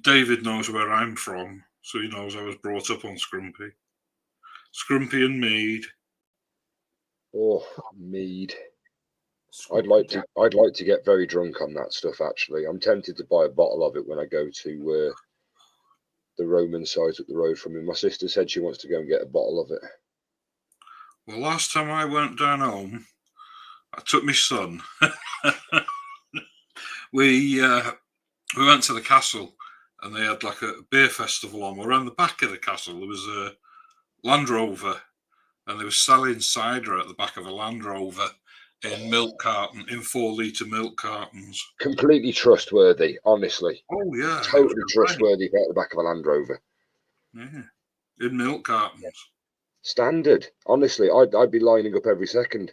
David knows where I'm from, so he knows I was brought up on Scrumpy and mead. Oh, mead! I'd like to get very drunk on that stuff. Actually, I'm tempted to buy a bottle of it when I go to the Roman site up the road from me. My sister said she wants to go and get a bottle of it. Well, last time I went down home, I took my son. We went to the castle, and they had like a beer festival on. Around the back of the castle, there was a Land Rover, and they were selling cider at the back of a Land Rover in 4-litre milk cartons. Completely trustworthy, honestly. Oh yeah, totally trustworthy at the back of a Land Rover. Yeah, in milk cartons. Standard, honestly. I'd be lining up every second.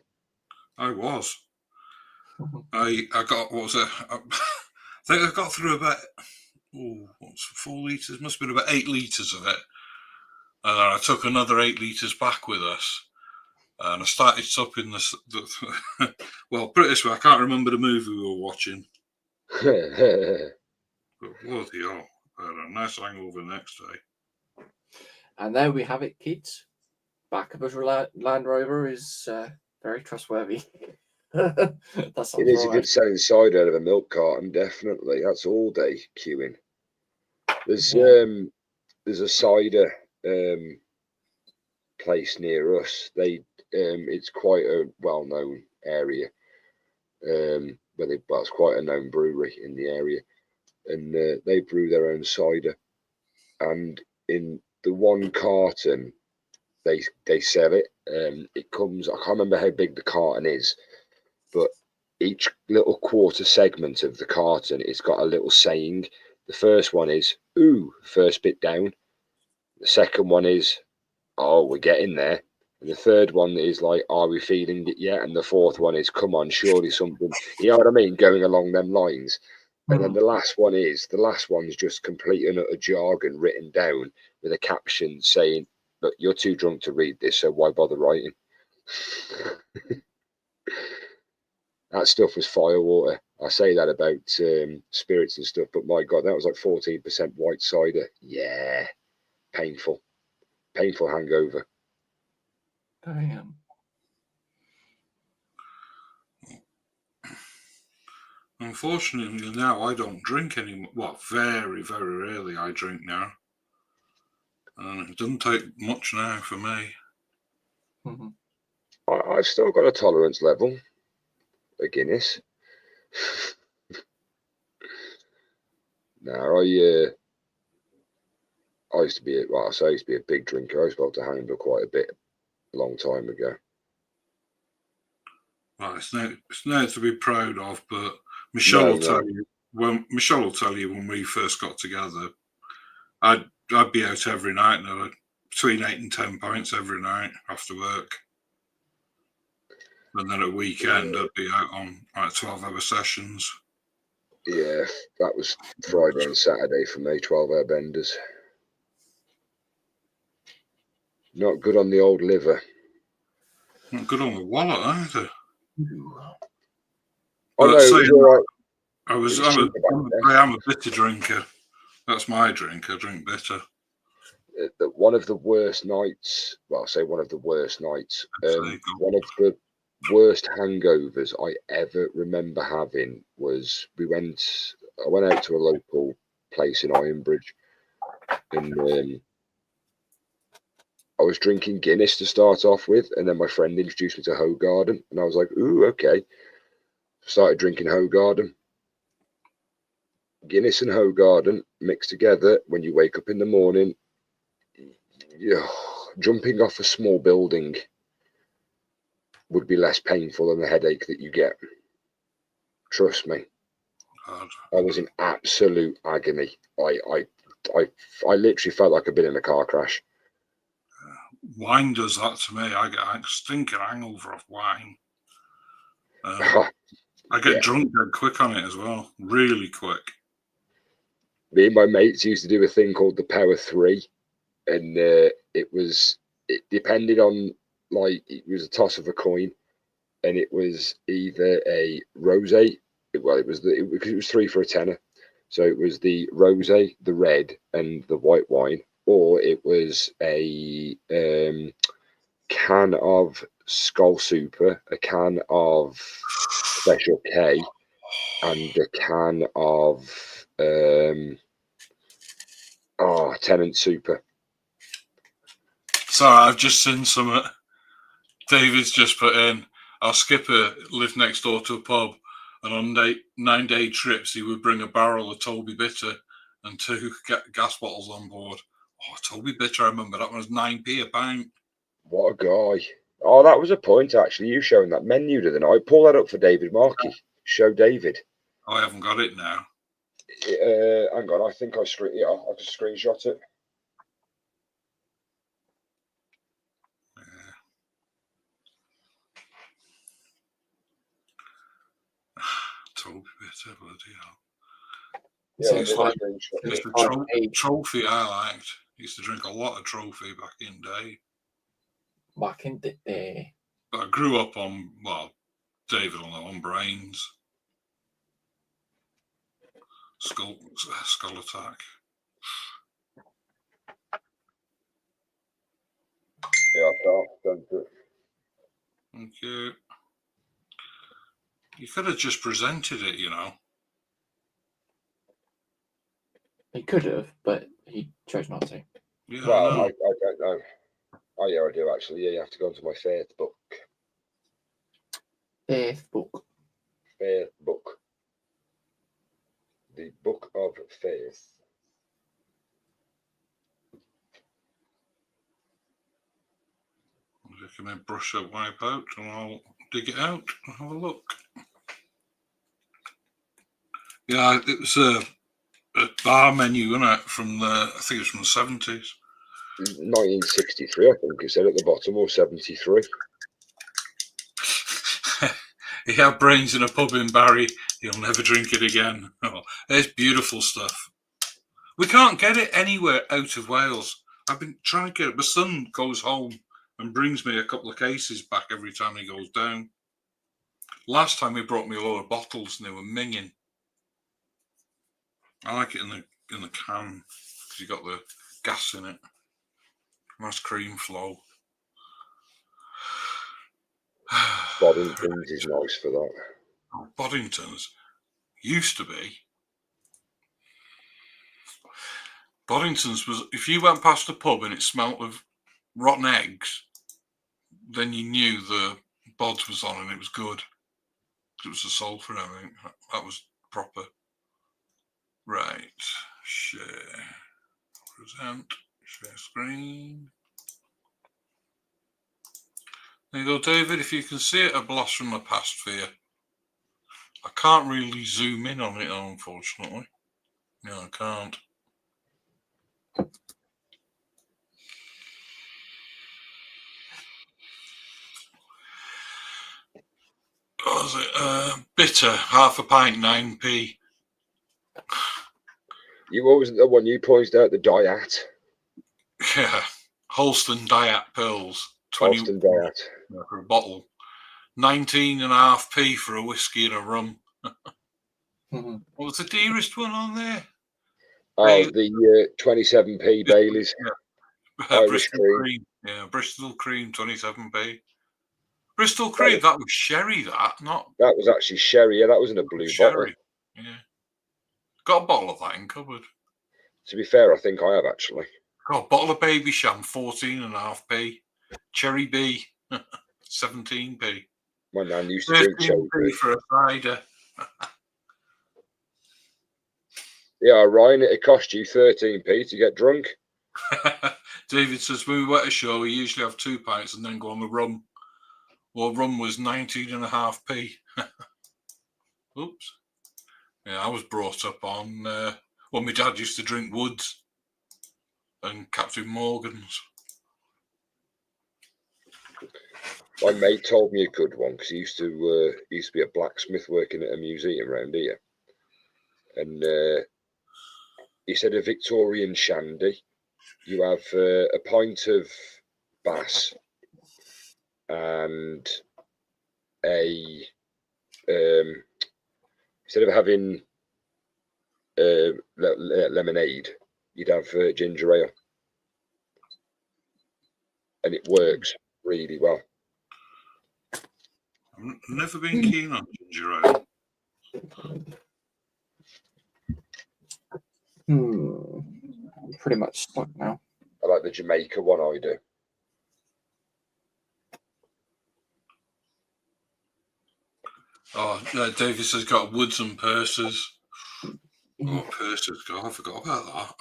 I was. I got, what was it? I think I got through about 4 litres? Must have been about 8 litres of it. And then I took another 8 litres back with us. And I started supping the well, put it this way, I can't remember the movie we were watching. But bloody hell, I had a nice hangover the next day. And there we have it, kids. Back of a Land Rover is very trustworthy. It is if it's selling cider out of a milk carton, definitely. That's all day queuing. There's a cider place near us. It's quite a well-known area. It's quite a known brewery in the area, and they brew their own cider. And in the one carton, they sell it. It comes. I can't remember how big the carton is, but each little quarter segment of the carton, it's got a little saying. The first one is "Ooh," first bit down. The second one is, "Oh, we're getting there." And the third one is like, "Are we feeling it yet?" And the fourth one is, "Come on, surely something." You know what I mean? Going along them lines. And then the last one's just complete and utter jargon written down with a caption saying, "Look, you're too drunk to read this, so why bother writing?" That stuff was firewater. I say that about spirits and stuff, but my God, that was like 14% white cider. Yeah, painful hangover. Damn. Unfortunately, now I don't drink anymore. Well, very, very rarely I drink now. And it doesn't take much now for me. Mm-hmm. I've still got a tolerance level. A Guinness. Now, I used to be a big drinker. I used to be able to handle quite a bit a long time ago. Well, it's now to be proud of, but Michelle will tell you when we first got together, I'd be out every night now, between 8 and 10 pints every night after work. And then at weekend, I'd be out on like 12-hour sessions. Yeah, that was Friday and Saturday for me, 12-hour benders. Not good on the old liver. Not good on the wallet either. Oh no, But it was all right. I was cheaper back then. I am a bitter drinker. That's my drink. I drink bitter. One of the worst nights, well, I'll say one of the worst nights, one of the worst hangovers I ever remember having was I went out to a local place in Ironbridge, and I was drinking Guinness to start off with, and then my friend introduced me to Hoegaarden, and I was like, ooh, okay. Started drinking Hoegaarden. Guinness and Hoegaarden mixed together. When you wake up in the morning, jumping off a small building would be less painful than the headache that you get. Trust me. God. I was in absolute agony. I literally felt like I'd been in a car crash. Wine does that to me. I get a stinking hangover off wine. I get drunk dead quick on it as well. Really quick. Me and my mates used to do a thing called the Power 3, and it depended on, like, it was a toss of a coin, and it was either a rosé. Well, because it was 3 for a tenner, so it was the rosé, the red, and the white wine, or it was a can of Skull Super, a can of Special K, and a can of Tenant Super. Sorry, I've just seen some. David's just put in. Our skipper lived next door to a pub, and on 9-day trips, he would bring a barrel of Toby Bitter and 2 gas bottles on board. Oh, Toby Bitter, I remember that one was 9p a pint. What a guy. Oh, that was a point, actually. You showing that menu the other night. Pull that up for David Markey. Show David. I haven't got it now. Hang on, I think I just screenshot it. Toby Bitter, bloody hell. Yeah, It's like- It's the trophy I liked. Used to drink a lot of trophy back in day. Back in the day. But I grew up on, well, David will know, on Brains. Skull Attack. Yeah, don't do it. Thank you. You could have just presented it, you know. He could have, but he chose not to. Yeah, Well, I know. I don't know. Oh, yeah, I do, actually. Yeah, you have to go into my fifth book. Fifth book. Fifth book. The Book of Faith. Give me a brush up, wipe out, and I'll dig it out and have a look. Yeah, it was a bar menu, wasn't it? From I think it was from the 70s. 1963, I think it said at the bottom, or 73. He had brains in a pub in Barry. He'll never drink it again. Oh, it's beautiful stuff. We can't get it anywhere out of Wales. I've been trying to get it. My son goes home and brings me a couple of cases back every time he goes down. Last time he brought me a load of bottles and they were minging. I like it in the can because you got the gas in it. Nice cream flow. Boddington's is nice for that. Boddington's used to be. Boddington's was, if you went past a pub and it smelt of rotten eggs, then you knew the Bods was on and it was good. It was a sulphur and everything. That was proper. Right. Share. Present. Share screen. There you go, David. If you can see it, a blast from the past for you. I can't really zoom in on it, unfortunately. No, I can't. What was it? Bitter, half a pint, 9p. You always the one you pointed out, the Diet. Yeah. Holston Diet pills, 20 Alston Day Out. for a bottle. 19.5p for a whiskey and a rum. Mhm. What was the dearest one on there? Oh, the 27p Baileys. Irish Bristol cream. cream. Yeah, Bristol cream, 27p. Bristol cream, that was sherry, that, not That was actually sherry. Yeah, that was in a blue bottle. sherry. Yeah. Got a bottle of that in cupboard. To be fair, I think I have actually. Got a bottle of Baby Sham, 14.5p. Cherry B, 17p. My nan used to drink cherry. 13p for a cider. Yeah, Ryan, it cost you 13p to get drunk. David says, when we were at a show, we usually have 2 pints and then go on the rum. Well, rum was 19.5p. Oops. Yeah, I was brought up on, well, my dad used to drink Woods and Captain Morgan's. My mate told me a good one because he used to be a blacksmith working at a museum around here, and he said a Victorian shandy. You have a pint of Bass and a instead of having lemonade, you'd have ginger ale, and it works really well. I've never been keen on ginger ale. Pretty much stuck now. I like the Jamaica one. I do. Oh, Davis has got Woods and Purses. Oh, Purses. God, I forgot about that.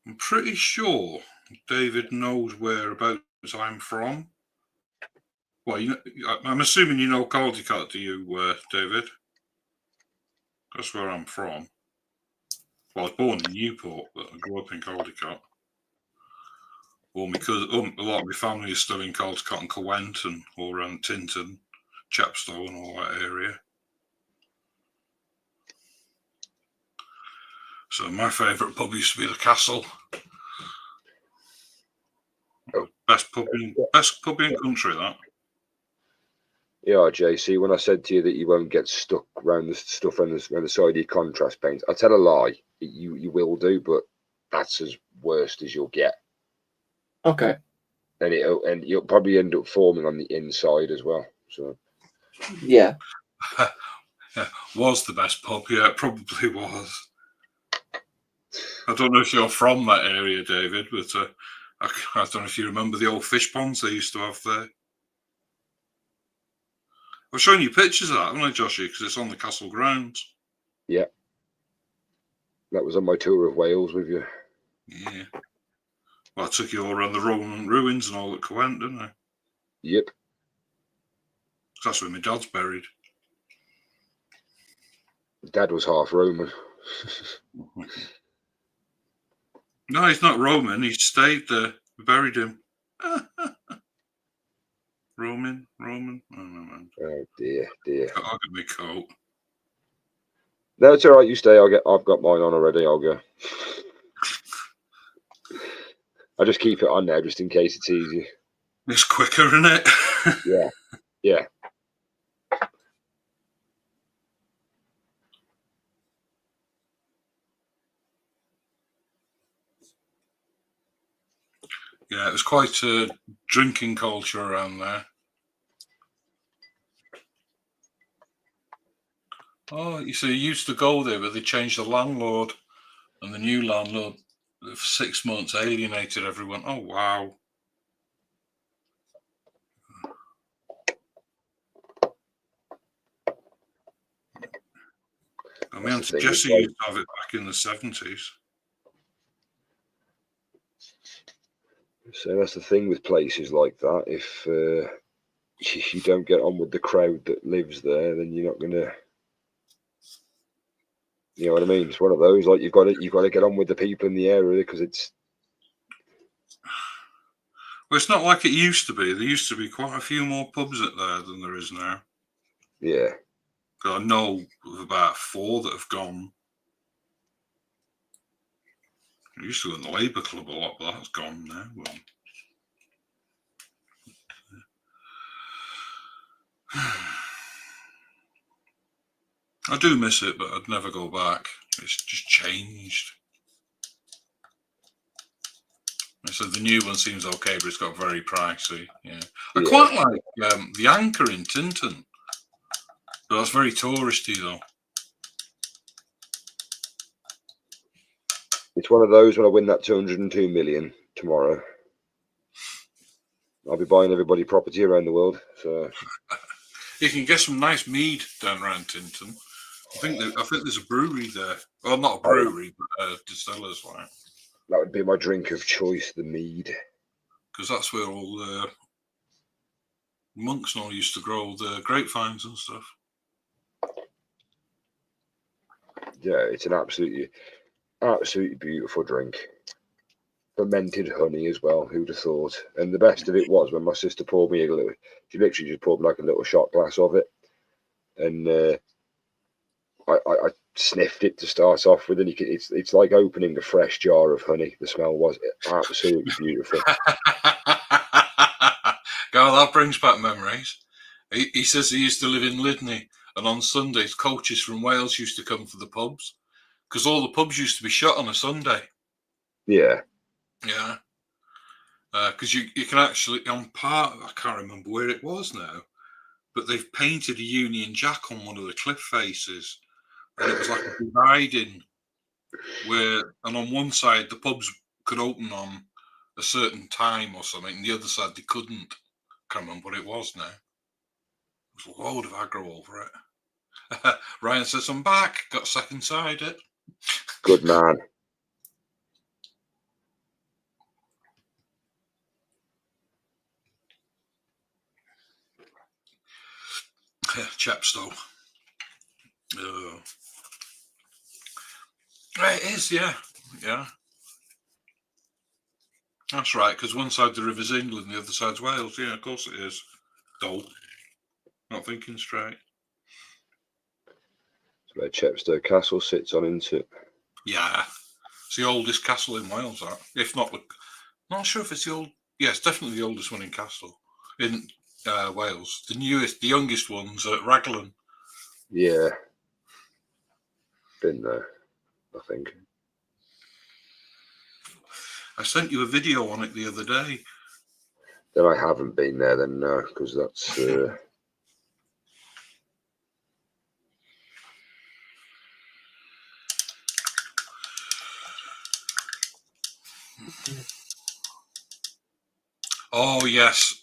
I'm pretty sure David knows whereabouts I'm from. Well, I'm assuming you know Caldecott, do you, David? That's where I'm from. Well, I was born in Newport, but I grew up in Caldecott. Well, because a lot of my family is still in Caldecott and Cowent and all around Tinton, Chepstow and all that area. So my favourite pub used to be the Castle. Oh. Best pub in country, that. Yeah, JC, when I said to you that you won't get stuck around the stuff around the side of your contrast paint, I tell a lie. You will do, but that's as worst as you'll get. Okay. And you'll probably end up forming on the inside as well. So Yeah. Was the best pub? Yeah, it probably was. I don't know if you're from that area, David, but I don't know if you remember the old fish ponds they used to have there. I've shown you pictures of that, haven't I, Joshy? Because it's on the castle grounds. yeah, that was on my tour of Wales with you. Yeah. Well, I took you all around the Roman ruins and all at Cowent, didn't I? Yep. That's where my dad's buried. Dad was half Roman. No, he's not Roman. He stayed there. We buried him. Roman. Oh dear. I'll get my coat. No, it's all right. You stay. I've got mine on already. I'll go. I'll just keep it on there just in case it's easy. It's quicker, isn't it? Yeah. Yeah. Yeah, it was quite a drinking culture around there. Oh, you see, you used to go there, but they changed the landlord, and the new landlord for 6 months alienated everyone. Oh, wow. I mean, Jesse used to have it back in the 70s. So that's the thing with places like that. If you don't get on with the crowd that lives there, then you're not gonna. You know what I mean? It's one of those. Like you've got to get on with the people in the area because it's. Well, it's not like it used to be. There used to be quite a few more pubs at there than there is now. Yeah. 'Cause I know of about 4 that have gone. I used to go in the Labour Club a lot, but that's gone now. Well, I do miss it, but I'd never go back. It's just changed. So the new one seems okay, but it's got very pricey. Yeah, I quite like the Anchor in Tinton, but that's very touristy though. It's one of those when I win that 202 million tomorrow, I'll be buying everybody property around the world. So you can get some nice mead down around Tinton. I think there's a brewery there. Well, not a brewery, but a distiller's like. That would be my drink of choice, the mead. Because that's where all the monks now used to grow the grapevines and stuff. Yeah, it's an absolutely beautiful drink. Fermented honey as well, who'd have thought? And the best of it was when my sister poured me she literally just poured me like a little shot glass of it. And I sniffed it to start off with, and it's like opening a fresh jar of honey. The smell was absolutely beautiful. God, that brings back memories. He says he used to live in Lydney, and on Sundays, coaches from Wales used to come for the pubs because all the pubs used to be shut on a Sunday. Yeah. Yeah. Because you can actually, on part, I can't remember where it was now, but they've painted a Union Jack on one of the cliff faces, and it was like a dividing and on one side the pubs could open on a certain time or something, and the other side they couldn't. Can't remember what it was now. There was a load of aggro over it. Ryan says, I'm back. Got stuck inside it. Good man. Chepstow. It is, yeah. Yeah. That's right, because one side of the river's England, the other side's Wales. Yeah, of course it is. Dull. Not thinking straight. It's where Chepstow Castle sits on, isn't it? Yeah. It's the oldest castle in Wales, that. If not, not sure if it's the old. Yeah, it's definitely the oldest one in Wales. The youngest one's at Raglan. Yeah. Been there, I think. I sent you a video on it the other day. Then I haven't been there then, no, because that's... Oh, yes.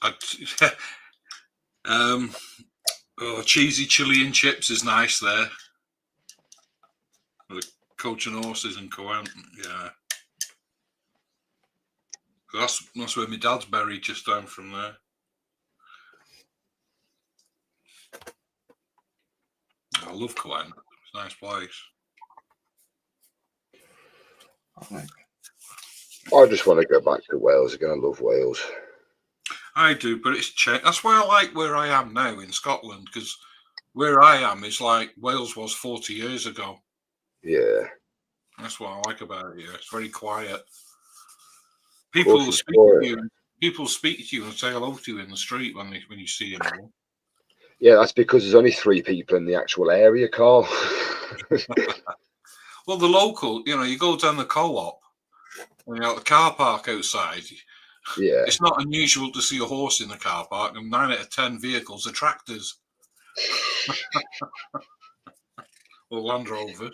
Cheesy chili and chips is nice there. With Coach and Horses and Coant, yeah. That's where my dad's buried, just down from there. I love Coant. It's a nice place. I just want to go back to Wales again. I love Wales. I do, but it's changed. That's why I like where I am now in Scotland, because where I am is like Wales was 40 years ago. Yeah. That's what I like about it here. It's very quiet. People will speak to you. People speak to you and say hello to you in the street when you see them. Yeah, that's because there's only 3 people in the actual area, Carl. Well, the local, you go down the co-op and the car park outside. Yeah. It's not unusual to see a horse in the car park, and 9 out of 10 vehicles are tractors or Land Rover.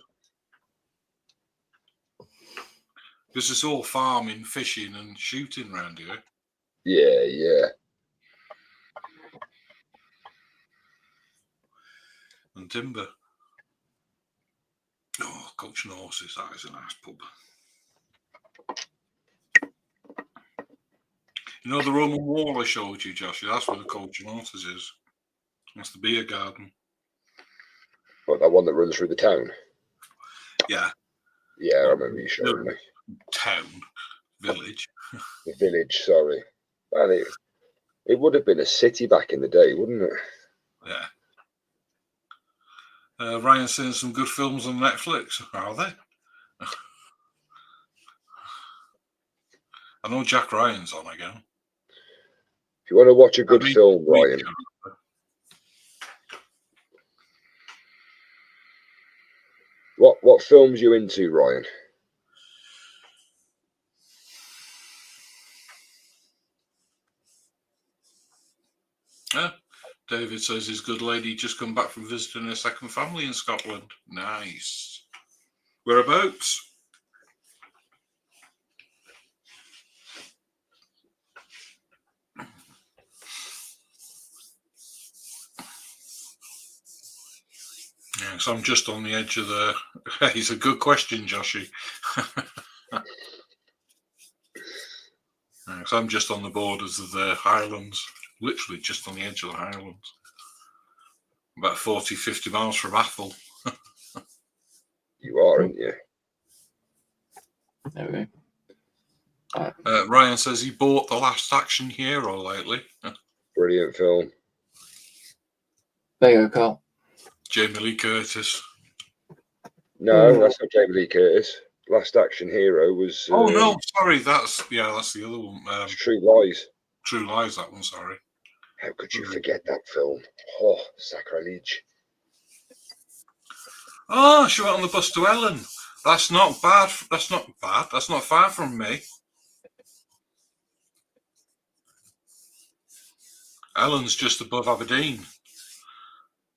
Because it's all farming, fishing, and shooting around here. Yeah, yeah. And timber. Oh, Coach and Horses, that is a nice pub. You know the Roman wall I showed you, Joshua? That's where the Coach and Horses is. That's the beer garden. What, that one that runs through the town? Yeah. Yeah, I remember you showing me. Town. Village. The village, sorry. Well, it would have been a city back in the day, wouldn't it? Yeah. Ryan's seen some good films on Netflix, are they? I know Jack Ryan's on again. If you want to watch a good film, Ryan, what films you into, Ryan? Yeah. David says his good lady just come back from visiting her second family in Scotland. Nice. Whereabouts? Yeah, so I'm just on the edge of the. It's a good question, Joshy. So I'm just on the borders of the Highlands, literally just on the edge of the Highlands. About 40, 50 miles from Athol. You are, aren't you? There we go. Ryan says he bought The Last Action Hero lately. Brilliant film. There you go, Carl. Jamie Lee Curtis. No, that's not Jamie Lee Curtis. Last Action Hero was. Oh no, sorry, that's the other one. True Lies. True Lies, that one. Sorry. How could you forget that film? Oh, sacrilege! Oh, she went on the bus to Ellen. That's not bad. That's not bad. That's not far from me. Ellen's just above Aberdeen.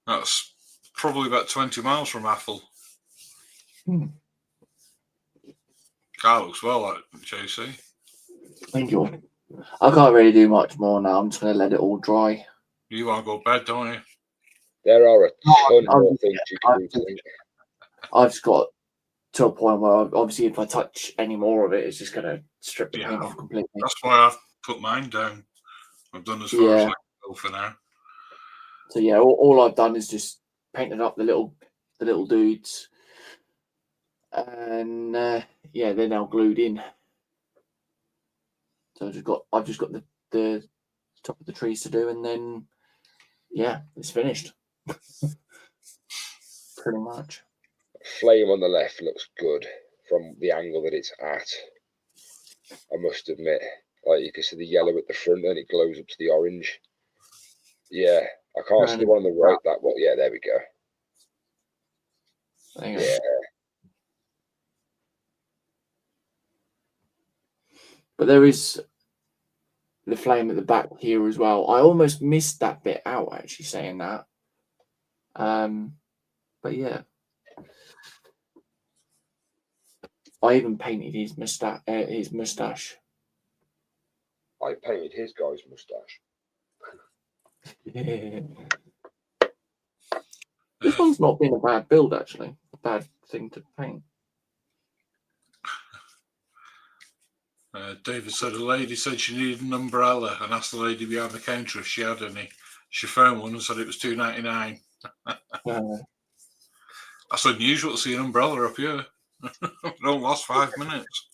That's probably about 20 miles from Athol. Car looks well like JC. Thank you. I can't really do much more now. I'm just going to let it all dry. You want to go to bed, don't you? There are a ton more things you can do tonight. I've just got to a point where obviously if I touch any more of it, it's just going to strip the paint off completely. That's why I've put mine down. I've done as far as I can go for now. So yeah, all I've done is just painted up the little dudes, and yeah, they're now glued in. So I've just got the top of the trees to do, and then yeah, it's finished. Pretty much. Flame on the left looks good from the angle that it's at. I must admit, like you can see the yellow at the front, and it glows up to the orange. Yeah, I can't see the one on the right. That one, yeah, there we go. Yeah. But there is the flame at the back here as well. I almost missed that bit out, actually, saying that. But yeah. I even painted his mustache. I painted his guy's mustache. Yeah. This one's not been a bad build, actually. A bad thing to paint. David said a lady said she needed an umbrella and asked the lady behind the counter if she had any. She found one and said it was $2.99. That's unusual to see an umbrella up here. It don't last 5 minutes.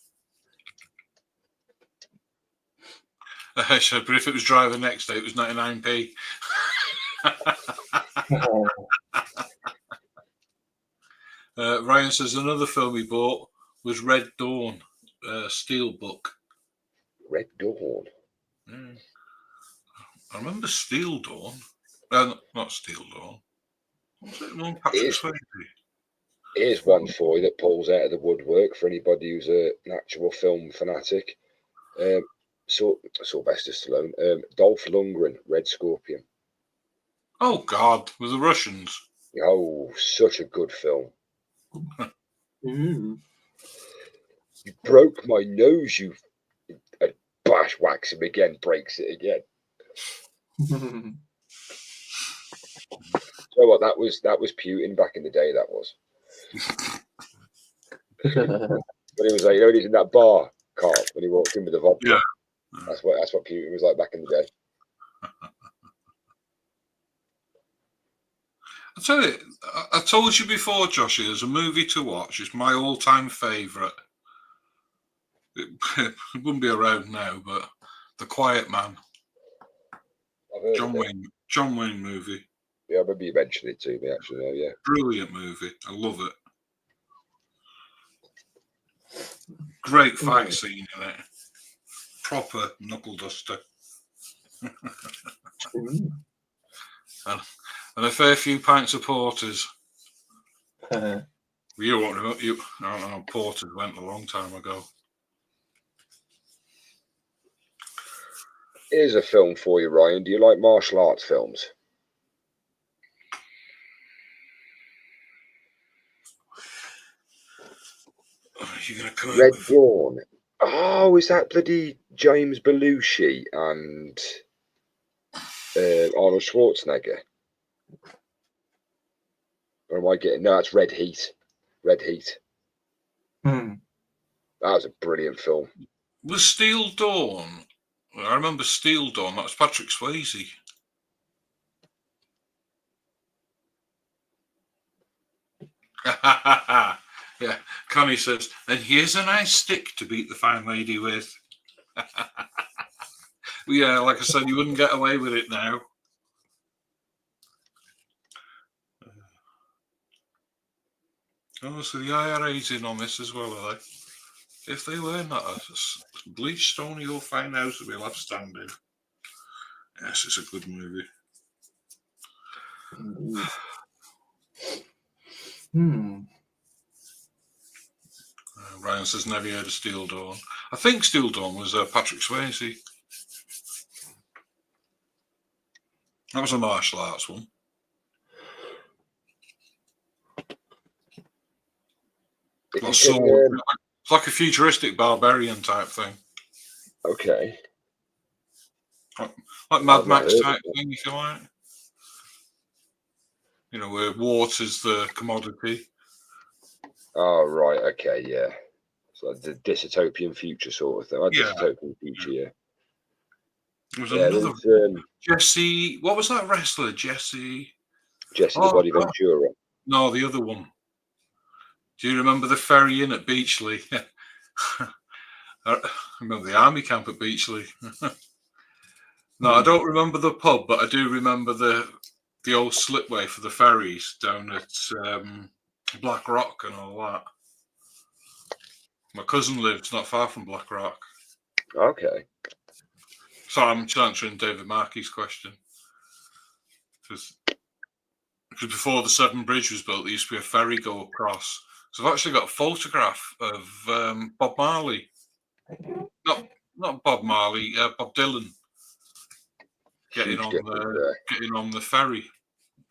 She said, but if it was dry the next day, it was 99p. Ryan says another film he bought was Red Dawn, Steelbook. Red Dawn? Yeah. I remember Steel Dawn. Not Steel Dawn. What's it called? Patrick Swayze. Here's one for you that pulls out of the woodwork for anybody who's an actual film fanatic. Sylvester Stallone. Dolph Lundgren, Red Scorpion. Oh, God, with the Russians. Oh, such a good film. Mm. You broke my nose, you... Bash, whacks him again, breaks it again. So what? That was Putin back in the day. That was when he was like, you know, he's in that bar, Carl, when he walked in with the vodka. Yeah, that's what Putin was like back in the day. I tell you, I told you before, Joshie, there's a movie to watch. It's my all-time favourite. It wouldn't be around now, but The Quiet Man. I've heard of it. John Wayne movie. Yeah, I remember you mentioned it to me actually. Oh, yeah. Brilliant movie. I love it. Great fight scene in it. Proper knuckle duster. Mm. And a fair few pints of porters. Uh, You won't remember. I don't know. Porters went a long time ago. Here's a film for you, Ryan. Do you like martial arts films? You're gonna come Red Dawn. Oh, is that bloody James Belushi and Arnold Schwarzenegger? Or am I getting? No, that's Red Heat. Red Heat. mm. That was a brilliant film. Was Steel Dawn? I remember Steel Dawn. That was Patrick Swayze. Yeah, Connie says, and here's a nice stick to beat the fine lady with. Yeah, like I said, you wouldn't get away with it now. Oh, so the IRA's in on this as well, are they? If they were not, a bleached stone your fine house would be left standing. Yes, it's a good movie. Indeed. Hmm. Ryan says, never heard of Steel Dawn. I think Steel Dawn was Patrick Swayze. That was a martial arts one. It's like a futuristic barbarian type thing. Okay. Like Mad Max type thing, if you like. You know, where water's the commodity. Oh, right. Okay, yeah. It's like the dystopian future sort of thing. Like Yeah. Dystopian future, yeah. There was another there's, Jesse. What was that wrestler? Jesse the Body Ventura. No, the other one. Do you remember the ferry in at Beachley? I remember the army camp at Beachley. No, I don't remember the pub, but I do remember the old slipway for the ferries down at Black Rock and all that. My cousin lives not far from Black Rock. Okay. So I'm answering David Markey's question. Because before the Severn Bridge was built, there used to be a ferry go across. So I've actually got a photograph of Bob Marley. Not Bob Marley, Bob Dylan. Getting on the ferry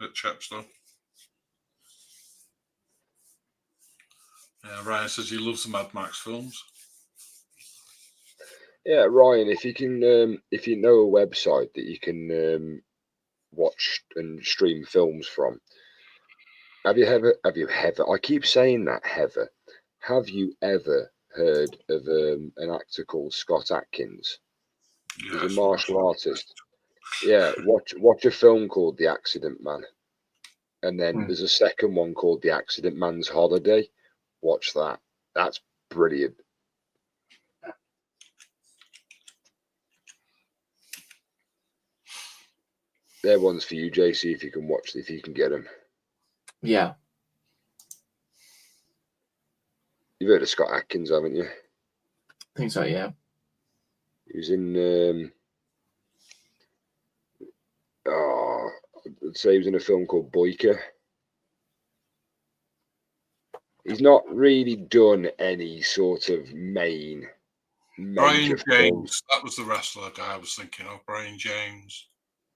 at Chepstow. Yeah, Ryan says he loves the Mad Max films. Yeah, Ryan, if you can, if you know a website that you can watch and stream films from, have you ever? I keep saying that, Heather. Have you ever heard of an actor called Scott Adkins? He's a martial artist. Yeah, watch a film called The Accident Man, and then there's a second one called The Accident Man's Holiday. Watch that. That's brilliant. They're ones for you, JC, if you can watch, if you can get them. Yeah. You've heard of Scott Adkins, haven't you? I think so, yeah. He was in, I'd say he was in a film called Boyka. He's not really done any sort of major Brian James, films. that was the wrestler guy I was thinking of. Brian James.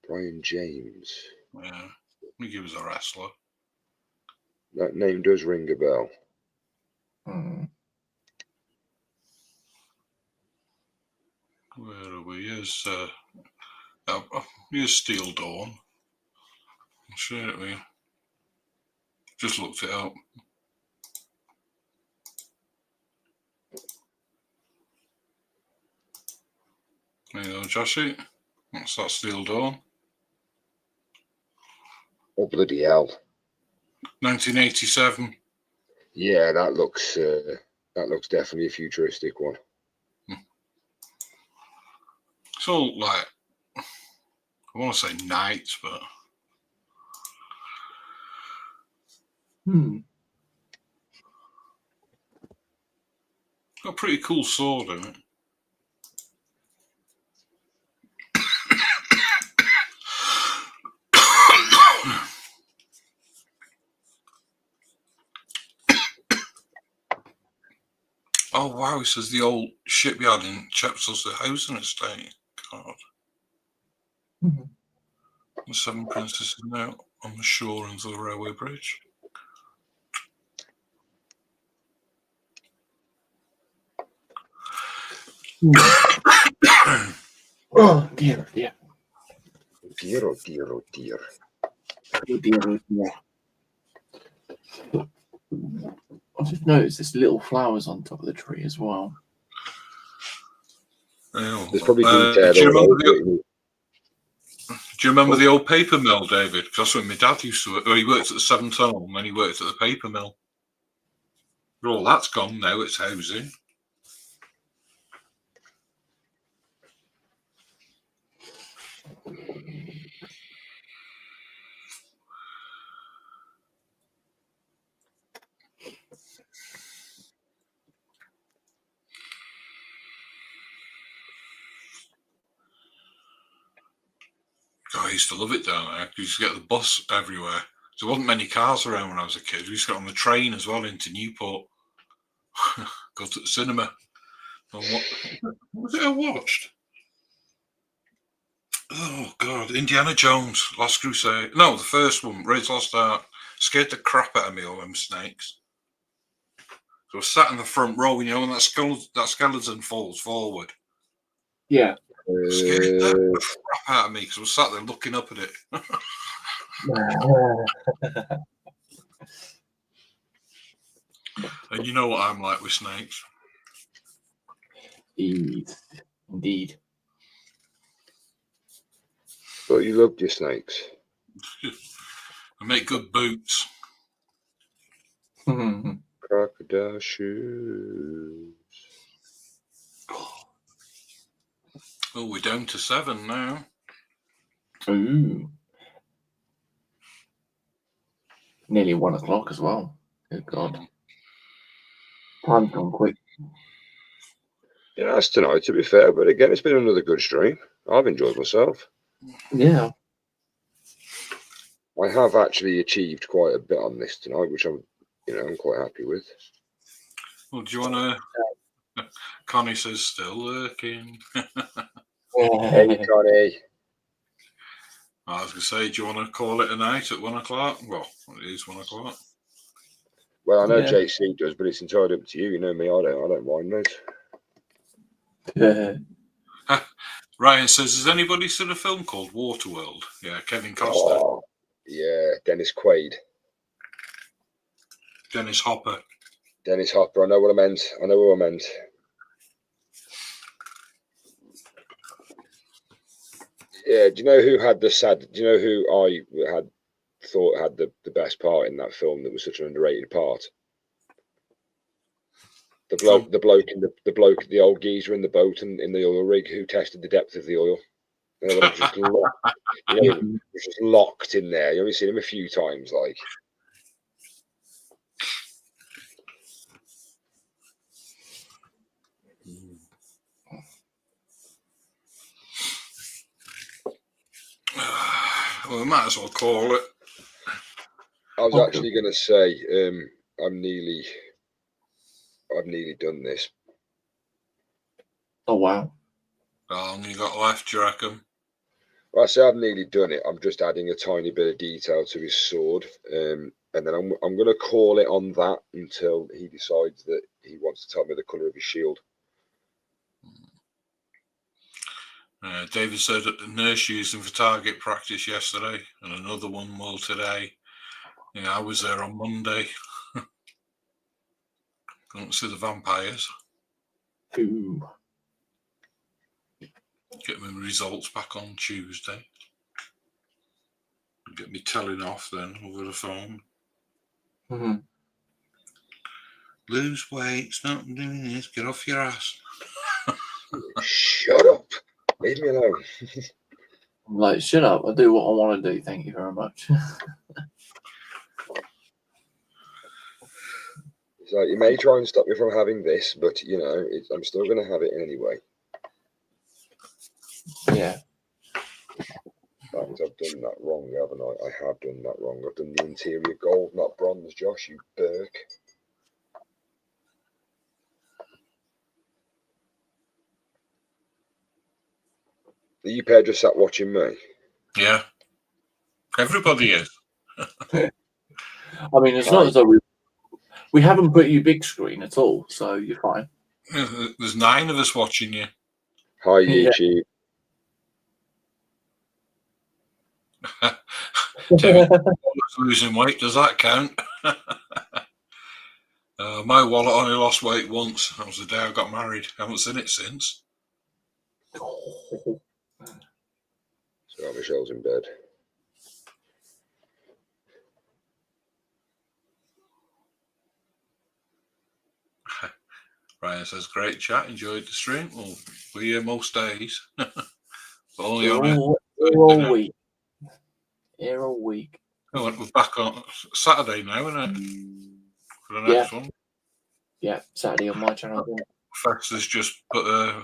Brian James. Yeah, I think he was a wrestler. That name does ring a bell. Where are we? Here's Steel Dawn. I'll share it with you. Just looked it up. There you go, Joshy. That's that Steel Dawn. Oh, bloody hell. 1987. Yeah, that looks definitely a futuristic one. It's all like, I want to say knights, but got a pretty cool sword in it. Oh wow, he says the old shipyard in Chepstow's the housing estate. God. The Seven Princesses now on the shore under the railway bridge. Oh dear, dear. Dear, oh dear, oh dear. Oh dear, oh dear. I've just noticed there's little flowers on top of the tree as well. There's probably do detail you all remember over it. Do you remember the old paper mill, David? Because that's when my dad used to work. Well, he worked at the Seventh Home and he worked at the paper mill. All that's gone now, it's housing. God, I used to love it down there. You used to get the bus everywhere. There wasn't many cars around when I was a kid. We used to get on the train as well into Newport. Go to the cinema. And what was it I watched? Oh God, Indiana Jones, Last Crusade. No, the first one, Raiders Lost Ark. Scared the crap out of me, all them snakes. So I was sat in the front row, you know, and that skeleton falls forward. Yeah. Scared the crap out of me because I was sat there looking up at it. And you know what I'm like with snakes. Indeed. But you loved your snakes. I make good boots. Crocodile shoes. Oh, we're down to 7 now. Ooh. Nearly 1 o'clock as well. Good God. Time's gone quick. Yeah, that's tonight, to be fair. But again, it's been another good stream. I've enjoyed myself. Yeah. I have actually achieved quite a bit on this tonight, which I'm quite happy with. Well, do you want to... Connie says, still lurking. Hey, Connie. I was going to say, do you want to call it a night at 1 o'clock? Well, it is 1 o'clock. Well, I know Yeah. JC does, but it's entirely up to you. You know me, I don't mind Yeah. Ryan says, has anybody seen a film called Waterworld? Yeah, Kevin Costner. Oh, yeah, Dennis Quaid. Dennis Hopper. Dennis Hopper. I know what I meant. I know who I meant. Yeah, do you know who had the sad? Do you know who I thought had the best part in that film that was such an underrated part? The bloke, the old geezer in the boat and in the oil rig who tested the depth of the oil. And it was just locked, it was just locked in there. You've only seen him a few times, like. Well, we might as well call it. I was actually going to say, I've nearly done this. Oh, wow. How long you got left, do you reckon? Well, I say I've nearly done it. I'm just adding a tiny bit of detail to his sword, and then I'm going to call it on that until he decides that he wants to tell me the colour of his shield. David said that the nurse used him for target practice yesterday, and another one more today. Yeah, I was there on Monday. Couldn't see the vampires. Ooh. Get my results back on Tuesday. Get me telling off then over the phone. Mm-hmm. Lose weight, stop doing this, get off your ass. Shut up. Leave me alone. I'm like, shut up. I do what I want to do. Thank you very much. It's like, you may try and stop me from having this, but, you know, I'm still going to have it anyway. Yeah. That means I've done that wrong, haven't I? I have done that wrong. I've done the interior gold, not bronze, Josh, you Burke. Are you pair just sat watching me? Yeah. Everybody is. I mean, it's not as though we haven't put you big screen at all, so you're fine. There's 9 of us watching you. Hi, Yeah. YouTube. David losing weight, does that count? My wallet only lost weight once. That was the day I got married. I haven't seen it since. So Michelle's in bed. Ryan says, great chat, enjoyed the stream. Well, we're here most days. But only Here on it. all week. Here all week. Oh, we're back on Saturday now, isn't it? For the next one. Yeah, Saturday on my channel. Fex has just put a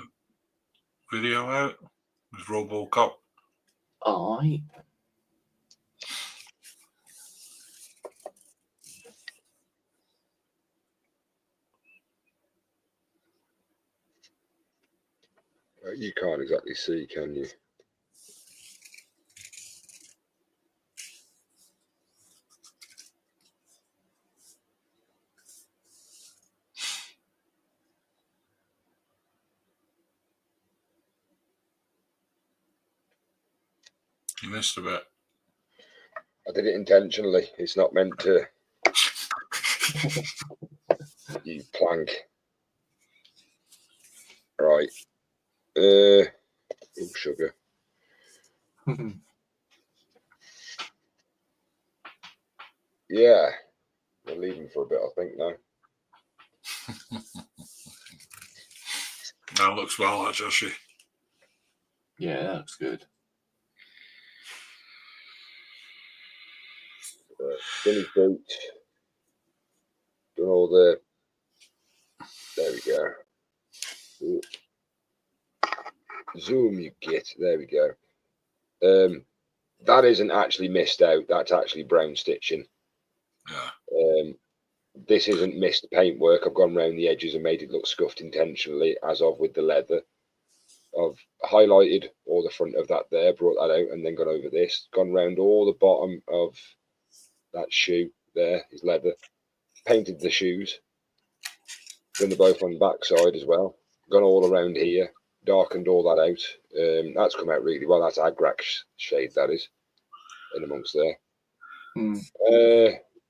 video out with RoboCop. Aye. You can't exactly see, can you? You missed a bit. I did it intentionally. It's not meant to. You plank. Right. Oh, sugar. Yeah. We're leaving for a bit, I think, now. That looks well, that Joshy. Yeah, that looks good. Finished boot. Done all the. There we go. Ooh. Zoom, you git. There we go. That isn't actually missed out. That's actually brown stitching. Yeah. This isn't missed paintwork. I've gone around the edges and made it look scuffed intentionally, as of with the leather. I've highlighted all the front of that there, brought that out, and then gone over this. Gone around all the bottom of that shoe there is leather. Painted the shoes. Done the both on the back side as well. Gone all around here. Darkened all that out. That's come out really well. That's Agrax shade, that is, in amongst there.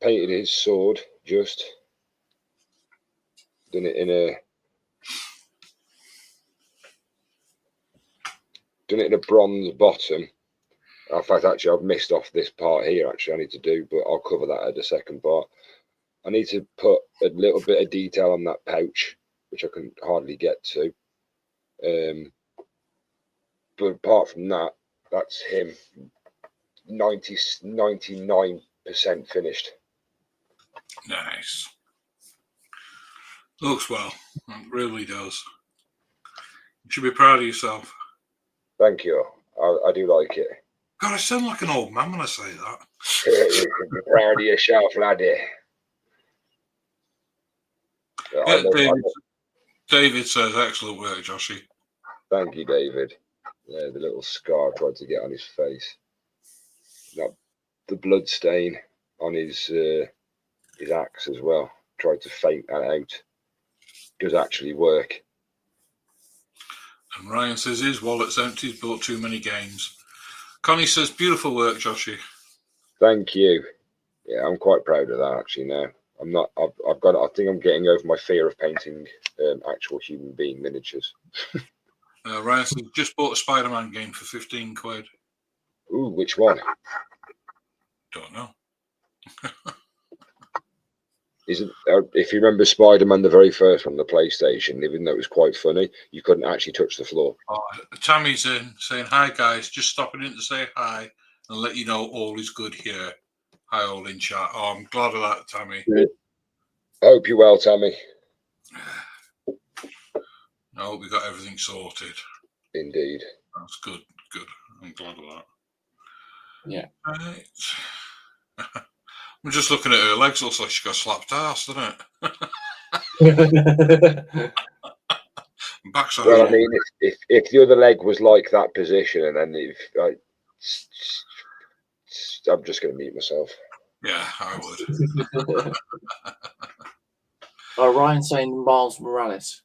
Painted his sword, just. Done it in a bronze bottom. In fact, actually, I've missed off this part here. Actually, I need to do, but I'll cover that at the second part. I need to put a little bit of detail on that pouch, which I can hardly get to. But apart from that, that's him. 99% finished. Nice. Looks well. It really does. You should be proud of yourself. Thank you. I do like it. God, I sound like an old man when I say that. You should be proud of yourself, laddie. Yeah, David says, excellent work, Joshy. Thank you, David. Yeah, the little scar I tried to get on his face. That, the blood stain on his axe as well. Tried to fake that out. Does actually work. And Ryan says his wallet's empty. He's bought too many games. Connie says, beautiful work, Joshy. Thank you. Yeah, I'm quite proud of that actually now. I'm not. I've got. I think I'm getting over my fear of painting actual human being miniatures. Ryan says just bought a Spider-Man game for 15 quid. Ooh, which one? Don't know. Isn't if you remember Spider-Man, the very first one, the PlayStation, even though it was quite funny, you couldn't actually touch the floor. Oh, Tammy's in saying, hi guys, just stopping in to say hi and let you know all is good here. Hi, all in chat. Oh, I'm glad of that, Tammy. I hope you're well, Tammy. I hope we got everything sorted. Indeed. That's good. Good. I'm glad of that. Yeah. Right. I'm just looking at her legs. Looks like she got slapped ass, doesn't it? Backside. Well, I mean, if the other leg was like that position, and then if I'm just going to mute myself. Yeah, I would. Ryan saying Miles Morales.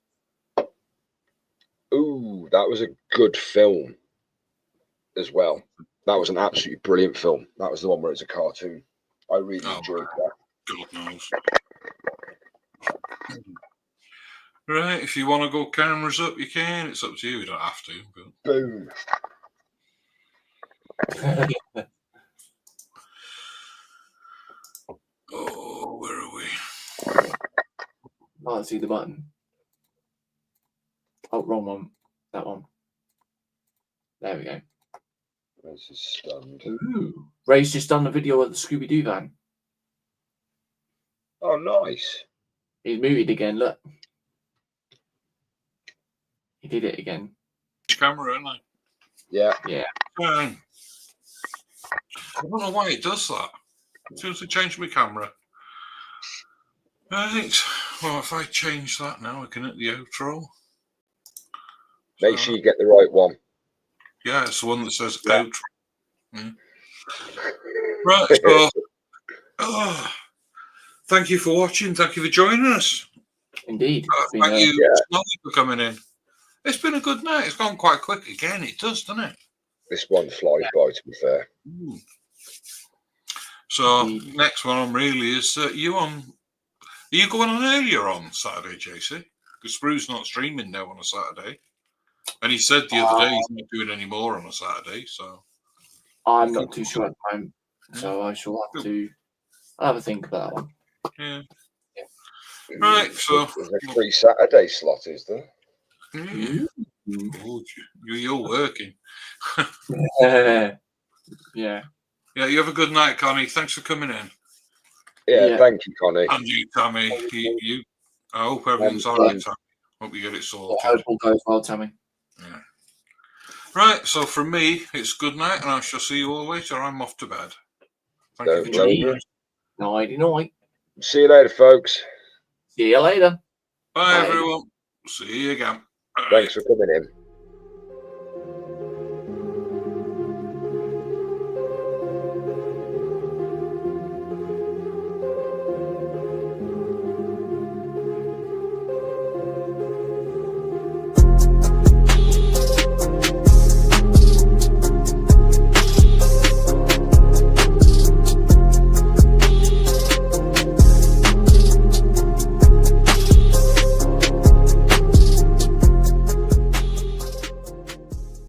Ooh, that was a good film as well. That was an absolutely brilliant film. That was the one where it's a cartoon. I really enjoyed that. God knows. Right, if you want to go cameras up, you can. It's up to you. You don't have to. But... Boom. Oh, where are we? Can't see the button. Oh, wrong one. That one. There we go. This is stunned. Ooh. Ray's just done a video of the Scooby-Doo van. Oh, nice. He's moved again, look. He did it again. Camera, isn't it? Yeah. Yeah. I don't know why it does that. As soon as I change my camera. Right. Well, if I change that now, I can hit the outro. Make sure you get the right one. Yeah, it's the one that says outro. Yeah. Right, so thank you for watching. Thank you for joining us. Indeed. Thank you Snowy, for coming in. It's been a good night. It's gone quite quick again. It does, doesn't it? This one flies by, to be fair. So next one on really is you on. Are you going on earlier on Saturday, JC? Because Sprue's not streaming now on a Saturday, and he said the other day he's not doing any more on a Saturday. So I'm not too sure at the moment, so I shall have to have a think about that one. Yeah. Right. So there's a free Saturday slot, is there? Yeah. Oh, you're working. Yeah. Yeah, you have a good night, Connie. Thanks for coming in. Yeah. Thank you, Connie. And you, Tammy. I hope everything's all right, Tammy. Hope you get it sorted. I hope all goes well, Tammy. Yeah. Right, so from me, it's good night, and I shall see you all later. I'm off to bed. Thank you for joining us. Nighty night. See you later, folks. See you later. Bye, everyone. See you again. Thanks for coming in.